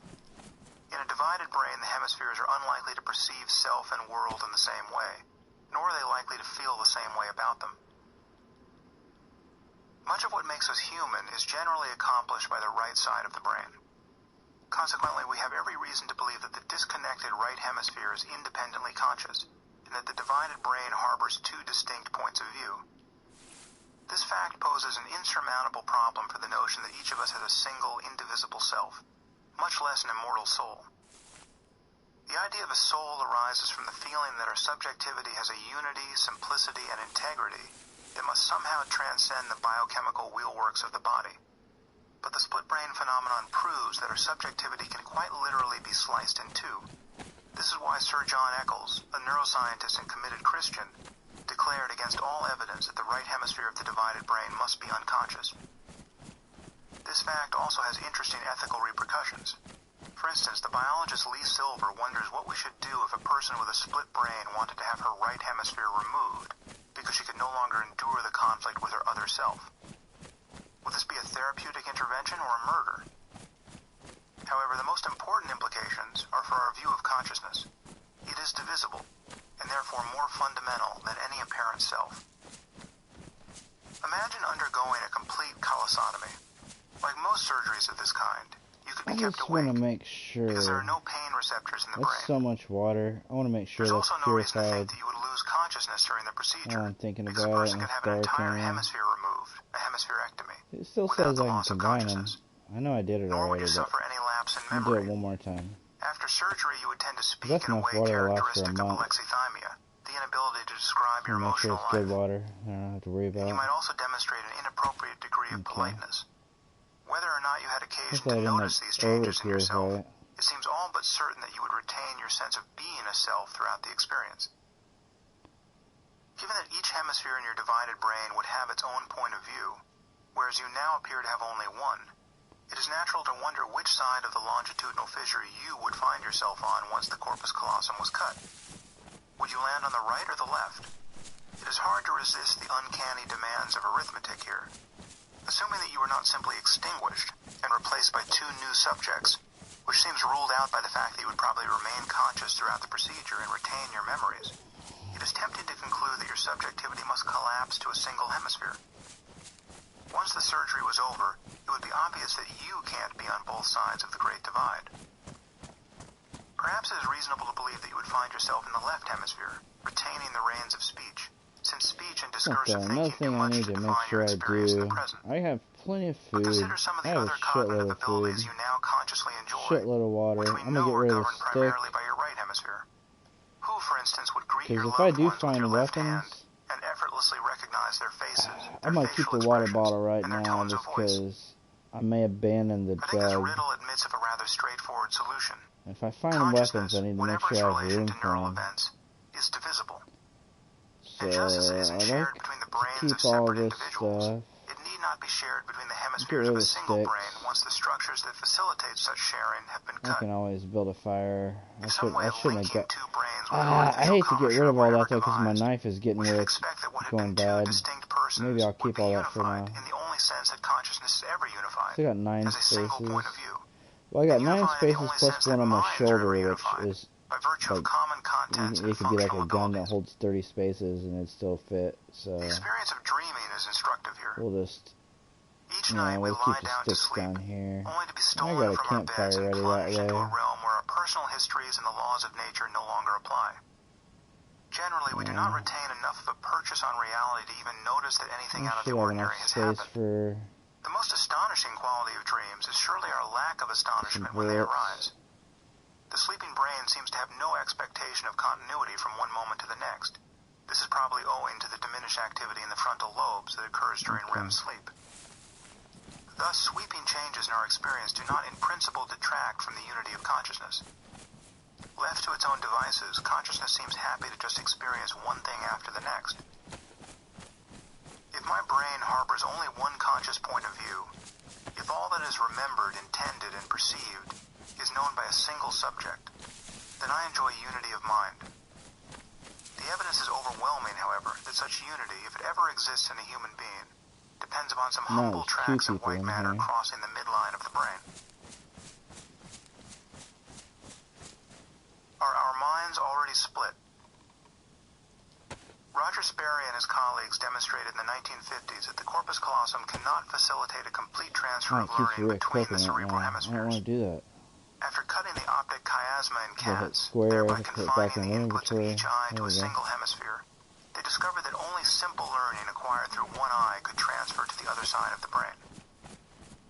S1: In a divided brain, the hemispheres are unlikely to perceive self and world in the same way, nor are they likely to feel the same way about them. Much of what makes us human is generally accomplished by the right side of the brain. Consequently, we have every reason to believe that the disconnected right hemisphere is independently conscious, and that the divided brain harbors two distinct points of view. This fact poses an insurmountable problem for the notion that each of us has a single, indivisible self, much less an immortal soul. The idea of a soul arises from the feeling that our subjectivity has a unity, simplicity, and integrity that must somehow transcend the biochemical wheelworks of the body. But the split brain phenomenon proves that our subjectivity can quite literally be sliced in two. This is why Sir John Eccles, a neuroscientist and committed Christian, declared against all evidence that the right hemisphere of the divided brain must be unconscious. This fact also has interesting ethical repercussions. For instance, the biologist Lee Silver wonders what we should do if a person with a split brain wanted to have her right hemisphere removed because she could no longer endure the conflict with her other self. Would this be a therapeutic intervention or a murder? However, the most important implications are for our view of consciousness. It is divisible, and therefore more fundamental than any apparent self. Imagine undergoing a complete colostomy. Like most surgeries of this kind, you could
S2: I
S1: be kept
S2: just
S1: awake
S2: want to make sure.
S1: because there are no pain receptors in the
S2: That's
S1: brain.
S2: so much water. I want to make sure
S1: There's
S2: that's
S1: also no reason to think
S2: purified.
S1: that you would lose consciousness during the procedure,
S2: I'm thinking
S1: because a
S2: about it
S1: person
S2: and
S1: could
S2: it's
S1: have an
S2: dark
S1: entire
S2: anyway.
S1: hemisphere removed, a hemispherectomy,
S2: It still
S1: without
S2: says
S1: the
S2: I can
S1: loss of
S2: combine them.
S1: consciousness.
S2: I know I did it
S1: Nor would
S2: already,
S1: you
S2: but
S1: suffer any lapse in
S2: I'm gonna do
S1: memory.
S2: it one more time.
S1: After surgery, you would tend to speak
S2: That's
S1: in a
S2: enough
S1: way
S2: water to last for a
S1: characteristic of
S2: month.
S1: alexithymia, the inability to describe your
S2: Make sure
S1: emotional
S2: it's good
S1: life.
S2: water. I don't have to worry
S1: And you
S2: about
S1: might also demonstrate an inappropriate degree of
S2: Okay.
S1: politeness. Whether or not you had occasion
S2: Hopefully I
S1: to
S2: didn't
S1: notice these changes in yourself,
S2: over-purify it.
S1: it seems all but certain that you would retain your sense of being a self throughout the experience. Given that each hemisphere in your divided brain would have its own point of view, whereas you now appear to have only one, it is natural to wonder which side of the longitudinal fissure you would find yourself on once the corpus callosum was cut. Would you land on the right or the left? It is hard to resist the uncanny demands of arithmetic here. Assuming that you were not simply extinguished and replaced by two new subjects, which seems ruled out by the fact that you would probably remain conscious throughout the procedure and retain your memories, it is tempting to conclude that your subjectivity must collapse to a single hemisphere. Once the surgery was over, it would be obvious that you can't be on both sides of the Great Divide. Perhaps it is reasonable to believe that you would find yourself in the left hemisphere, retaining the reins of speech, since speech and discursive
S2: Okay, another
S1: thinking do
S2: thing I
S1: much
S2: need
S1: to
S2: to make
S1: define your
S2: sure I
S1: experience in
S2: do.
S1: the present.
S2: I have plenty of
S1: But
S2: food.
S1: consider some of
S2: I
S1: the
S2: have
S1: other
S2: a shitload
S1: cognitive
S2: of
S1: abilities
S2: food.
S1: you now consciously enjoy,
S2: Shitload of water.
S1: which we
S2: I'm
S1: know
S2: gonna get
S1: are
S2: rid of the
S1: governed
S2: stick.
S1: primarily by your right hemisphere. Who, for instance, would greet your
S2: Because if I
S1: loved
S2: do
S1: ones with
S2: find
S1: your left hand
S2: weapons,
S1: and effortlessly recognize their faces,
S2: I
S1: their
S2: might keep
S1: facial
S2: the water
S1: expressions,
S2: bottle right
S1: and their
S2: now
S1: tones of
S2: just
S1: voice?
S2: because I may abandon the
S1: I think this
S2: drug.
S1: riddle admits of a rather straightforward solution.
S2: If I find weapons,
S1: Consciousness,
S2: I need to make
S1: whatever its
S2: sure I have
S1: relation
S2: room
S1: to
S2: for
S1: neural
S2: them.
S1: events, is divisible.
S2: So
S1: And just as it
S2: I
S1: isn't
S2: like
S1: shared between the
S2: to
S1: brains of
S2: keep all
S1: separate
S2: this
S1: individuals,
S2: stuff.
S1: it need need not be shared between the
S2: Get
S1: hemispheres
S2: rid
S1: of
S2: of
S1: a
S2: the
S1: single
S2: sticks.
S1: brain once the structures that facilitate such sharing have been
S2: I
S1: cut.
S2: can always build a fire.
S1: If some way
S2: I
S1: of
S2: shouldn't have
S1: linking
S2: got...
S1: two brains with
S2: I hate to get rid of all that though, because my
S1: devised,
S2: knife is getting
S1: we
S2: where
S1: should
S2: it's
S1: expect that what had
S2: going
S1: been two
S2: bad.
S1: distinct persons
S2: Maybe I'll
S1: would
S2: keep
S1: be
S2: all that for
S1: unified
S2: now.
S1: in the only sense that consciousness is ever unified,
S2: Still got 9
S1: as a single
S2: spaces.
S1: point of view.
S2: Well, I got
S1: And
S2: 9
S1: unified in the
S2: spaces
S1: only
S2: plus
S1: sense
S2: one
S1: that
S2: on my
S1: minds are
S2: shoulder,
S1: ever
S2: which
S1: unified,
S2: is
S1: by virtue
S2: like,
S1: of common contents and
S2: it could be like
S1: functional
S2: a gun that
S1: abilities.
S2: holds 30 spaces and it'd still fit, so
S1: The experience of dreaming is instructive here.
S2: we'll just,
S1: Each night we
S2: we'll
S1: lie
S2: keep the
S1: down to
S2: sticks
S1: sleep,
S2: down here.
S1: only to be
S2: I
S1: stolen
S2: got a
S1: from our beds
S2: campfire
S1: and
S2: ready that
S1: plunged into
S2: way.
S1: a realm where our personal histories and the laws of nature no longer apply. Generally, we do not retain enough of a purchase on reality to even notice that anything out of the
S2: Should have
S1: ordinary
S2: enough
S1: has
S2: space
S1: happened.
S2: for
S1: The most astonishing quality of dreams is surely our lack of astonishment
S2: some
S1: when they
S2: bullets.
S1: arise. The sleeping brain seems to have no expectation of continuity from one moment to the next. This is probably owing to the diminished activity in the frontal lobes that occurs during REM sleep. Thus, sweeping changes in our experience do not in principle detract from the unity of consciousness. Left to its own devices, consciousness seems happy to just experience one thing after the next. If my brain harbors only one conscious point of view, if all that is remembered, intended, and perceived is known by a single subject, then I enjoy unity of mind. The evidence is overwhelming, however, that such unity, if it ever exists in a human being, depends upon some humble
S2: there's
S1: tracts
S2: two
S1: of white
S2: people in
S1: matter
S2: here.
S1: crossing the midline of the brain. Are our minds already split? Roger Sperry and his colleagues demonstrated in the 1950s that the corpus callosum cannot facilitate a complete transfer
S2: Oh,
S1: of
S2: it keeps
S1: learning between the
S2: re-equipping it
S1: cerebral
S2: now. I don't
S1: hemispheres.
S2: want to do that.
S1: After cutting the optic chiasma in
S2: So I hit
S1: cats,
S2: square,
S1: thereby
S2: I put it back
S1: confining
S2: in
S1: the
S2: the
S1: inputs of
S2: inventory.
S1: each eye
S2: There
S1: to a
S2: we go.
S1: single hemisphere, they discovered that only simple learning acquired through one eye could transfer to the other side of the brain.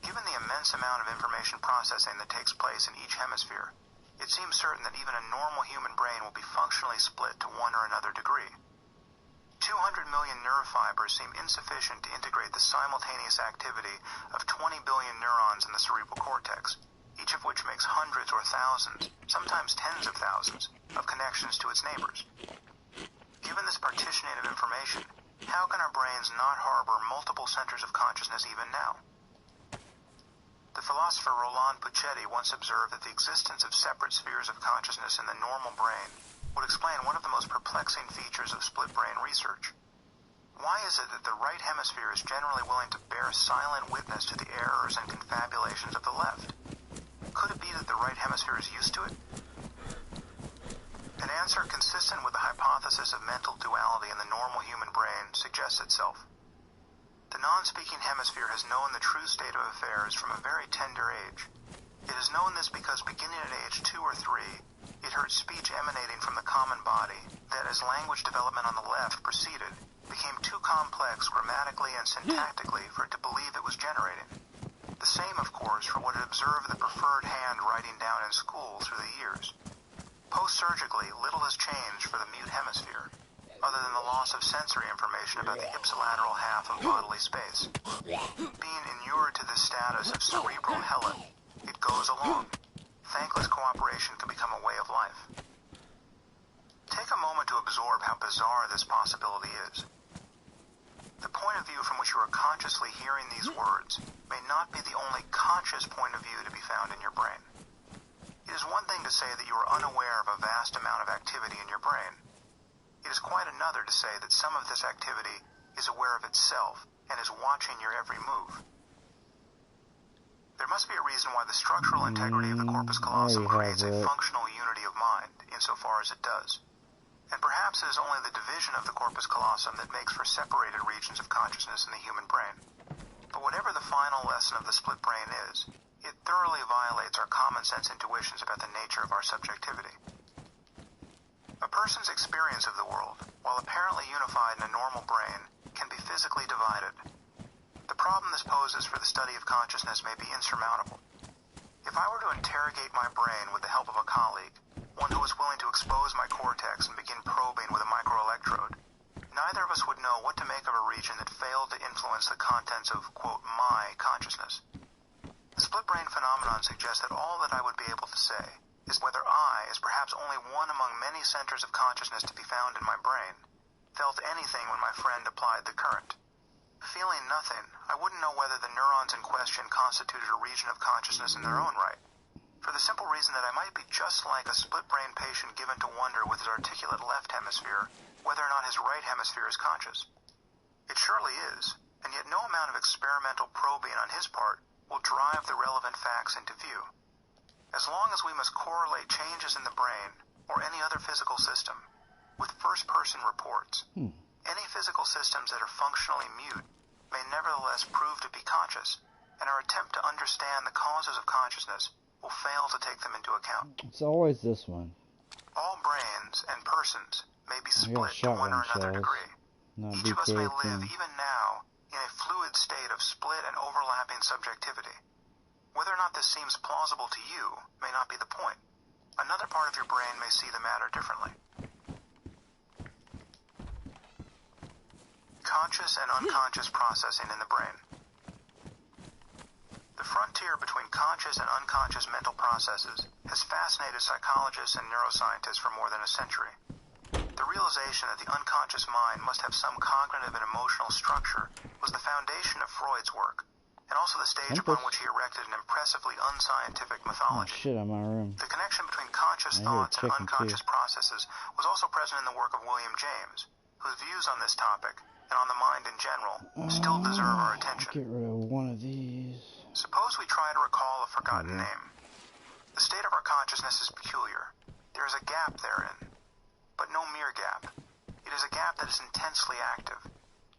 S1: Given the immense amount of information processing that takes place in each hemisphere, it seems certain that even a normal human brain will be functionally split to one or another degree. 200 million nerve fibers seem insufficient to integrate the simultaneous activity of 20 billion neurons in the cerebral cortex, each of which makes hundreds or thousands, sometimes tens of thousands, of connections to its neighbors. Given this partitioning of information, how can our brains not harbor multiple centers of consciousness even now? The philosopher Roland Puccetti once observed that the existence of separate spheres of consciousness in the normal brain would explain one of the most perplexing features of split brain research. Why is it that the right hemisphere is generally willing to bear silent witness to the errors and confabulations of the left? Could it be that the right hemisphere is used to it? An answer consistent with the hypothesis of mental duality in the normal human brain suggests itself. The non-speaking hemisphere has known the true state of affairs from a very tender age. It has known this because beginning at age 2 or 3, it heard speech emanating from the common body that, as language development on the left proceeded, became too complex grammatically and syntactically for it to believe it was generating. The same, of course, for what it observed the preferred hand writing down in school through the years. Post-surgically, little has changed for the mute hemisphere, other than the loss of sensory information about the ipsilateral half of bodily space. Being inured to this status of cerebral helot, it goes along. Thankless cooperation can become a way of life. Take a moment to absorb how bizarre this possibility is. The point of view from which you are consciously hearing these words may not be the only conscious point of view to be found in your brain. It is one thing to say that you are unaware of a vast amount of activity in your brain. It is quite another to say that some of this activity is aware of itself and is watching your every move. There must be a reason why the structural integrity of the corpus callosum creates a functional unity of mind, insofar as it does. And perhaps it is only the division of the corpus callosum that makes for separated regions of consciousness in the human brain. But whatever the final lesson of the split brain is, it thoroughly violates our common sense intuitions about the nature of our subjectivity. A person's experience of the world, while apparently unified in a normal brain, can be physically divided. The problem this poses for the study of consciousness may be insurmountable. If I were to interrogate my brain with the help of a colleague, one who was willing to expose my cortex and begin probing with a microelectrode, neither of us would know what to make of a region that failed to influence the contents of, quote, my consciousness. The split brain phenomenon suggests that all that I would be able to say is whether I, as perhaps only one among many centers of consciousness to be found in my brain, felt anything when my friend applied the current. Feeling nothing, I wouldn't know whether the neurons in question constituted a region of consciousness in their own right. For the simple reason that I might be just like a split-brain patient given to wonder with his articulate left hemisphere whether or not his right hemisphere is conscious. It surely is, and yet no amount of experimental probing on his part will drive the relevant facts into view. As long as we must correlate changes in the brain or any other physical system with first-person reports, any physical systems that are functionally mute may nevertheless prove to be conscious, and our attempt to understand the causes of consciousness will fail to take them into account.
S2: It's always this one.
S1: All brains and persons may be split to one or another degree. Each of us may live, even now, in a fluid state of split and overlapping subjectivity. Whether or not this seems plausible to you may not be the point. Another part of your brain may see the matter differently. Conscious and unconscious processing in the brain. The frontier between conscious and unconscious mental processes has fascinated psychologists and neuroscientists for more than a century. The realization that the unconscious mind must have some cognitive and emotional structure was the foundation of Freud's work, and also the stage upon which he erected an impressively unscientific mythology.
S2: Oh shit, I'm in my room.
S1: The connection between conscious thoughts and unconscious processes was also present in the work of William James, whose views on this topic, and on the mind in general, still deserve our attention.
S2: Get rid of one of these.
S1: Suppose we try to recall a forgotten name. The state of our consciousness is peculiar. There is a gap therein, but no mere gap. It is a gap that is intensely active.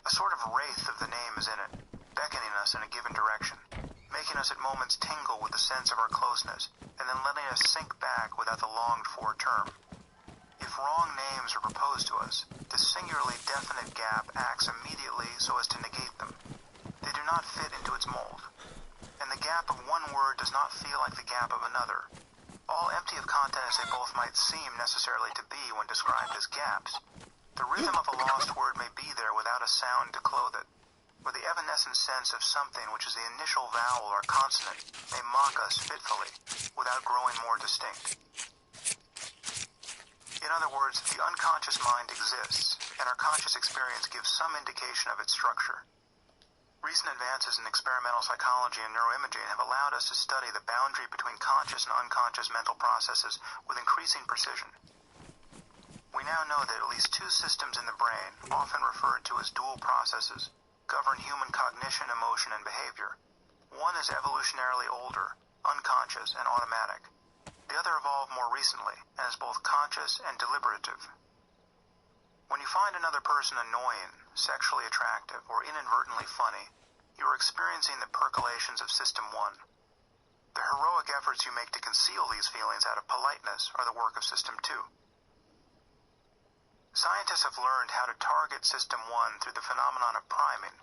S1: A sort of wraith of the name is in it, beckoning us in a given direction, making us at moments tingle with the sense of our closeness, and then letting us sink back without the longed-for term. If wrong names are proposed to us, this singularly definite gap acts immediately so as to negate them. They do not fit into its mold. And the gap of one word does not feel like the gap of another. All empty of content as they both might seem necessarily to be when described as gaps, the rhythm of a lost word may be there without a sound to clothe it, or the evanescent sense of something which is the initial vowel or consonant may mock us fitfully, without growing more distinct. In other words, the unconscious mind exists, and our conscious experience gives some indication of its structure. Recent advances in experimental psychology and neuroimaging have allowed us to study the boundary between conscious and unconscious mental processes with increasing precision. We now know that at least two systems in the brain, often referred to as dual processes, govern human cognition, emotion, and behavior. One is evolutionarily older, unconscious, and automatic. The other evolved more recently, and is both conscious and deliberative. When you find another person annoying, sexually attractive, or inadvertently funny, you are experiencing the percolations of System 1. The heroic efforts you make to conceal these feelings out of politeness are the work of System 2. Scientists have learned how to target System 1 through the phenomenon of priming,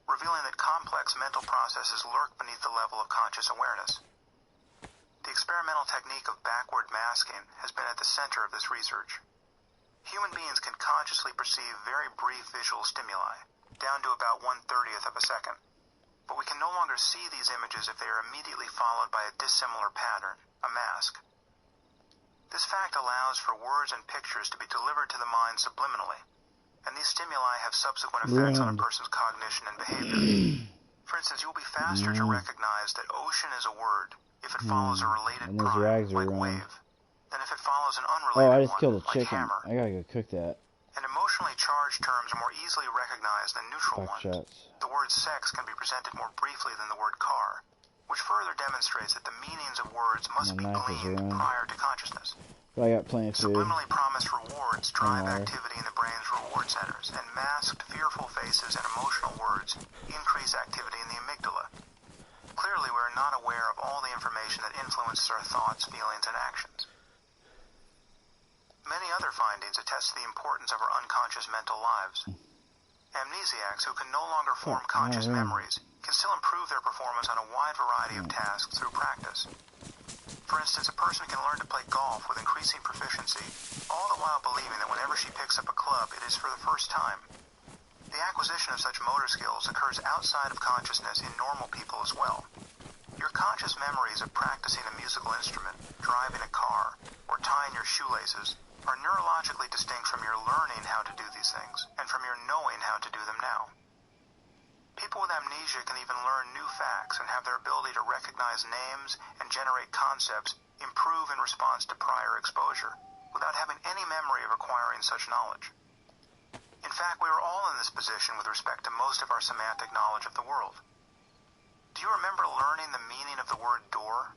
S1: revealing that complex mental processes lurk beneath the level of conscious awareness. The experimental technique of backward masking has been at the center of this research. Human beings can consciously perceive very brief visual stimuli, down to about 1/30th of a second. But we can no longer see these images if they are immediately followed by a dissimilar pattern, a mask. This fact allows for words and pictures to be delivered to the mind subliminally, and these stimuli have subsequent effects on a person's cognition and behavior. For instance, you will be faster to recognize that ocean is a word if it follows a related prime, like wave, than if it follows an unrelated
S2: I just
S1: one,
S2: killed a
S1: like
S2: chicken.
S1: hammer.
S2: I gotta go cook that.
S1: And emotionally charged terms are more easily recognized than neutral ones.
S2: Shots.
S1: The word sex can be presented more briefly than the word car, which further demonstrates that the meanings of words must be gleaned prior to consciousness.
S2: But I got plenty of food.
S1: Subliminally promised rewards drive activity in the brain's reward centers, and masked, fearful faces and emotional words increase activity in the amygdala. Clearly, we are not aware of all the information that influences our thoughts, feelings, and actions. Many other findings attest to the importance of our unconscious mental lives. Amnesiacs who can no longer form conscious memories can still improve their performance on a wide variety of tasks through practice. For instance, a person can learn to play golf with increasing proficiency, all the while believing that whenever she picks up a club, it is for the first time. The acquisition of such motor skills occurs outside of consciousness in normal people as well. Your conscious memories of practicing a musical instrument, driving a car, or tying your shoelaces are neurologically distinct from your learning how to do these things, and from your knowing how to do them now. People with amnesia can even learn new facts and have their ability to recognize names and generate concepts improve in response to prior exposure, without having any memory of acquiring such knowledge. In fact, we are all in this position with respect to most of our semantic knowledge of the world. Do you remember learning the meaning of the word door?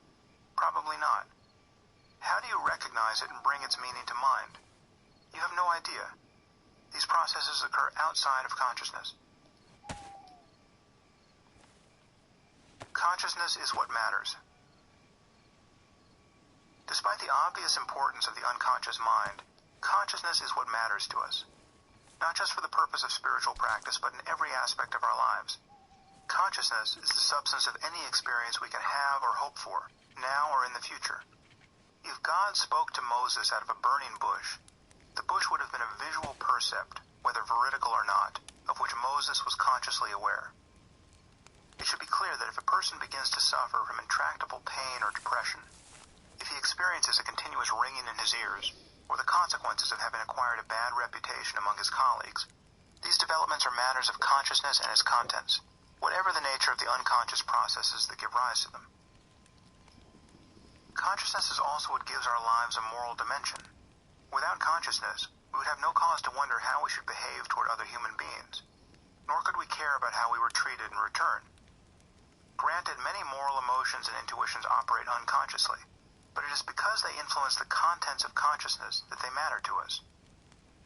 S1: Probably not. How do you recognize it and bring its meaning to mind? You have no idea. These processes occur outside of consciousness. Consciousness is what matters. Despite the obvious importance of the unconscious mind, consciousness is what matters to us. Not just for the purpose of spiritual practice, but in every aspect of our lives. Consciousness is the substance of any experience we can have or hope for, now or in the future. If God spoke to Moses out of a burning bush, the bush would have been a visual percept, whether veridical or not, of which Moses was consciously aware. It should be clear that if a person begins to suffer from intractable pain or depression, if he experiences a continuous ringing in his ears, or the consequences of having acquired a bad reputation among his colleagues, these developments are matters of consciousness and its contents, whatever the nature of the unconscious processes that give rise to them. Consciousness is also what gives our lives a moral dimension. Without consciousness, we would have no cause to wonder how we should behave toward other human beings, nor could we care about how we were treated in return. Granted, many moral emotions and intuitions operate unconsciously, but it is because they influence the contents of consciousness that they matter to us.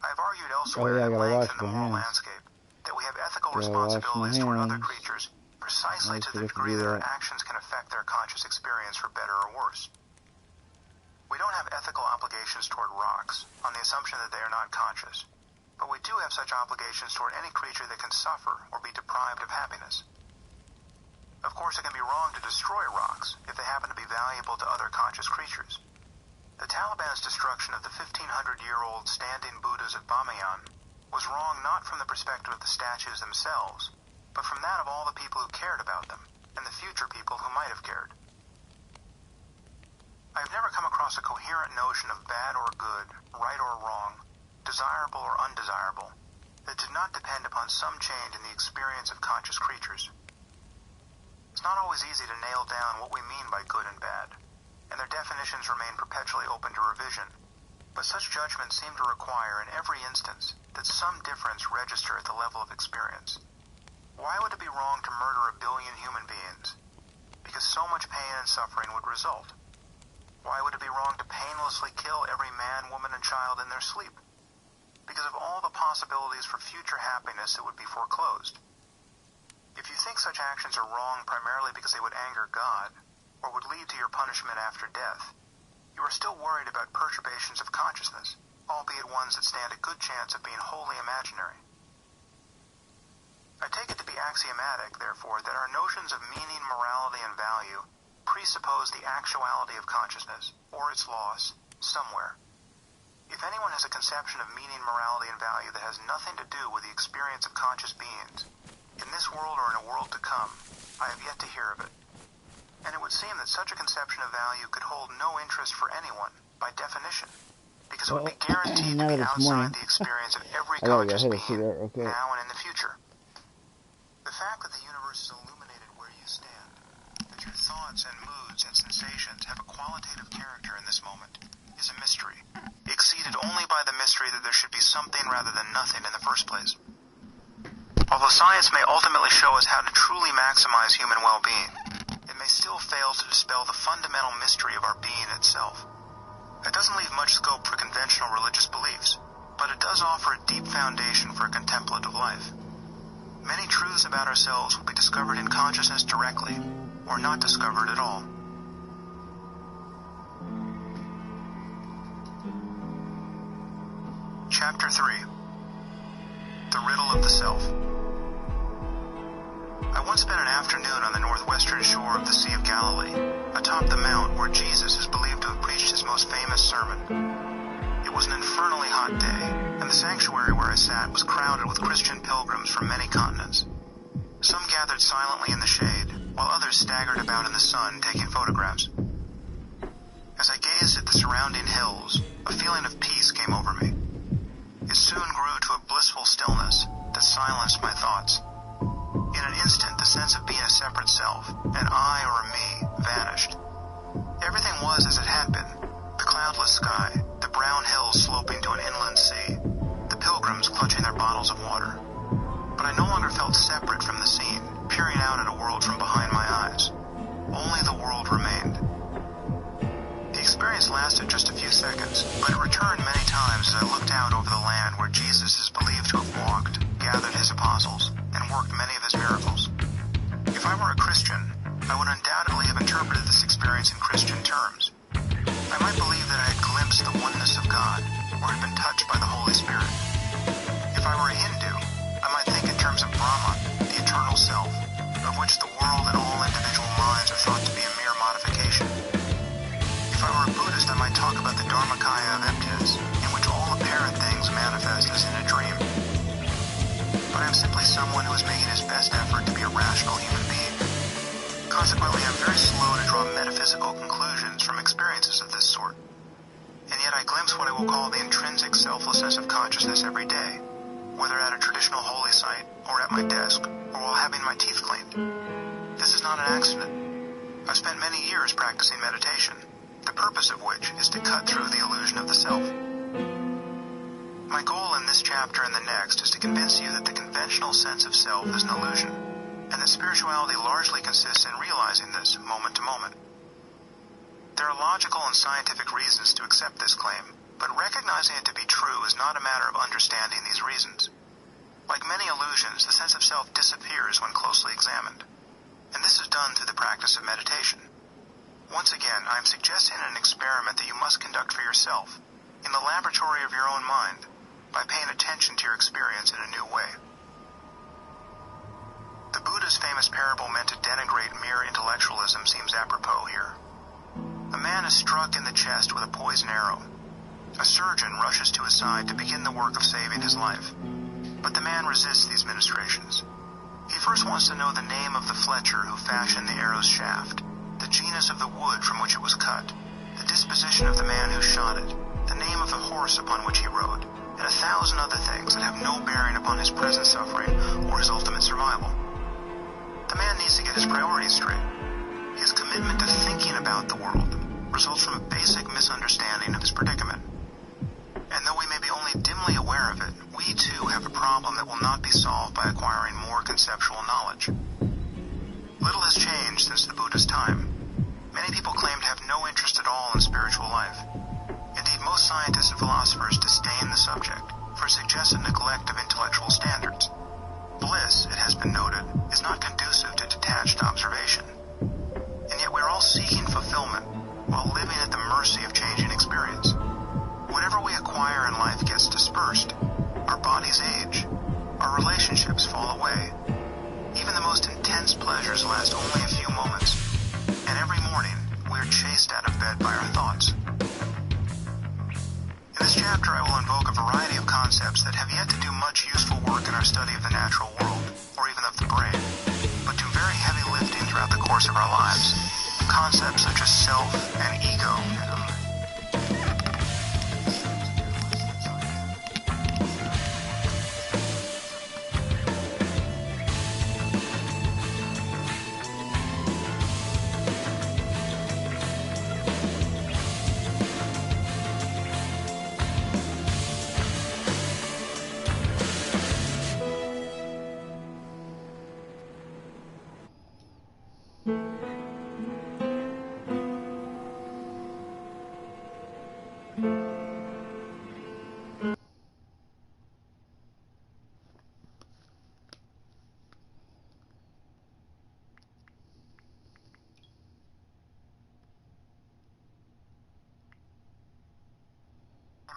S1: I have argued elsewhere at length in the moral landscape that we have ethical responsibilities toward other creatures precisely to the degree that our actions can affect their conscious experience for better or worse. We don't have ethical obligations toward rocks on the assumption that they are not conscious, but we do have such obligations toward any creature that can suffer or be deprived of happiness. Of course, it can be wrong to destroy rocks if they happen to be valuable to other conscious creatures. The Taliban's destruction of the 1,500-year-old standing Buddhas at Bamiyan was wrong not from the perspective of the statues themselves, but from that of all the people who cared about them, and the future people who might have cared. I have never come across a coherent notion of bad or good, right or wrong, desirable or undesirable, that did not depend upon some change in the experience of conscious creatures. It's not always easy to nail down what we mean by good and bad, and their definitions remain perpetually open to revision, but such judgments seem to require in every instance that some difference register at the level of experience. Why would it be wrong to murder 1 billion human beings? Because so much pain and suffering would result. Why would it be wrong to painlessly kill every man, woman, and child in their sleep? Because of all the possibilities for future happiness that would be foreclosed. If you think such actions are wrong primarily because they would anger God, or would lead to your punishment after death, you are still worried about perturbations of consciousness, albeit ones that stand a good chance of being wholly imaginary. I take it to be axiomatic, therefore, that our notions of meaning, morality, and value presuppose the actuality of consciousness, or its loss, somewhere. If anyone has a conception of meaning, morality, and value that has nothing to do with the experience of conscious beings, in this world or in a world to come, I have yet to hear of it. And it would seem that such a conception of value could hold no interest for anyone, by definition, because it would be guaranteed to be outside the experience of every conscious being, now and in the future. The fact that the universe is illuminated where you stand, that your thoughts and moods and sensations have a qualitative character in this moment, is a mystery, exceeded only by the mystery that there should be something rather than nothing in the first place. Although science may ultimately show us how to truly maximize human well-being, it may still fail to dispel the fundamental mystery of our being itself. That doesn't leave much scope for conventional religious beliefs, but it does offer a deep foundation for a contemplative life. Many truths about ourselves will be discovered in consciousness directly, or not discovered at all. Chapter 3. The Riddle of the Self. I once spent an afternoon on the northwestern shore of the Sea of Galilee, atop the mount where Jesus is believed to have preached his most famous sermon. It was an infernally hot day, and the sanctuary where I sat was crowded with Christian pilgrims from many continents. Some gathered silently in the shade, while others staggered about in the sun taking photographs. As I gazed at the surrounding hills, a feeling of peace came over me. It soon grew to a blissful stillness that silenced my thoughts. In an an instant, the sense of being a separate self, an I or a me, vanished. Everything was as it had been. The cloudless sky, the brown hills sloping to an inland sea, the pilgrims clutching their bottles of water. But I no longer felt separate from the scene, peering out at a world from behind my eyes. Only the world remained. The experience lasted just a few seconds, but it returned many times as I looked out over the land where Jesus is believed to have walked, gathered his apostles, and worked many of his miracles. If I were a Christian, I would undoubtedly have interpreted this experience in Christian terms. I might believe that I had glimpsed the oneness of God, or had been touched by the Holy Spirit. If I were a Hindu, I might think in terms of Brahma, the eternal self, of which the world and all individual minds are thought to be a mere modification. If I were a Buddhist, I might talk about the Dharmakaya of emptiness, in which all apparent things manifest as in a dream. But I am simply someone who is making his best effort to be a rational human being. Consequently, I'm very slow to draw metaphysical conclusions from experiences of this sort. And yet I glimpse what I will call the intrinsic selflessness of consciousness every day, whether at a traditional holy site, or at my desk, or while having my teeth cleaned. This is not an accident. I've spent many years practicing meditation, the purpose of which is to cut through the illusion of the self. My goal in this chapter and the next is to convince you that the conventional sense of self is an illusion, and that spirituality largely consists in realizing this moment to moment. There are logical and scientific reasons to accept this claim, but recognizing it to be true is not a matter of understanding these reasons. Like many illusions, the sense of self disappears when closely examined, and this is done through the practice of meditation. Once again, I am suggesting an experiment that you must conduct for yourself, in the laboratory of your own mind, by paying attention to your experience in a new way. The Buddha's famous parable meant to denigrate mere intellectualism seems apropos here. A man is struck in the chest with a poisoned arrow. A surgeon rushes to his side to begin the work of saving his life. But the man resists these ministrations. He first wants to know the name of the fletcher who fashioned the arrow's shaft, the genus of the wood from which it was cut, the disposition of the man who shot it, the name of the horse upon which he rode, and 1,000 other things that have no bearing upon his present suffering or his ultimate survival. The man needs to get his priorities straight. His commitment to thinking about the world results from a basic misunderstanding of his predicament. And though we may be only dimly aware of it, we too have a problem that will not be solved by acquiring more conceptual knowledge. Little has changed since the Buddha's time. Many people claim to have no interest at all in spiritual life. Indeed, most scientists and philosophers disdain the subject, for it suggests a neglect of intellectual standards. Bliss, it has been noted, is not conducive to detached observation. And yet we are all seeking fulfillment, while living at the mercy of changing experience. Whatever we acquire in life gets dispersed. Our bodies age. Our relationships fall away. Even the most intense pleasures last only a few moments. And every morning, we are chased out of bed by our thoughts. In this chapter, I will invoke a variety of concepts that have yet to do much useful work in our study of the natural world, or even of the brain, but do very heavy lifting throughout the course of our lives. Concepts such as self and ego and I.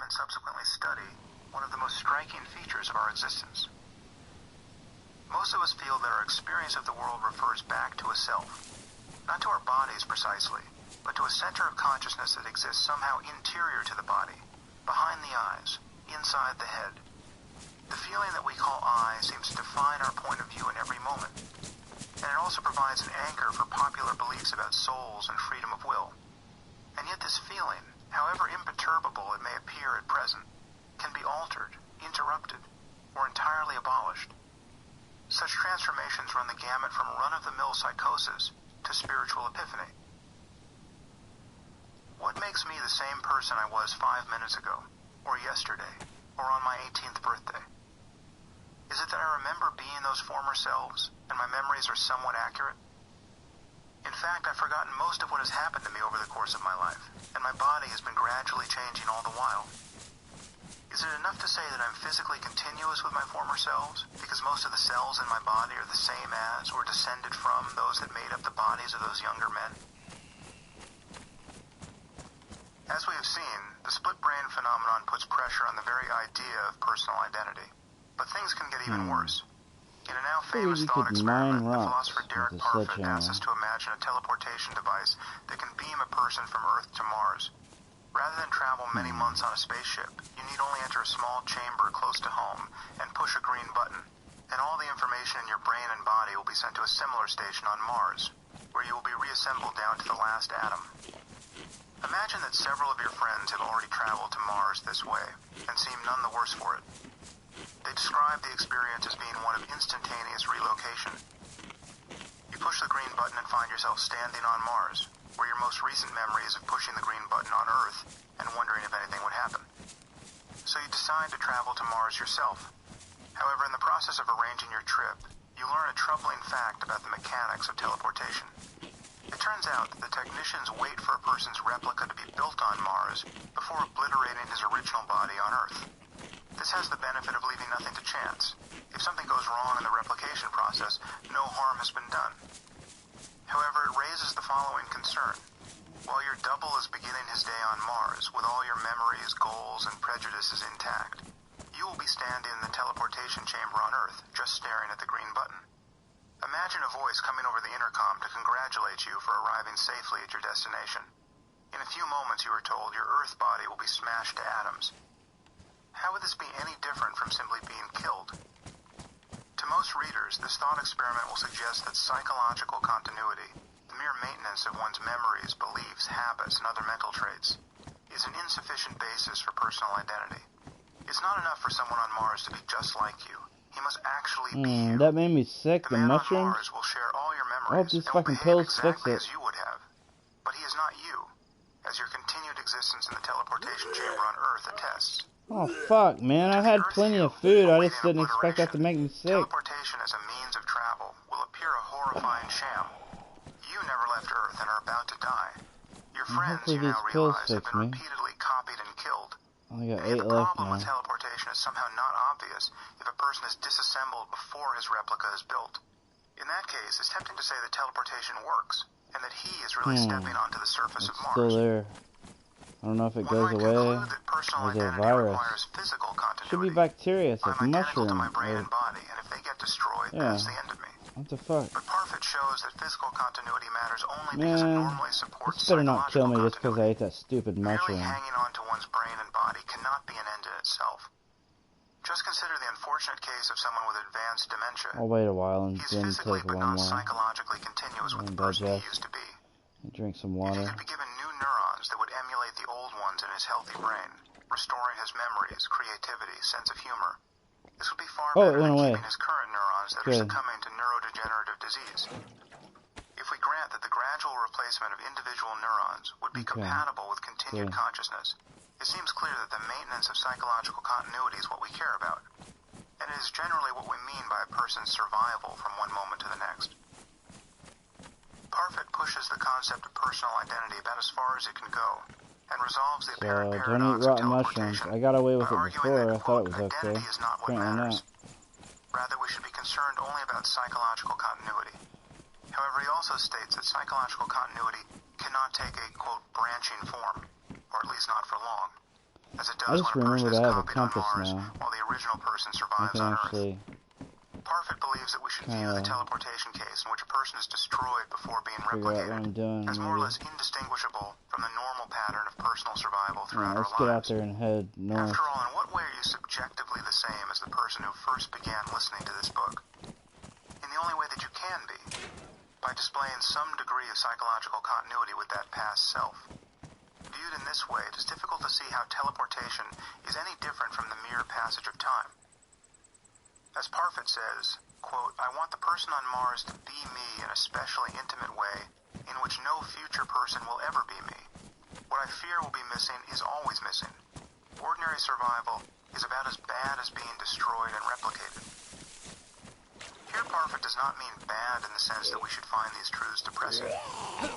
S1: And subsequently study one of the most striking features of our existence. Most of us feel that our experience of the world refers back to a self, not to our bodies precisely, but to a center of consciousness that exists somehow interior to the body, behind the eyes, inside the head. The feeling that we call I seems to define our point of view in every moment, and it also provides an anchor for popular beliefs about souls and freedom of will. And yet this feeling, however imperturbable it may appear at present, can be altered, interrupted, or entirely abolished. Such transformations run run the gamut from run-of-the-mill psychosis to spiritual epiphany. What makes me the same person I was 5 minutes ago, or yesterday, or on my 18th birthday? Is it that I remember being those former selves, and my memories are somewhat accurate? In fact, I've forgotten most of what has happened to me over the course of my life, and my body has been gradually changing all the while. Is it enough to say that I'm physically continuous with my former selves, because most of the cells in my body are the same as, or descended from, those that made up the bodies of those younger men? As we have seen, the split brain phenomenon puts pressure on the very idea of personal identity. But things can get even worse. In a now famous thought experiment, the philosopher Derek Parfit asks us to imagine a teleportation device that can beam a person from Earth to Mars. Rather than travel many months on a spaceship, you need only enter a small chamber close to home and push a green button, and all the information in your brain and body will be sent to a similar station on Mars, where you will be reassembled down to the last atom. Imagine that several of your friends have already traveled to Mars this way, and seem none the worse for it. They describe the experience as being one of instantaneous relocation. You push the green button and find yourself standing on Mars, where your most recent memory is of pushing the green button on Earth and wondering if anything would happen. So you decide to travel to Mars yourself. However, in the process of arranging your trip, you learn a troubling fact about the mechanics of teleportation. It turns out that the technicians wait for a person's replica to be built on Mars before obliterating his original body on Earth. This has the benefit of leaving nothing to chance. If something goes wrong in the replication process, no harm has been done. However, it raises the following concern. While your double is beginning his day on Mars, with all your memories, goals, and prejudices intact, you will be standing in the teleportation chamber on Earth, just staring at the green button. Imagine a voice coming over the intercom to congratulate you for arriving safely at your destination. In a few moments, you are told, your Earth body will be smashed to atoms. How would this be any different from simply being killed? To most readers, this thought experiment will suggest that psychological continuity, the mere maintenance of one's memories, beliefs, habits, and other mental traits, is an insufficient basis for personal identity. It's not enough for someone on Mars to be just like you. He must actually be you.
S2: That made me sick, the
S1: man
S2: mushrooms.
S1: On Mars will share all your memories.
S2: I hope these fucking pills fix it.
S1: As you would have. But he is not you, as your continued existence in the teleportation chamber on Earth attests.
S2: Oh fuck, man! I had plenty of food. I just didn't expect that to make me sick.
S1: Teleportation as a means of travel will appear a horrifying sham. You never left Earth and are about to die. Your friends, you now realize, have been repeatedly copied and killed.
S2: I got 8
S1: And the
S2: left
S1: problem
S2: now.
S1: with teleportation is somehow not obvious if a person is disassembled before his replica is built. In that case, it's tempting to say that teleportation works, and that he is really stepping onto the surface of Mars.
S2: Still there. I don't know if it goes away or is it a virus. Should be bacteria. It's like mushroom.
S1: My brain and body, and if they get destroyed, that's the end of me.
S2: What the fuck?
S1: But Parfit shows that physical continuity matters only because it normally supports
S2: this better not kill me just because I ate that stupid mushroom.
S1: Merely hanging on to one's brain and body cannot be an end in itself. Just consider the unfortunate case of someone with advanced dementia.
S2: I'll wait a while and
S1: He's
S2: then
S1: physically
S2: take
S1: but
S2: one
S1: not
S2: more.
S1: psychologically continuous with the person he used to be.
S2: Drink some
S1: If
S2: water.
S1: he could be given new neurons that would emulate the old ones in his healthy brain, restoring his memories, creativity, sense of humor, this would be far better than keeping his current neurons that are succumbing to neurodegenerative disease. If we grant that the gradual replacement of individual neurons would be compatible with continued consciousness, it seems clear that the maintenance of psychological continuity is what we care about, and it is generally what we mean by a person's survival from one moment to the next. Parfit pushes the concept of personal identity about as far as it can go, and resolves the apparent paradox of teleportation.
S2: I got away with it
S1: before.
S2: I thought it was okay.
S1: Identity is not what matters. Rather, we should be concerned only about psychological continuity. However, he also states that psychological continuity cannot take a, quote, branching form, or at least not for long, as it does when a person is copied on Mars while the original person survives on Earth. Parfit believes that we should view the teleportation case in which a person is destroyed before being replicated as more or less indistinguishable from the normal pattern of personal survival throughout our lives.
S2: Let's get out there and head north.
S1: After all, in what way are you subjectively the same as the person who first began listening to this book? In the only way that you can be, by displaying some degree of psychological continuity with that past self. Viewed in this way, it is difficult to see how teleportation is any different from the mere passage of time. As Parfit says, quote, I want the person on Mars to be me in a specially intimate way in which no future person will ever be me. What I fear will be missing is always missing. Ordinary survival is about as bad as being destroyed and replicated. Here, Parfit does not mean bad in the sense that we should find these truths depressing.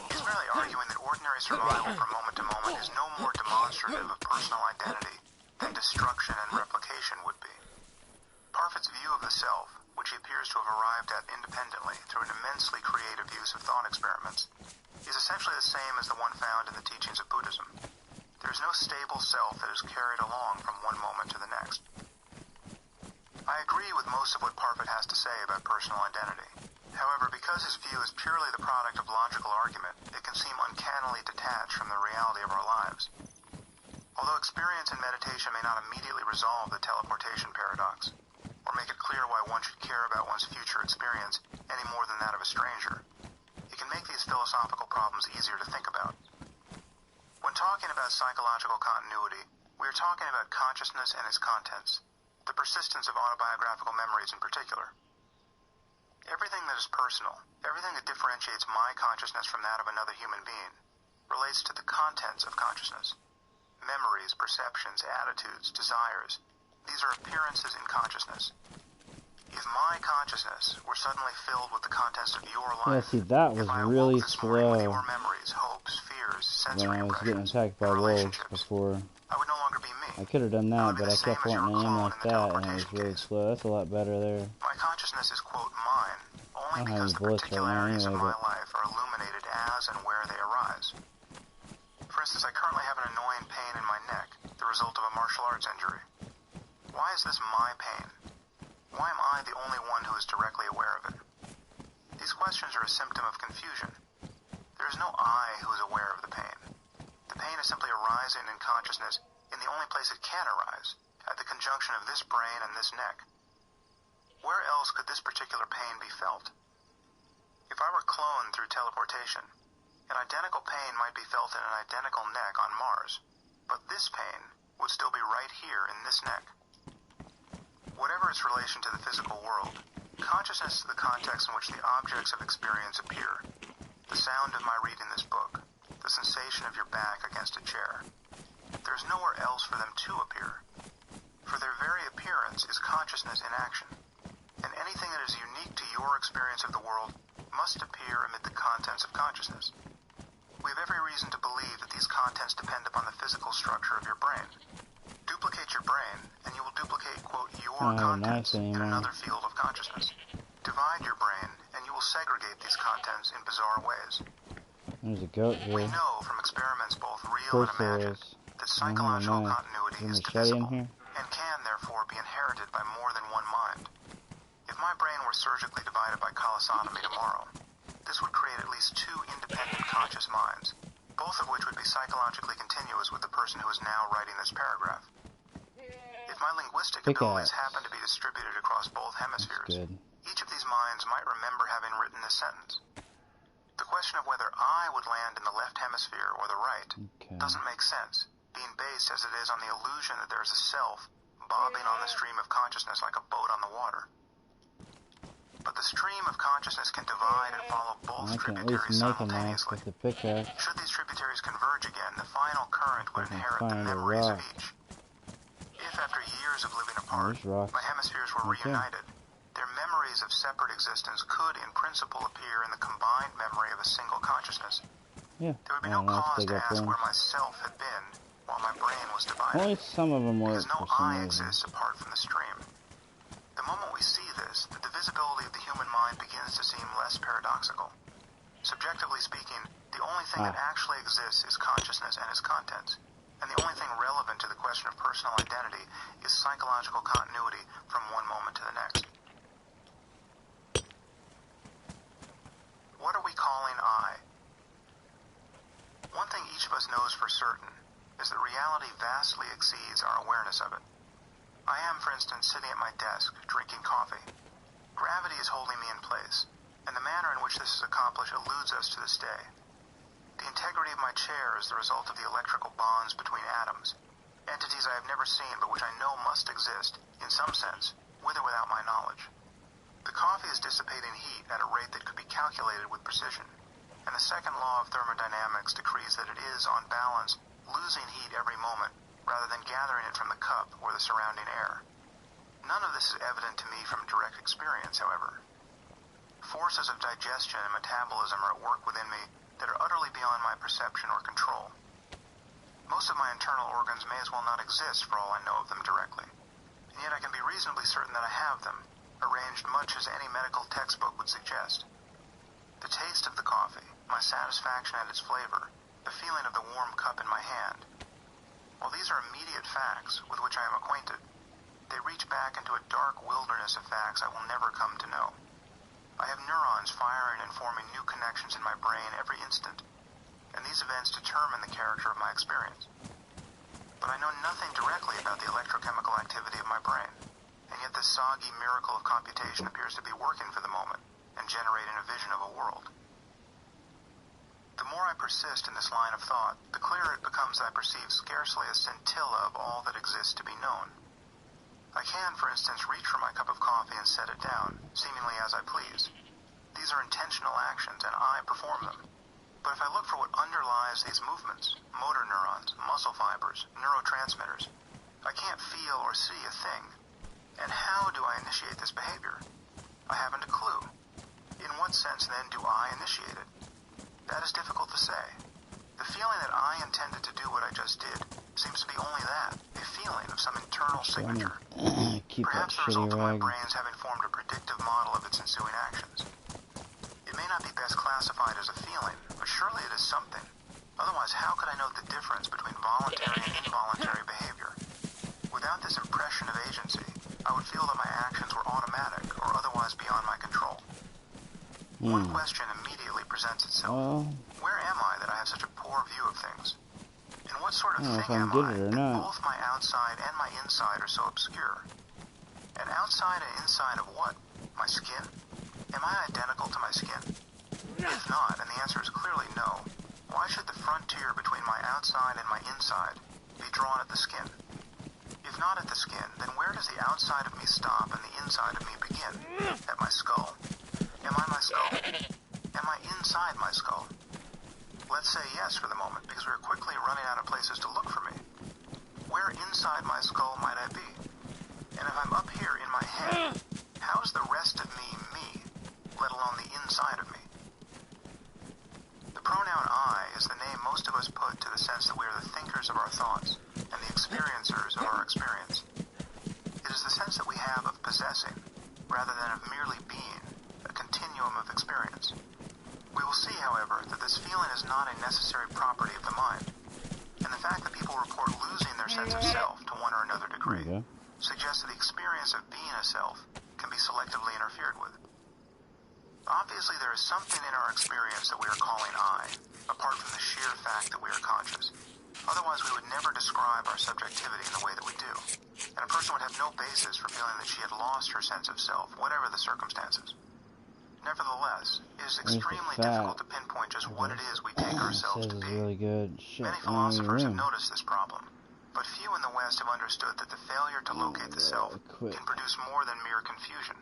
S1: He's merely arguing that ordinary survival from moment to moment is no more demonstrative of personal identity than destruction and replication would be. Parfit's view of the self, which he appears to have arrived at independently through an immensely creative use of thought experiments, is essentially the same as the one found in the teachings of Buddhism. There is no stable self that is carried along from one moment to the next. I agree with most of what Parfit has to say about personal identity. However, because his view is purely the product of logical argument, it can seem uncannily detached from the reality of our lives. Although experience and meditation may not immediately resolve the teleportation paradox, or make it clear why one should care about one's future experience any more than that of a stranger, it can make these philosophical problems easier to think about. When talking about psychological continuity, we are talking about consciousness and its contents, the persistence of autobiographical memories in particular. Everything that is personal, everything that differentiates my consciousness from that of another human being, relates to the contents of consciousness. Memories, perceptions, attitudes, desires, these are appearances in consciousness. If my consciousness were suddenly filled with the contents of your life,
S2: Yeah, see, that was really slow
S1: with your memories, hopes, fears, sensory
S2: when I was getting
S1: impressions,
S2: attacked by
S1: and
S2: wolves
S1: relationships,
S2: before.
S1: I would no longer be me.
S2: I could have done that, but I kept wanting to aim like that, and it was
S1: teleportation
S2: really
S1: case.
S2: slow. That's a lot better there.
S1: My consciousness is, quote, mine, only
S2: I don't have
S1: because
S2: any
S1: the
S2: bullets right now
S1: particularities
S2: anyway,
S1: of my
S2: but
S1: life are illuminated as and where they arise. For instance, I currently have an annoying pain in my neck, the result of a martial arts injury. Why is this my pain? Why am I the only one who is directly aware of it? These questions are a symptom of confusion. There is no I who is aware of the pain. The pain is simply arising in consciousness in the only place it can arise, at the conjunction of this brain and this neck. Where else could this particular pain be felt? If I were cloned through teleportation, an identical pain might be felt in an identical neck on Mars, but this pain would still be right here in this neck. Whatever its relation to the physical world, consciousness is the context in which the objects of experience appear. The sound of my reading this book, the sensation of your back against a chair. There is nowhere else for them to appear. For their very appearance is consciousness in action, and anything that is unique to your experience of the world must appear amid the contents of consciousness. We have every reason to believe that these contents depend upon the physical structure of your brain. Duplicate your brain, and you will duplicate, quote, your contents in another field of consciousness. Divide your brain, and you will segregate these contents in bizarre ways.
S2: there's a goat here.
S1: We know from experiments both real and imagined that psychological continuity is divisible and can therefore be inherited by more than one mind. If my brain were surgically divided by colossotomy tomorrow, this would create at least two independent conscious minds, both of which would be psychologically continuous with the person who is now writing this paragraph. If my linguistic abilities happen to be distributed across both hemispheres, each of these minds might remember having written this sentence. The question of whether I would land in the left hemisphere or the right doesn't make sense, being based as it is on the illusion that there is a self bobbing on the stream of consciousness like a boat on the water. But the stream of consciousness can divide and follow both tributaries simultaneously. Should these tributaries converge again, the final current would inherit the memories of each. If after years of living apart, my hemispheres were reunited, their memories of separate existence could in principle appear in the combined memory of a single consciousness. There would be no cause to ask where myself had been while my brain was divided.
S2: Only some of them work
S1: because no
S2: for some
S1: I
S2: reason.
S1: exists apart from the stream. The moment we see this, the divisibility of the human mind begins to seem less paradoxical. Subjectively speaking, the only thing that actually exists is consciousness and its contents, and the only thing relevant to the question of personal identity is psychological continuity from one moment to the next. What are we calling I? One thing each of us knows for certain is that reality vastly exceeds our awareness of it. I am, for instance, sitting at my desk, drinking coffee. Gravity is holding me in place, and the manner in which this is accomplished eludes us to this day. The integrity of my chair is the result of the electrical bonds between atoms, entities I have never seen but which I know must exist, in some sense, with or without my knowledge. The coffee is dissipating heat at a rate that could be calculated with precision, and the second law of thermodynamics decrees that it is, on balance, losing heat every moment rather than gathering it from the cup or the surrounding air. None of this is evident to me from direct experience, however. Forces of digestion and metabolism are at work within me that are utterly beyond my perception or control. Most of my internal organs may as well not exist for all I know of them directly, and yet I can be reasonably certain that I have them, arranged much as any medical textbook would suggest. The taste of the coffee, my satisfaction at its flavor, the feeling of the warm cup in my hand. While these are immediate facts with which I am acquainted, they reach back into a dark wilderness of facts I will never come to know. I have neurons firing and forming new connections in my brain every instant, and these events determine the character of my experience. But I know nothing directly about the electrochemical activity of my brain, and yet this soggy miracle of computation appears to be working for the moment and generating a vision of a world. The more I persist in this line of thought, the clearer it becomes that I perceive scarcely a scintilla of all that exists to be known. I can, for instance, reach for my cup of coffee and set it down, seemingly as I please. These are intentional actions, and I perform them. But if I look for what underlies these movements, motor neurons, muscle fibers, neurotransmitters, I can't feel or see a thing. And how do I initiate this behavior? I haven't a clue. In what sense, then, do I initiate it? That is difficult to say. The feeling that I intended to do what I just did seems to be only that, a feeling of some internal signature. Perhaps the result of my brains having formed a predictive model of its ensuing actions. It may not be best classified as a feeling, but surely it is something. Otherwise, how could I note the difference between voluntary and involuntary behavior? Without this impression of agency, I would feel that my actions were automatic or otherwise beyond my control. One question immediately presents itself. Where am I that I have such a poor view of things? And what sort of thing am I that both my outside and my inside are so obscure? And outside and inside of what? My skin? Am I identical to my skin? If not, and the answer is clearly no, why should the frontier between my outside and my inside be drawn at the skin? If not at the skin, then where does the outside of me stop and the inside of me begin? At my skull? Am I my skull? Am I inside my skull? Let's say yes for the moment, because we are quickly running out of places to look for me. Where inside my skull might I be? And if I'm up here in my head, how is the rest of me, let alone the inside of me? The pronoun I is the name most of us put to the sense that we are the thinkers of our thoughts and the experiencers of our experience. It is the sense that we have of possessing, rather than of merely being, a continuum of experience. We will see, however, that this feeling is not a necessary property of the mind, and the fact that people report losing their sense of self to one or another degree suggests that the experience of being a self can be selectively interfered with. Obviously, there is something in our experience that we are calling I, apart from the sheer fact that we are conscious. Otherwise, we would never describe our subjectivity in the way that we do, and a person would have no basis for feeling that she had lost her sense of self, whatever the circumstances. Nevertheless, it is extremely difficult to pinpoint just what it is we take ourselves to be.
S2: Really good. Shit,
S1: many philosophers have noticed this problem, but few in the West have understood that the failure to locate the self can produce more than mere confusion.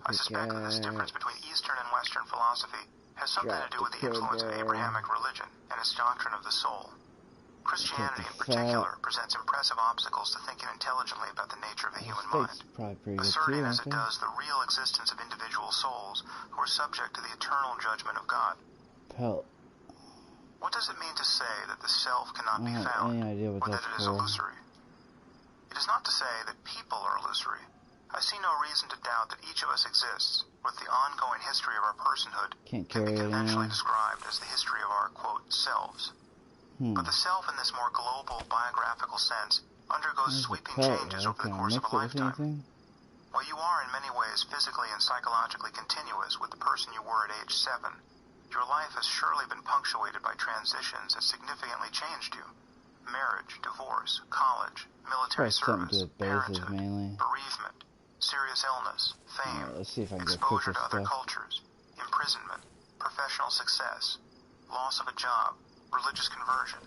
S1: I suspect that this difference between Eastern and Western philosophy has something to do with the influence of Abrahamic religion and its doctrine of the soul. Christianity, in particular, presents impressive obstacles to thinking intelligently about the nature of the human mind, asserting as it does the real existence of individual souls who are subject to the eternal judgment of God. What does it mean to say that the self cannot be found, or that it is illusory? It is not to say that people are illusory. I see no reason to doubt that each of us exists, with the ongoing history of our personhood can be conventionally described as the history of our, quote, selves. But the self in this more global biographical sense undergoes sweeping changes over the course of a lifetime. While you are in many ways physically and psychologically continuous with the person you were at age 7, your life has surely been punctuated by transitions that significantly changed you. Marriage, divorce, college, military service, parenthood, bereavement, serious illness, fame, exposure to other cultures, imprisonment, professional success, loss of a job, religious conversion.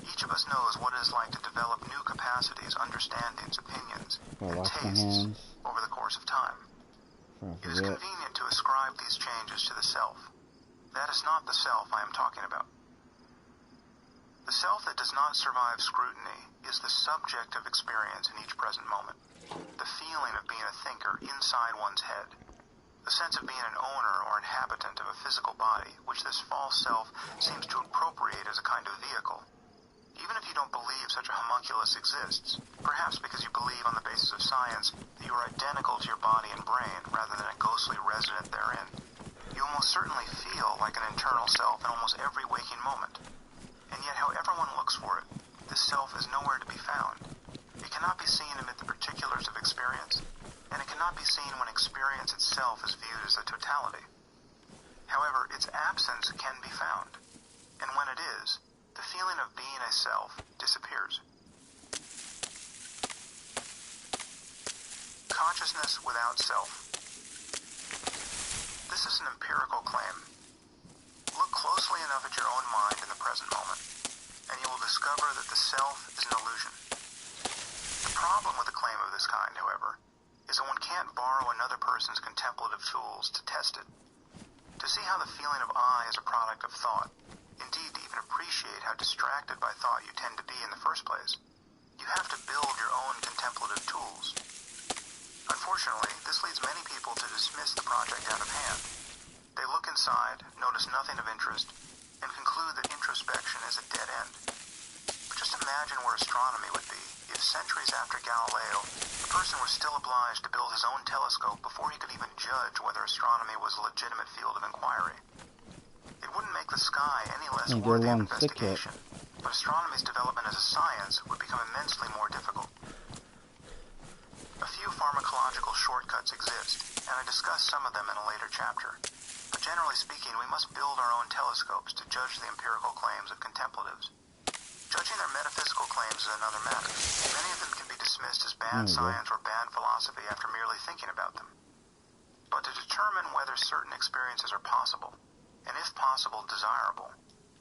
S1: Each of us knows what it is like to develop new capacities, understandings, opinions, and tastes over the course of time. It is convenient to ascribe these changes to the self. That is not the self I am talking about. The self that does not survive scrutiny is the subject of experience in each present moment. The feeling of being a thinker inside one's head. The sense of being an owner or inhabitant of a physical body, which this false self seems to appropriate as a kind of vehicle. Even if you don't believe such a homunculus exists, perhaps because you believe on the basis of science that you are identical to your body and brain rather than a ghostly resident therein, you almost certainly feel like an internal self in almost every waking moment. And yet, however one looks for it, this self is nowhere to be found. It cannot be seen amid the particulars of experience, and it cannot be seen when experience itself is viewed as a totality. However, its absence can be found, and when it is, the feeling of being a self disappears. Consciousness without self. This is an empirical claim. Look closely enough at your own mind in the present moment, and you will discover that the self is an illusion. The problem with a claim of this kind, however, is that one can't borrow another person's contemplative tools to test it. To see how the feeling of I is a product of thought, indeed to even appreciate how distracted by thought you tend to be in the first place, you have to build your own contemplative tools. Unfortunately, this leads many people to dismiss the project out of hand. They look inside, notice nothing of interest, and conclude that introspection is a dead end. But just imagine where astronomy would be if centuries after Galileo, a person was still obliged to build his own telescope before he could even judge whether astronomy was a legitimate field of inquiry. It wouldn't make the sky any less worthy of investigation, but astronomy's development as a science would become immensely more difficult. A few pharmacological shortcuts exist, and I discuss some of them in a later chapter. But generally speaking, we must build our own telescopes to judge the empirical claims of contemplatives. Judging their metaphysical claims is another matter. Many of them can be dismissed as bad science or bad philosophy after merely thinking about them. But to determine whether certain experiences are possible, and if possible, desirable,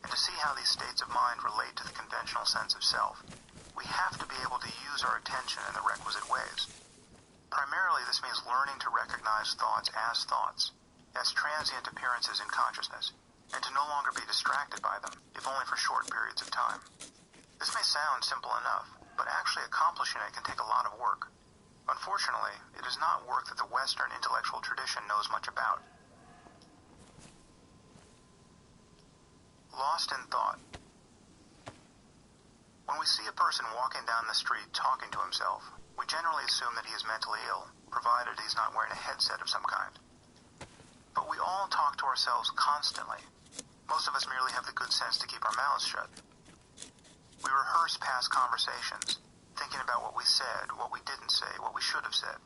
S1: and to see how these states of mind relate to the conventional sense of self, we have to be able to use our attention in the requisite ways. Primarily, this means learning to recognize thoughts, as transient appearances in consciousness, and to no longer be distracted by them, if only for short periods of time. This may sound simple enough, but actually accomplishing it can take a lot of work. Unfortunately, it is not work that the Western intellectual tradition knows much about. Lost in thought. When we see a person walking down the street talking to himself, we generally assume that he is mentally ill, provided he's not wearing a headset of some kind. But we all talk to ourselves constantly. Most of us merely have the good sense to keep our mouths shut. We rehearse past conversations, thinking about what we said, what we didn't say, what we should have said.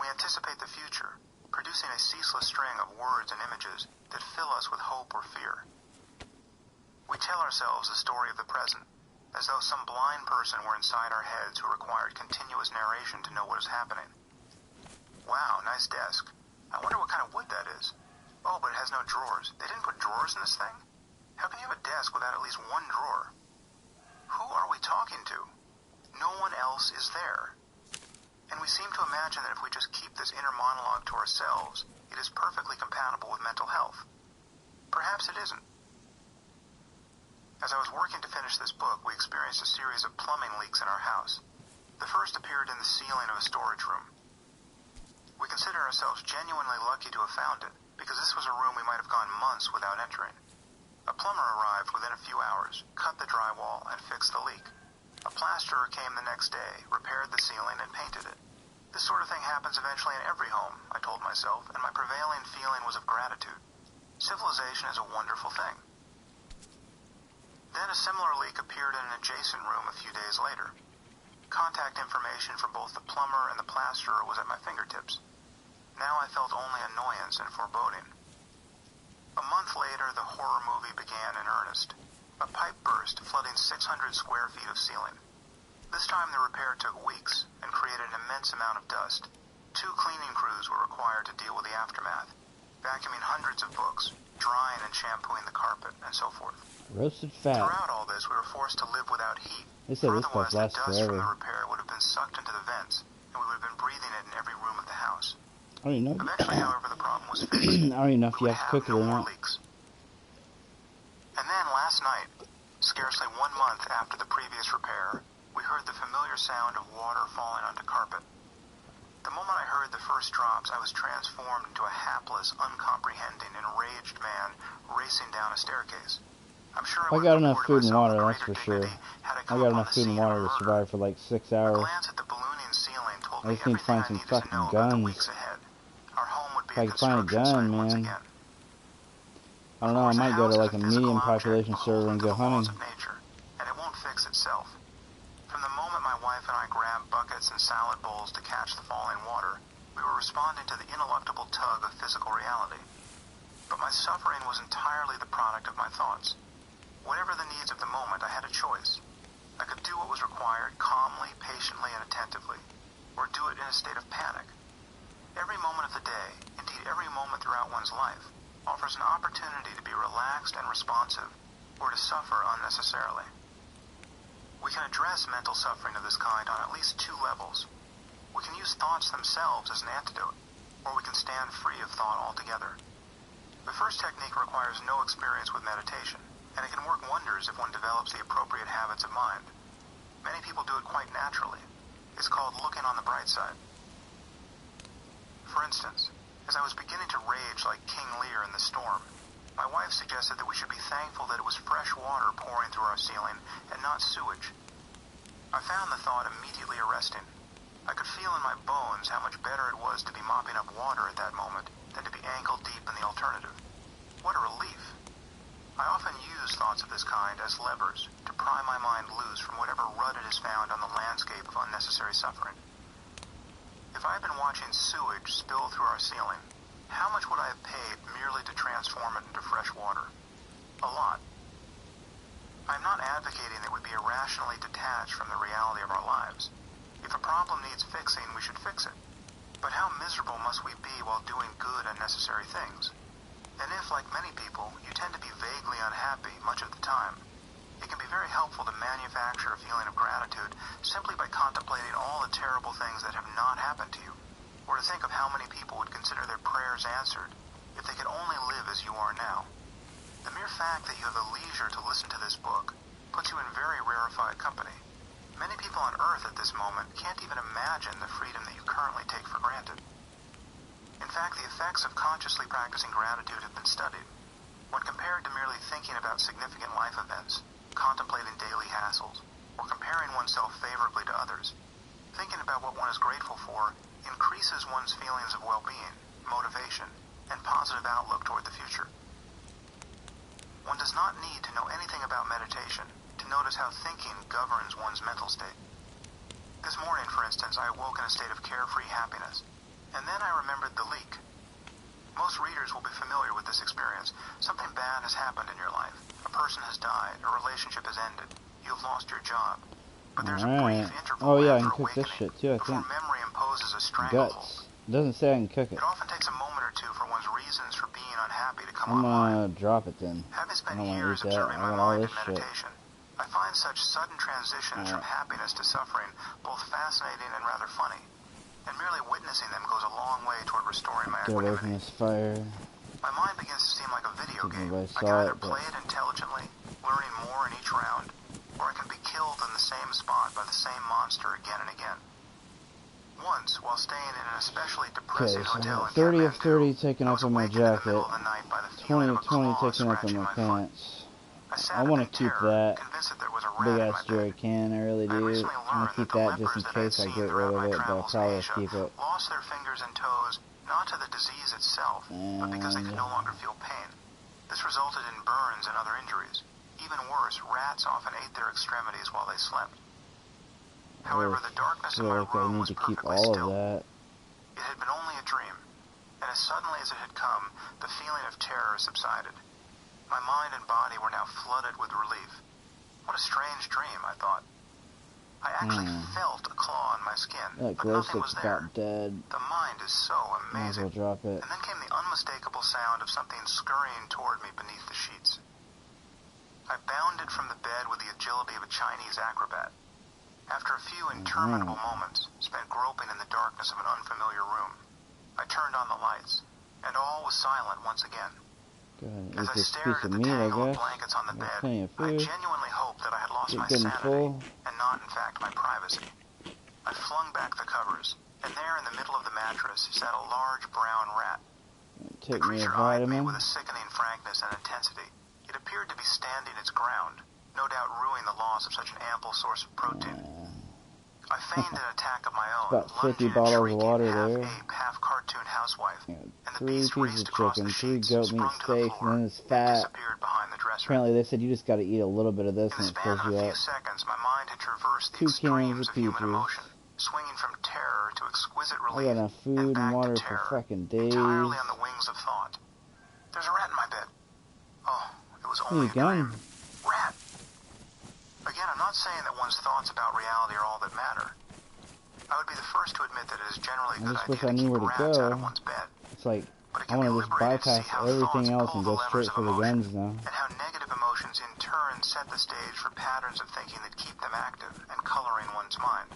S1: We anticipate the future, producing a ceaseless string of words and images that fill us with hope or fear. We tell ourselves the story of the present, as though some blind person were inside our heads who required continuous narration to know what is happening. Wow, nice desk. I wonder what kind of wood that is. Oh, but it has no drawers. They didn't put drawers in this thing? How can you have a desk without at least one drawer? Who are we talking to? No one else is there. And we seem to imagine that if we just keep this inner monologue to ourselves, it is perfectly compatible with mental health. Perhaps it isn't. As I was working to finish this book, we experienced a series of plumbing leaks in our house. The first appeared in the ceiling of a storage room. We consider ourselves genuinely lucky to have found it, because this was a room we might have gone months without entering. A plumber arrived within a few hours, cut the drywall, and fixed the leak. A plasterer came the next day, repaired the ceiling, and painted it. This sort of thing happens eventually in every home, I told myself, and my prevailing feeling was of gratitude. Civilization is a wonderful thing. Then a similar leak appeared in an adjacent room a few days later. Contact information for both the plumber and the plasterer was at my fingertips. Now I felt only annoyance and foreboding. A month later, the horror movie began in earnest. A pipe burst, flooding 600 square feet of ceiling. This time the repair took weeks and created an immense amount of dust. 2 cleaning crews were required to deal with the aftermath, vacuuming hundreds of books, drying and shampooing the carpet, and so forth.
S2: Roasted fat.
S1: Throughout all this, we were forced to live without heat.
S2: They said this stuff lasts
S1: the dust
S2: forever.
S1: from the repair would have been sucked into the vents, and we would have been breathing it in every room of the house.
S2: I don't even know.
S1: Eventually, however, the problem was fixed.
S2: I don't even know if you
S1: We
S2: have to
S1: would
S2: cook it
S1: have
S2: or
S1: no more
S2: not.
S1: leaks. And then last night, scarcely 1 month after the previous repair, we heard the familiar sound of water falling onto carpet. The moment I heard the first drops, I was transformed into a hapless, uncomprehending, enraged man racing down a staircase. I'm sure I
S2: I got
S1: would have
S2: enough food and
S1: myself
S2: water,
S1: with
S2: that's
S1: greater
S2: for sure.
S1: dignity had I
S2: I
S1: come
S2: got
S1: upon
S2: enough
S1: the
S2: food and
S1: scene of
S2: water
S1: a
S2: to
S1: murder.
S2: survive for like 6
S1: A
S2: hours.
S1: glance at the ballooning ceiling told
S2: I
S1: me
S2: just need to
S1: everything
S2: find
S1: I
S2: some
S1: needed to
S2: fucking
S1: know about the
S2: guns.
S1: weeks ahead. Our home would be
S2: If I
S1: a
S2: could find a
S1: construction
S2: gun,
S1: site once
S2: man.
S1: again.
S2: I don't know, I
S1: Of course,
S2: might
S1: a
S2: go
S1: house
S2: to
S1: is
S2: like a
S1: physical
S2: medium
S1: object
S2: population server and
S1: beholden to
S2: go
S1: the laws
S2: hunting.
S1: of nature, and it won't fix itself. From the moment my wife and I grabbed buckets and salad bowls to catch the falling water, we were responding to the ineluctable tug of physical reality. But my suffering was entirely the product of my thoughts. Whatever the needs of the moment, I had a choice. I could do what was required calmly, patiently, and attentively, or do it in a state of panic. Every moment of the day, indeed every moment throughout one's life, offers an opportunity to be relaxed and responsive, or to suffer unnecessarily. We can address mental suffering of this kind on at least 2 levels. We can use thoughts themselves as an antidote, or we can stand free of thought altogether. The first technique requires no experience with meditation, and it can work wonders if one develops the appropriate habits of mind. Many people do it quite naturally. It's called looking on the bright side. For instance, as I was beginning to rage like King Lear in the storm, my wife suggested that we should be thankful that it was fresh water pouring through our ceiling and not sewage. I found the thought immediately arresting. I could feel in my bones how much better it was to be mopping up water at that moment than to be ankle deep in the alternative. What a relief. I often use thoughts of this kind as levers to pry my mind loose from whatever rut it has found on the landscape of unnecessary suffering. If I had been watching sewage spill through our ceiling, how much would I have paid merely to transform it into fresh water? A lot. I'm not advocating that we be irrationally detached from the reality of our lives. If a problem needs fixing, we should fix it. But how miserable must we be while doing good and necessary things? And if, like many people, you tend to be vaguely unhappy much of the time, it can be very helpful to manufacture a feeling of gratitude simply by contemplating all the terrible things that have not happened to you, or to think of how many people would consider their prayers answered if they could only live as you are now. The mere fact that you have the leisure to listen to this book puts you in very rarefied company. Many people on Earth at this moment can't even imagine the freedom that you currently take for granted. In fact, the effects of consciously practicing gratitude have been studied. When compared to merely thinking about significant life events, contemplating daily hassles, or comparing oneself favorably to others, thinking about what one is grateful for increases one's feelings of well-being, motivation, and positive outlook toward the future. One does not need to know anything about meditation to notice how thinking governs one's mental state. This morning, for instance, I awoke in a state of carefree happiness, and then I remembered the leak. Most readers will be familiar with this experience. Something bad has happened in your life. A person has died, a relationship has ended, you have lost your job. But there's a brief interval
S2: I
S1: after
S2: can cook this
S1: awakening
S2: shit too, I
S1: before
S2: think.
S1: memory imposes a stranglehold.
S2: Guts. It doesn't say I can cook it.
S1: It often takes a moment or two for one's reasons for being unhappy to come
S2: I'm
S1: online.
S2: gonna drop it then.
S1: Having
S2: I
S1: spent
S2: don't want to
S1: years
S2: eat that.
S1: observing
S2: I
S1: my
S2: want all
S1: mind
S2: this
S1: in
S2: shit.
S1: meditation, I find such sudden transitions from happiness to suffering both fascinating and rather funny. And merely witnessing them goes a long way toward restoring my
S2: Get away from
S1: equanimity.
S2: this fire.
S1: My mind begins to seem like a video
S2: Took me
S1: game.
S2: by
S1: I can either
S2: salt, but
S1: play it intelligently, learning more in each round, or I can be killed in the same spot by the same monster again and again. Once, while staying in an especially depressing
S2: okay,
S1: hotel in
S2: 30 of
S1: Kathmandu,
S2: 30 taken
S1: I
S2: off
S1: was
S2: of my
S1: awakened in the
S2: jacket.
S1: middle of the night by the
S2: 20
S1: feeling of
S2: of
S1: a
S2: 20
S1: claw
S2: taken off of
S1: scratching
S2: my
S1: my foot.
S2: pants.
S1: I sat
S2: I
S1: up
S2: want
S1: in
S2: to keep
S1: terror,
S2: that
S1: convinced that there was a
S2: big
S1: rat in
S2: ass
S1: my
S2: jerry
S1: bed.
S2: can. I really
S1: I had
S2: do.
S1: recently
S2: I'm gonna
S1: learned
S2: keep
S1: that the
S2: that just in
S1: lepers that I had
S2: case I
S1: seen
S2: get rid
S1: throughout
S2: of
S1: my
S2: it, but I'll
S1: travels in
S2: probably
S1: Asia
S2: keep it.
S1: lost their fingers and toes not to the disease itself, but because they could no longer feel pain. This resulted in burns and other injuries. Even worse, rats often ate their extremities while they slept. However, the darkness
S2: I
S1: in
S2: feel
S1: my
S2: like I
S1: room
S2: need
S1: was
S2: to keep
S1: perfectly
S2: all
S1: still.
S2: of that.
S1: It had been only a dream, and as suddenly as it had come, the feeling of terror subsided. My mind and body were now flooded with relief. What a strange dream, I thought. I actually felt a claw on my skin,
S2: That
S1: but
S2: glow
S1: nothing was
S2: stick's
S1: there.
S2: about dead.
S1: The mind is so
S2: Might as well
S1: amazing.
S2: drop it.
S1: And then came the unmistakable sound of something scurrying toward me beneath the sheets. I bounded from the bed with the agility of a Chinese acrobat. After a few interminable moments, spent groping in the darkness of an unfamiliar room, I turned on the lights, and all was silent once again.
S2: Go
S1: As
S2: ahead and
S1: I
S2: eat this
S1: stared
S2: piece
S1: at
S2: of
S1: the
S2: meat, I
S1: tangle of
S2: guess.
S1: blankets on the
S2: Got
S1: bed,
S2: plenty of
S1: I
S2: food.
S1: genuinely hoped that I had lost
S2: Get
S1: my
S2: good and
S1: sanity,
S2: full.
S1: and not, in fact, my privacy. I flung back the covers, and there in the middle of the mattress sat a large brown rat. The
S2: Take me a
S1: creature eyed me
S2: vitamin.
S1: with a sickening frankness and intensity. It appeared to be standing its ground, no doubt ruing the loss of such an ample source of protein. I feigned an attack of my own,
S2: About 50
S1: lunging and
S2: bottles of
S1: shrieking,
S2: water
S1: half
S2: there.
S1: ape, half cartoon housewife, and the
S2: 3
S1: beast
S2: pieces
S1: raced
S2: of
S1: across
S2: chicken,
S1: the
S2: 3
S1: sheets,
S2: goat meat
S1: sprung to the
S2: steaks,
S1: floor,
S2: and then this
S1: and
S2: fat.
S1: disappeared behind the dresser.
S2: Apparently they said you just got to eat a little bit of this
S1: In
S2: and
S1: the
S2: it
S1: span
S2: fills
S1: of
S2: you
S1: a few
S2: up.
S1: seconds, my mind had traversed the
S2: 2 cans
S1: extremes
S2: of
S1: of human
S2: peaches.
S1: emotion, swinging from terror to exquisite
S2: I got
S1: relief,
S2: enough
S1: and
S2: food and
S1: back
S2: water
S1: to
S2: for
S1: terror,
S2: fucking days.
S1: entirely on the wings of thought. There's a rat in my bed. Oh, it was
S2: Need
S1: only
S2: a gun.
S1: dream. Rat! Again, I'm not saying that one's thoughts about reality are all that matter. I would be the first to admit that it is generally a
S2: I
S1: good
S2: just
S1: idea
S2: wish I
S1: to
S2: knew
S1: keep
S2: where to
S1: rats out of
S2: go.
S1: one's bed.
S2: It's like,
S1: But it
S2: I
S1: can be
S2: want to just
S1: liberating to
S2: bypass
S1: see how
S2: everything
S1: thoughts
S2: else
S1: pull
S2: and
S1: the
S2: go
S1: levers
S2: straight
S1: of
S2: for the
S1: emotion,
S2: guns now.
S1: and how negative emotions in turn set the stage for patterns of thinking that keep them active and coloring one's mind.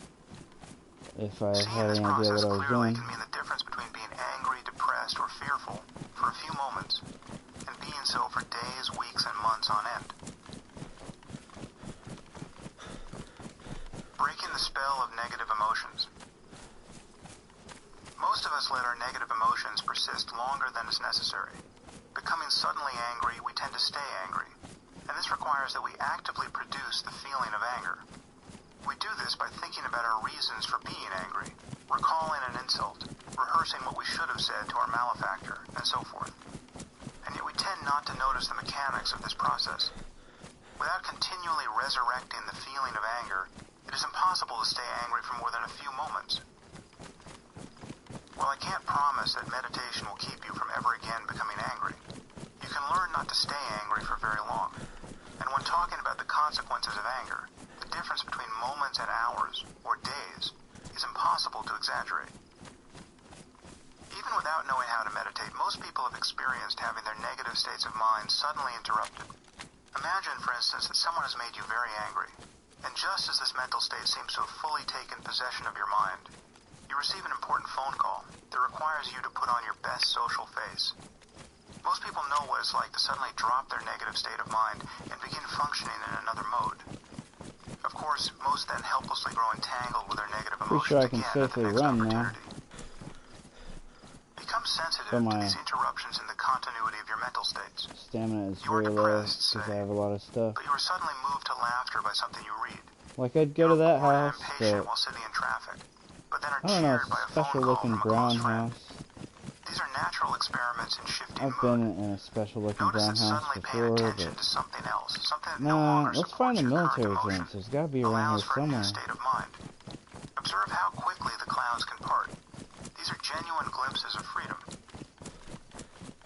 S2: If I
S1: Seeing
S2: had
S1: this
S2: any idea
S1: process
S2: what I was
S1: clearly
S2: doing.
S1: can mean the difference between being angry, depressed, or fearful for a few moments, and being so for days, weeks, and months on end. Breaking the spell of negative emotions. Most of us let our negative emotions persist longer than is necessary. Becoming suddenly angry, we tend to stay angry, and this requires that we actively produce the feeling of anger. We do this by thinking about our reasons for being angry, recalling an insult, rehearsing what we should have said to our malefactor, and so forth. And yet we tend not to notice the mechanics of this process. Without continually resurrecting the feeling of anger, it is impossible to stay angry for more than a few moments. While I can't promise that meditation will keep you from ever again becoming angry, you can learn not to stay angry for very long. And when talking about the consequences of anger, the difference between moments and hours, or days, is impossible to exaggerate. Even without knowing how to meditate, most people have experienced having their negative states of mind suddenly interrupted. Imagine, for instance, that someone has made you very angry, and just as this mental state seems to have fully taken possession of your mind, you receive an important phone call that requires you to put on your best social face. Most people know what it's like to suddenly drop their negative state of mind and begin functioning in another mode. Of course, most then helplessly grow entangled with their negative
S2: Pretty sure I
S1: emotions
S2: can
S1: again at the
S2: safely
S1: next
S2: run now.
S1: opportunity. Become sensitive
S2: But
S1: to
S2: my
S1: these interruptions in the continuity of your mental states.
S2: stamina is
S1: You are
S2: very low
S1: depressed,
S2: because
S1: say,
S2: I have a lot of stuff.
S1: but you are suddenly moved to laughter by something you read.
S2: Like I'd go to
S1: You are
S2: that
S1: bored and
S2: house,
S1: impatient
S2: but
S1: while sitting in traffic, but then are
S2: I don't know,
S1: cheered
S2: it's
S1: by
S2: a
S1: a phone
S2: special
S1: call
S2: looking
S1: from a
S2: brown
S1: close friend.
S2: house.
S1: These are natural experiments in shifting
S2: I've
S1: mood.
S2: been in a special looking
S1: Notice
S2: brown
S1: that
S2: house
S1: suddenly paying
S2: before,
S1: attention
S2: but
S1: to something else, something that no
S2: nah,
S1: longer
S2: let's find
S1: supports
S2: the
S1: your current
S2: military
S1: emotion,
S2: fence. There's gotta be around
S1: allows
S2: here
S1: for a new
S2: somewhere.
S1: state of mind. Observe how quickly the clouds can part. These are genuine glimpses of freedom.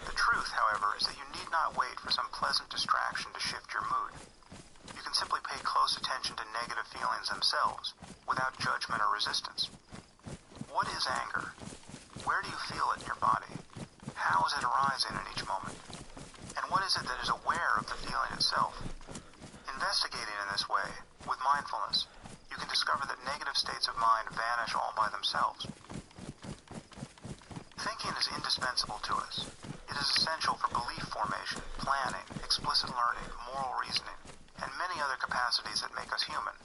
S1: The truth, however, is that you need not wait for some pleasant distraction to shift your mood. You can simply pay close attention to negative feelings themselves, without judgment or resistance. What is anger? Where do you feel it in your body? How is it arising in each moment? And what is it that is aware of the feeling itself? Investigating in this way, with mindfulness, you can discover that negative states of mind vanish all by themselves. Thinking is indispensable to us. It is essential for belief formation, planning, explicit learning, moral reasoning, and many other capacities that make us human.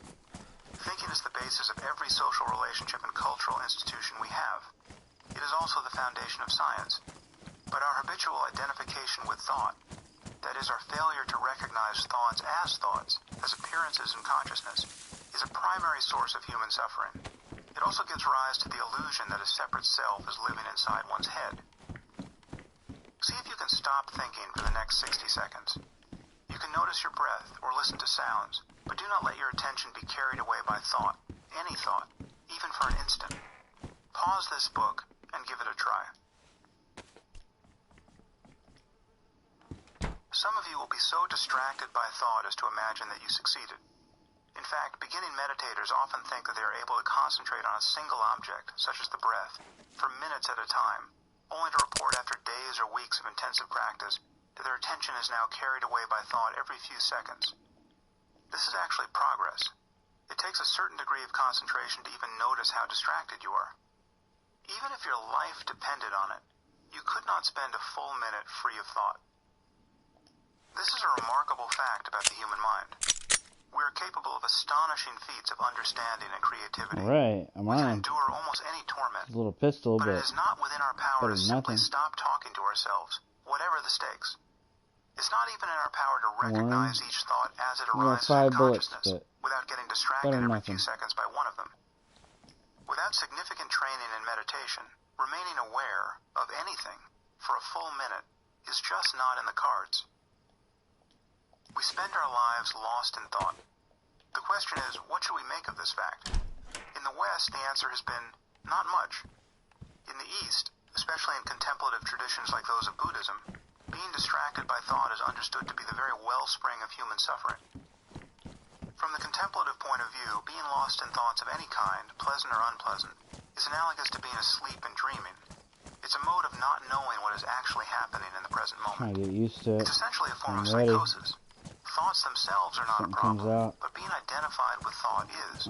S1: Thinking is the basis of every social relationship and cultural institution we have. It is also the foundation of science. But our habitual identification with thought, that is, our failure to recognize thoughts, as appearances in consciousness, is a primary source of human suffering. It also gives rise to the illusion that a separate self is living inside one's head. See if you can stop thinking for the next 60 seconds. You can notice your breath or listen to sounds, but do not let your attention be carried away by thought, any thought, even for an instant. Pause this book and give it a try. Some of you will be so distracted by thought as to imagine that you succeeded. In fact, beginning meditators often think that they are able to concentrate on a single object, such as the breath, for minutes at a time, only to report after days or weeks of intensive practice that their attention is now carried away by thought every few seconds. This is actually progress. It takes a certain degree of concentration to even notice how distracted you are. Even if your life depended on it, you could not spend a full minute free of thought. This is a remarkable fact about the human mind. We are capable of astonishing feats of understanding and creativity.
S2: Alright, I'm
S1: We can
S2: on.
S1: endure almost any torment.
S2: It's a little pistol,
S1: But
S2: but
S1: it is not within our power
S2: better
S1: to
S2: than
S1: simply
S2: nothing.
S1: stop talking to ourselves, whatever the stakes. It's not even in our power to recognize each thought as it
S2: I got
S1: arises
S2: 5
S1: in
S2: bullets,
S1: consciousness,
S2: but
S1: without getting distracted
S2: better than
S1: every few
S2: nothing.
S1: seconds by one of them. Without significant training in meditation, remaining aware of anything for a full minute is just not in the cards. We spend our lives lost in thought. The question is, what should we make of this fact? In the West, the answer has been, not much. In the East, especially in contemplative traditions like those of Buddhism, being distracted by thought is understood to be the very wellspring of human suffering. From the contemplative point of view, being lost in thoughts of any kind, pleasant or unpleasant, is analogous to being asleep and dreaming. It's a mode of not knowing what is actually happening in the present moment.
S2: I get used to it.
S1: It's essentially a form of
S2: I'm ready.
S1: psychosis. Thoughts themselves are not
S2: Something
S1: a problem,
S2: comes out.
S1: but being identified with thought is.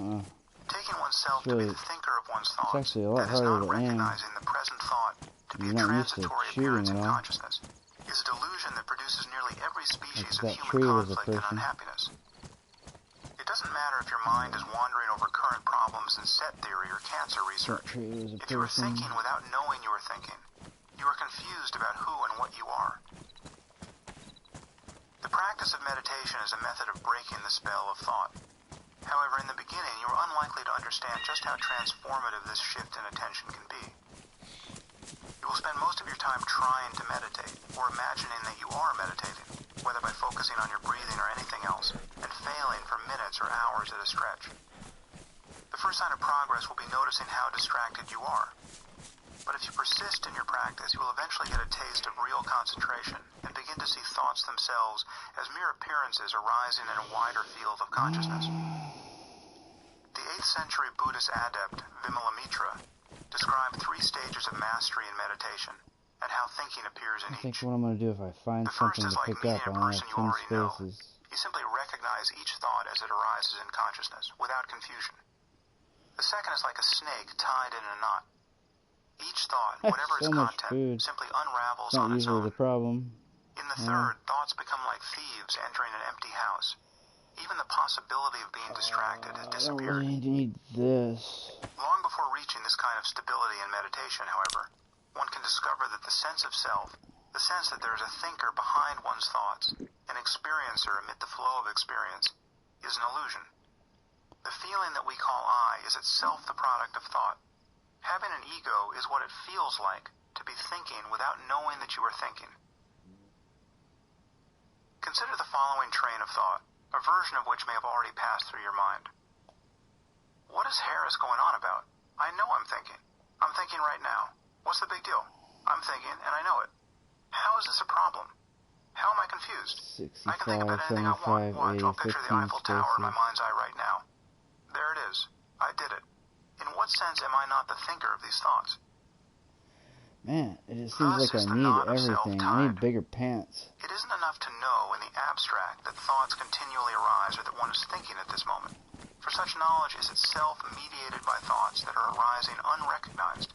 S1: Taking oneself
S2: It's
S1: to be
S2: really-
S1: the thinker of one's thoughts,
S2: actually a lot
S1: that is
S2: harder
S1: not
S2: to aim.
S1: recognizing the present thought to be a
S2: You're not used to
S1: transitory
S2: shooting
S1: appearance
S2: at
S1: in
S2: all.
S1: consciousness, is a delusion that produces nearly every species of
S2: that
S1: human
S2: tree was a
S1: conflict and
S2: person.
S1: unhappiness. It doesn't matter if your mind is wandering over current problems in set theory or cancer
S2: That
S1: research.
S2: tree was a
S1: If you are
S2: person.
S1: thinking without knowing you are thinking, you are confused about who and what you are. The practice of meditation is a method of breaking the spell of thought. However, in the beginning, you are unlikely to understand just how transformative this shift in attention can be. You will spend most of your time trying to meditate, or imagining that you are meditating, whether by focusing on your breathing or anything else, and failing for minutes or hours at a stretch. The first sign of progress will be noticing how distracted you are. But if you persist in your practice, you will eventually get a taste of real concentration and begin to see thoughts themselves as mere appearances arising in a wider field of consciousness. The 8th century Buddhist adept Vimalamitra described 3 stages of mastery in meditation and how thinking appears in
S2: I think
S1: each.
S2: what I'm going to do if I find
S1: The first
S2: something
S1: is
S2: to
S1: like
S2: pick
S1: meeting
S2: up,
S1: a
S2: I only
S1: person
S2: have
S1: you
S2: 10
S1: already know.
S2: spaces.
S1: You simply recognize each thought as it arises in consciousness, without confusion. The second is like a snake tied in a knot. Each thought, whatever
S2: So
S1: its
S2: much
S1: content,
S2: food.
S1: simply unravels
S2: It's not
S1: on its
S2: usually
S1: own.
S2: the problem.
S1: In the third, thoughts become like thieves entering an empty house. Even the possibility of being distracted has
S2: I don't
S1: disappeared.
S2: really need this.
S1: Long before reaching this kind of stability in meditation, however, one can discover that the sense of self, the sense that there is a thinker behind one's thoughts, an experiencer amid the flow of experience, is an illusion. The feeling that we call I is itself the product of thought. Having an ego is what it feels like to be thinking without knowing that you are thinking. Consider the following train of thought, a version of which may have already passed through your mind. What is Harris going on about? I know I'm thinking. I'm thinking right now. What's the big deal? I'm thinking, and I know it. How is this a problem? How am I confused?
S2: 65,
S1: I can think about anything I want.
S2: 75,
S1: Watch, I'll
S2: 80,
S1: picture the
S2: 15
S1: Eiffel Tower in my
S2: spaces.
S1: mind's eye right now. There it is. I did it. In what sense am I not the thinker of these thoughts?
S2: Man, it just seems
S1: Thus
S2: like
S1: is
S2: I
S1: the
S2: need
S1: knot of
S2: everything.
S1: self
S2: I need
S1: tied.
S2: bigger pants.
S1: It isn't enough to know in the abstract that thoughts continually arise or that one is thinking at this moment. For such knowledge is itself mediated by thoughts that are arising unrecognized.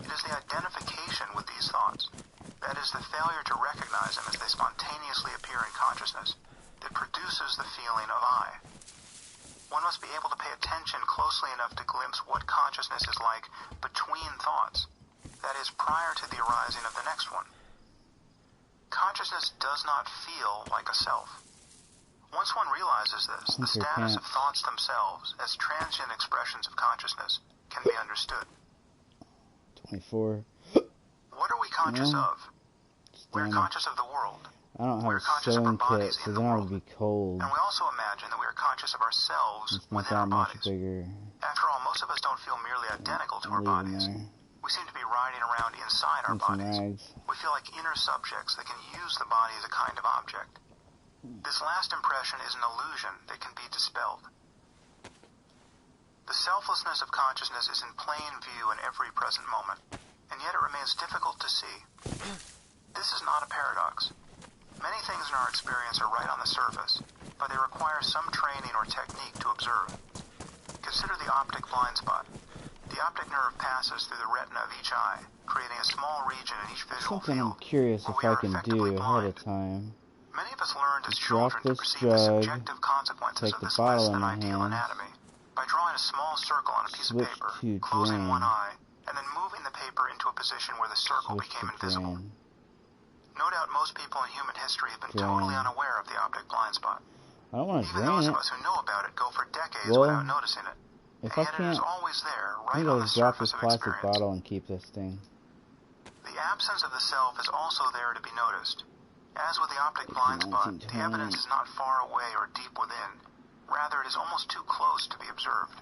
S1: It is the identification with these thoughts, that is, the failure to recognize them as they spontaneously appear in consciousness, that produces the feeling of I. One must be able to pay attention closely enough to glimpse what consciousness is like between thoughts, that is, prior to the arising of the next one. Consciousness does not feel like a self. Once one realizes this, the
S2: Okay,
S1: status of
S2: pants.
S1: thoughts themselves as transient expressions of consciousness can be understood.
S2: 24.
S1: What are we conscious
S2: No.
S1: of? We are
S2: Standard.
S1: conscious of the world,
S2: I don't have
S1: We're
S2: a
S1: conscious of our
S2: sewing kit,
S1: bodies
S2: so
S1: in
S2: then
S1: the
S2: I
S1: world.
S2: would be cold.
S1: and we also imagine that we are conscious of ourselves
S2: It's not
S1: within our
S2: that much
S1: bodies.
S2: bigger.
S1: After all, most of us don't feel merely identical to
S2: I'll
S1: our
S2: leave them
S1: bodies.
S2: there.
S1: We seem to be riding around inside our
S2: And some
S1: bodies.
S2: rags.
S1: We feel like inner subjects that can use the body as a kind of object. This last impression is an illusion that can be dispelled. The selflessness of consciousness is in plain view in every present moment, and yet it remains difficult to see. This is not a paradox. Many things in our experience are right on the surface, but they require some training or technique to observe. Consider the optic blind spot. The optic nerve passes through the retina of each eye, creating a small region in each visual
S2: Something
S1: field.
S2: I'm curious
S1: where
S2: if
S1: we
S2: I
S1: are
S2: can
S1: effectively
S2: do
S1: blind.
S2: ahead of time.
S1: Many of us learned as
S2: Drop
S1: children to
S2: this
S1: perceive the
S2: jug,
S1: subjective consequences
S2: take
S1: of
S2: the
S1: this
S2: bottle
S1: less
S2: in
S1: than
S2: my
S1: ideal
S2: hands,
S1: anatomy by drawing a small circle on a piece
S2: switch
S1: of paper,
S2: to
S1: closing
S2: drain,
S1: one eye, and then moving the paper into a position where the circle
S2: switch
S1: became
S2: to
S1: invisible.
S2: drain,
S1: No doubt most people in human history have been
S2: drain.
S1: totally unaware of the optic blind spot.
S2: I don't want to
S1: Even
S2: drain
S1: those
S2: it.
S1: of us who know about it go for decades
S2: Well,
S1: without noticing it.
S2: If
S1: And
S2: I
S1: yet it is
S2: can't,
S1: always there,
S2: I'm
S1: right
S2: gonna
S1: on the
S2: just drop
S1: surface
S2: this
S1: of
S2: plastic
S1: experience.
S2: bottle and keep this thing.
S1: The absence of the self is also there to be noticed. As with the optic blind spot, the evidence is not far away or deep within. Rather, it is almost too close to be observed.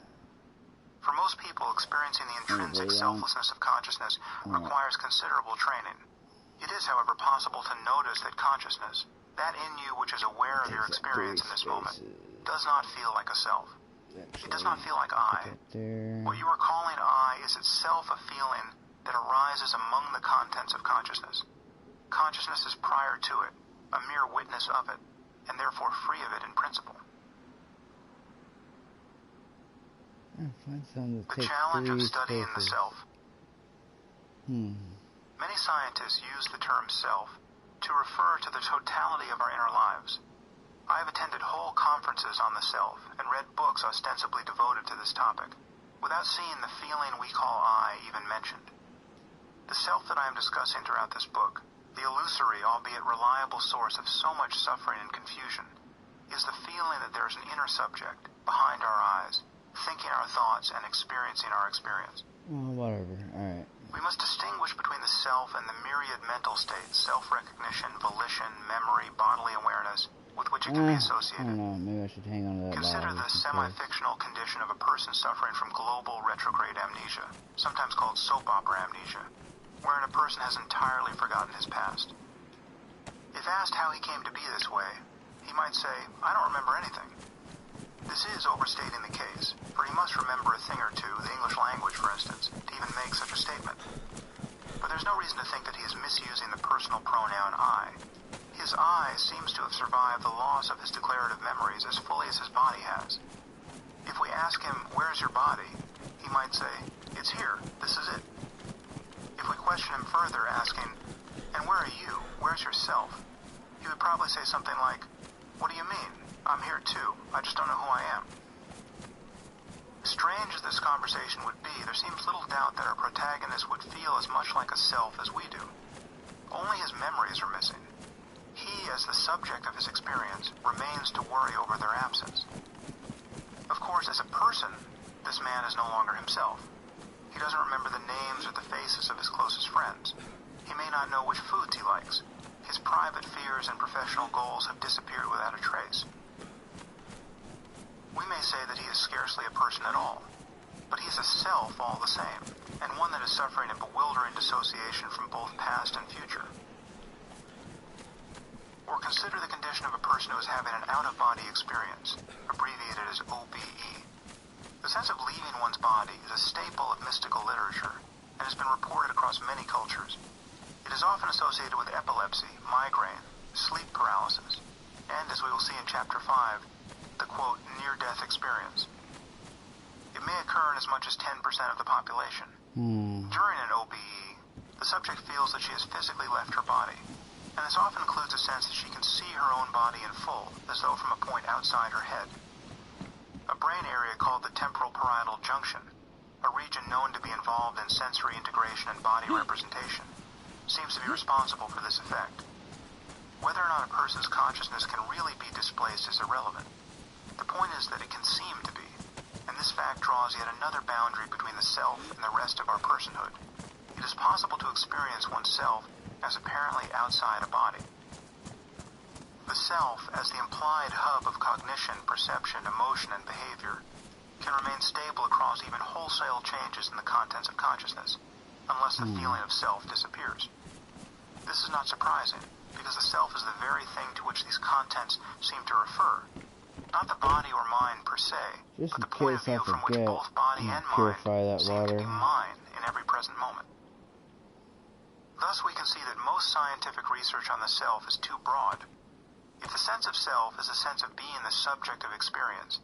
S1: For most people, experiencing the intrinsic selflessness of consciousness requires considerable training. It is, however, possible to notice that consciousness, that in you which is aware of your experience in this moment, does not feel like a self. It does not feel like I. What you are calling I is itself a feeling that arises among the contents of consciousness. Consciousness is prior to it, a mere witness of it, and therefore free of it in principle.
S2: Find something to
S1: The
S2: take
S1: challenge of
S2: 3
S1: studying the
S2: spaces.
S1: self. Many scientists use the term self to refer to the totality of our inner lives. I have attended whole conferences on the self and read books ostensibly devoted to this topic, without seeing the feeling we call I even mentioned. The self that I am discussing throughout this book, the illusory, albeit reliable source of so much suffering and confusion, is the feeling that there is an inner subject, behind our eyes, thinking our thoughts and experiencing our experience.
S2: Oh, whatever. Alright.
S1: We must distinguish between the self and the myriad mental states, self-recognition, volition, memory, bodily awareness, with which it can be
S2: I
S1: associated.
S2: don't know. Maybe I should hang on to that
S1: Consider
S2: bottle
S1: the
S2: just in case.
S1: semi-fictional condition of a person suffering from global retrograde amnesia, sometimes called soap opera amnesia, wherein a person has entirely forgotten his past. If asked how he came to be this way, he might say, I don't remember anything. This is overstating the case, for he must remember a thing or two, the English language for instance, to even make such a statement. But there's no reason to think that he is misusing the personal pronoun I. His I seems to have survived the loss of his declarative memories as fully as his body has. If we ask him, where's your body? He might say, it's here, this is it. If we question him further, asking, and where are you? Where's yourself? He would probably say something like, what do you mean? I'm here too, I just don't know who I am. Strange as this conversation would be, there seems little doubt that our protagonist would feel as much like a self as we do. Only his memories are missing. He, as the subject of his experience, remains to worry over their absence. Of course, as a person, this man is no longer himself. He doesn't remember the names or the faces of his closest friends. He may not know which foods he likes. His private fears and professional goals have disappeared without a trace. We may say that he is scarcely a person at all, but he is a self all the same, and one that is suffering a bewildering dissociation from both past and future. Or consider the condition of a person who is having an out-of-body experience, abbreviated as OBE. The sense of leaving one's body is a staple of mystical literature, and has been reported across many cultures. It is often associated with epilepsy, migraine, sleep paralysis, and, as we will see in Chapter 5, the, quote, near-death experience. It may occur in as much as 10% of the population. During an OBE, the subject feels that she has physically left her body, and this often includes a sense that she can see her own body in full, as though from a point outside her head. A brain area called the temporal parietal junction, a region known to be involved in sensory integration and body representation, seems to be responsible for this effect. Whether or not a person's consciousness can really be displaced is irrelevant. The point is that it can seem to be, and this fact draws yet another boundary between the self and the rest of our personhood. It is possible to experience oneself as apparently outside a body. The self, as the implied hub of cognition, perception, emotion, and behavior, can remain stable across even wholesale changes in the contents of consciousness, unless the feeling of self disappears. This is not surprising, because the self is the very thing to which these contents seem to refer. Not the body or mind per se,
S2: Just
S1: but
S2: in
S1: the point of
S2: case I
S1: view from which
S2: forget,
S1: both body and mind
S2: purify that
S1: seem to
S2: water.
S1: be mine in every present moment. Thus we can see that most scientific research on the self is too broad. If the sense of self is a sense of being the subject of experience,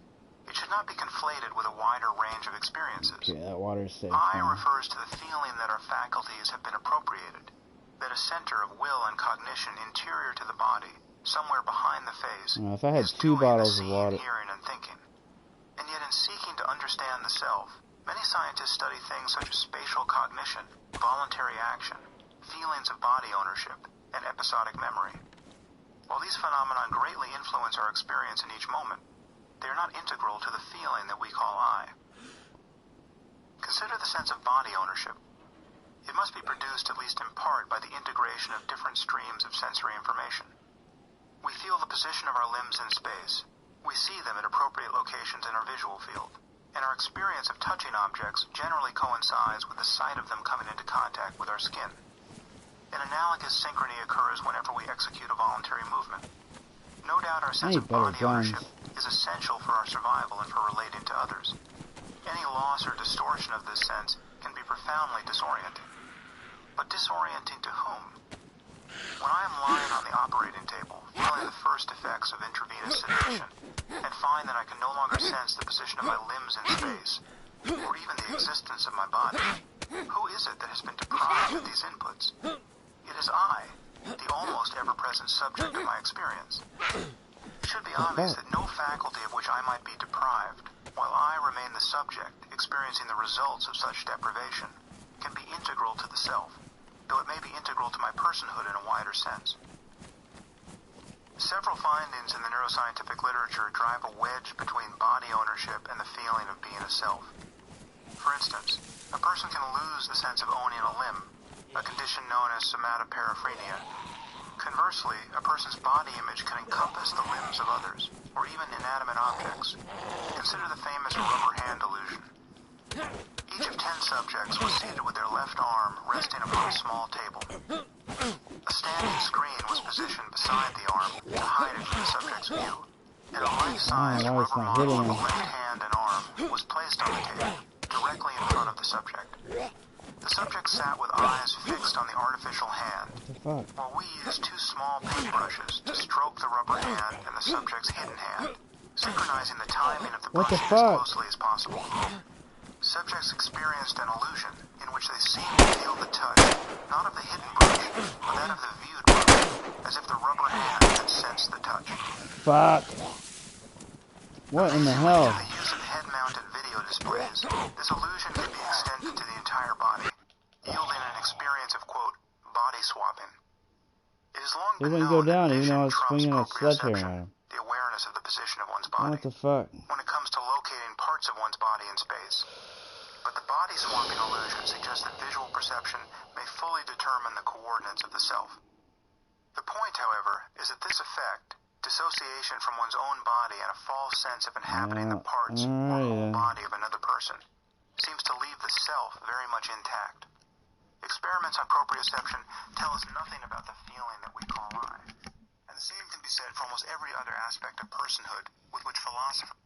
S1: It should not be conflated with a wider range of experiences.
S2: Okay, that water's safe.
S1: I refers to the feeling that our faculties have been appropriated, that a center of will and cognition interior to the body, somewhere behind the face,
S2: If I had
S1: is
S2: 2
S1: doing
S2: bottles
S1: the
S2: of
S1: seeing,
S2: water.
S1: hearing, and thinking. And yet in seeking to understand the self, many scientists study things such as spatial cognition, voluntary action, feelings of body ownership, and episodic memory. While these phenomena greatly influence our experience in each moment, they are not integral to the feeling that we call I. Consider the sense of body ownership. It must be produced at least in part by the integration of different streams of sensory information. We feel the position of our limbs in space. We see them at appropriate locations in our visual field, and our experience of touching objects generally coincides with the sight of them coming into contact with our skin. An analogous synchrony occurs whenever we execute a voluntary movement. No doubt our sense of body ownership is essential for our survival and for relating to others. Any loss or distortion of this sense can be profoundly disorienting. But disorienting to whom? When I am lying on the operating table, feeling the first effects of intravenous sedation, and find that I can no longer sense the position of my limbs in space, or even the existence of my body, who is it that has been deprived of these inputs? It is I, the almost ever-present subject of my experience. It should be obvious that no faculty of which I might be deprived, while I remain the subject experiencing the results of such deprivation, can be integral to the self, though it may be integral to my personhood in a wider sense. Several findings in the neuroscientific literature drive a wedge between body ownership and the feeling of being a self. For instance, a person can lose the sense of owning a limb, a condition known as somatoparaphrenia. Conversely, a person's body image can encompass the limbs of others, or even inanimate objects. Consider the famous rubber hand illusion. Each of 10 subjects was seated with their left arm resting upon a small table. A standing screen was positioned beside the arm to hide it from the subject's view, and a life-size rubber model of the left hand and arm was placed on the table, directly in front of the subject. The subject sat with eyes fixed on the artificial hand, while we used 2 small paintbrushes to stroke the rubber hand and the subject's hidden hand, synchronizing the timing of the brushing as closely as possible. Subjects experienced an illusion in which they seemed to feel the touch, not of the hidden brush, but that of the viewed brush, as if the rubber hand had sensed the touch.
S2: Fuck. What in the hell?
S1: Amazingly, through the use of head-mounted video displays, this illusion can be extended to the entire body, yielding an experience of, quote, body swapping. It has long been known that vision trumps proprioception, the awareness of the position of one's body,
S2: what the fuck?
S1: when it comes to locating parts of one's body in space. But the body swapping illusion suggests that visual perception may fully determine the coordinates of the self. The point, however, is that this effect, dissociation from one's own body and a false sense of inhabiting the parts or whole body of another person, seems to leave the self very much intact. Experiments on proprioception tell us nothing about the feeling that we call I. And the same can be said for almost every other aspect of personhood with which philosophers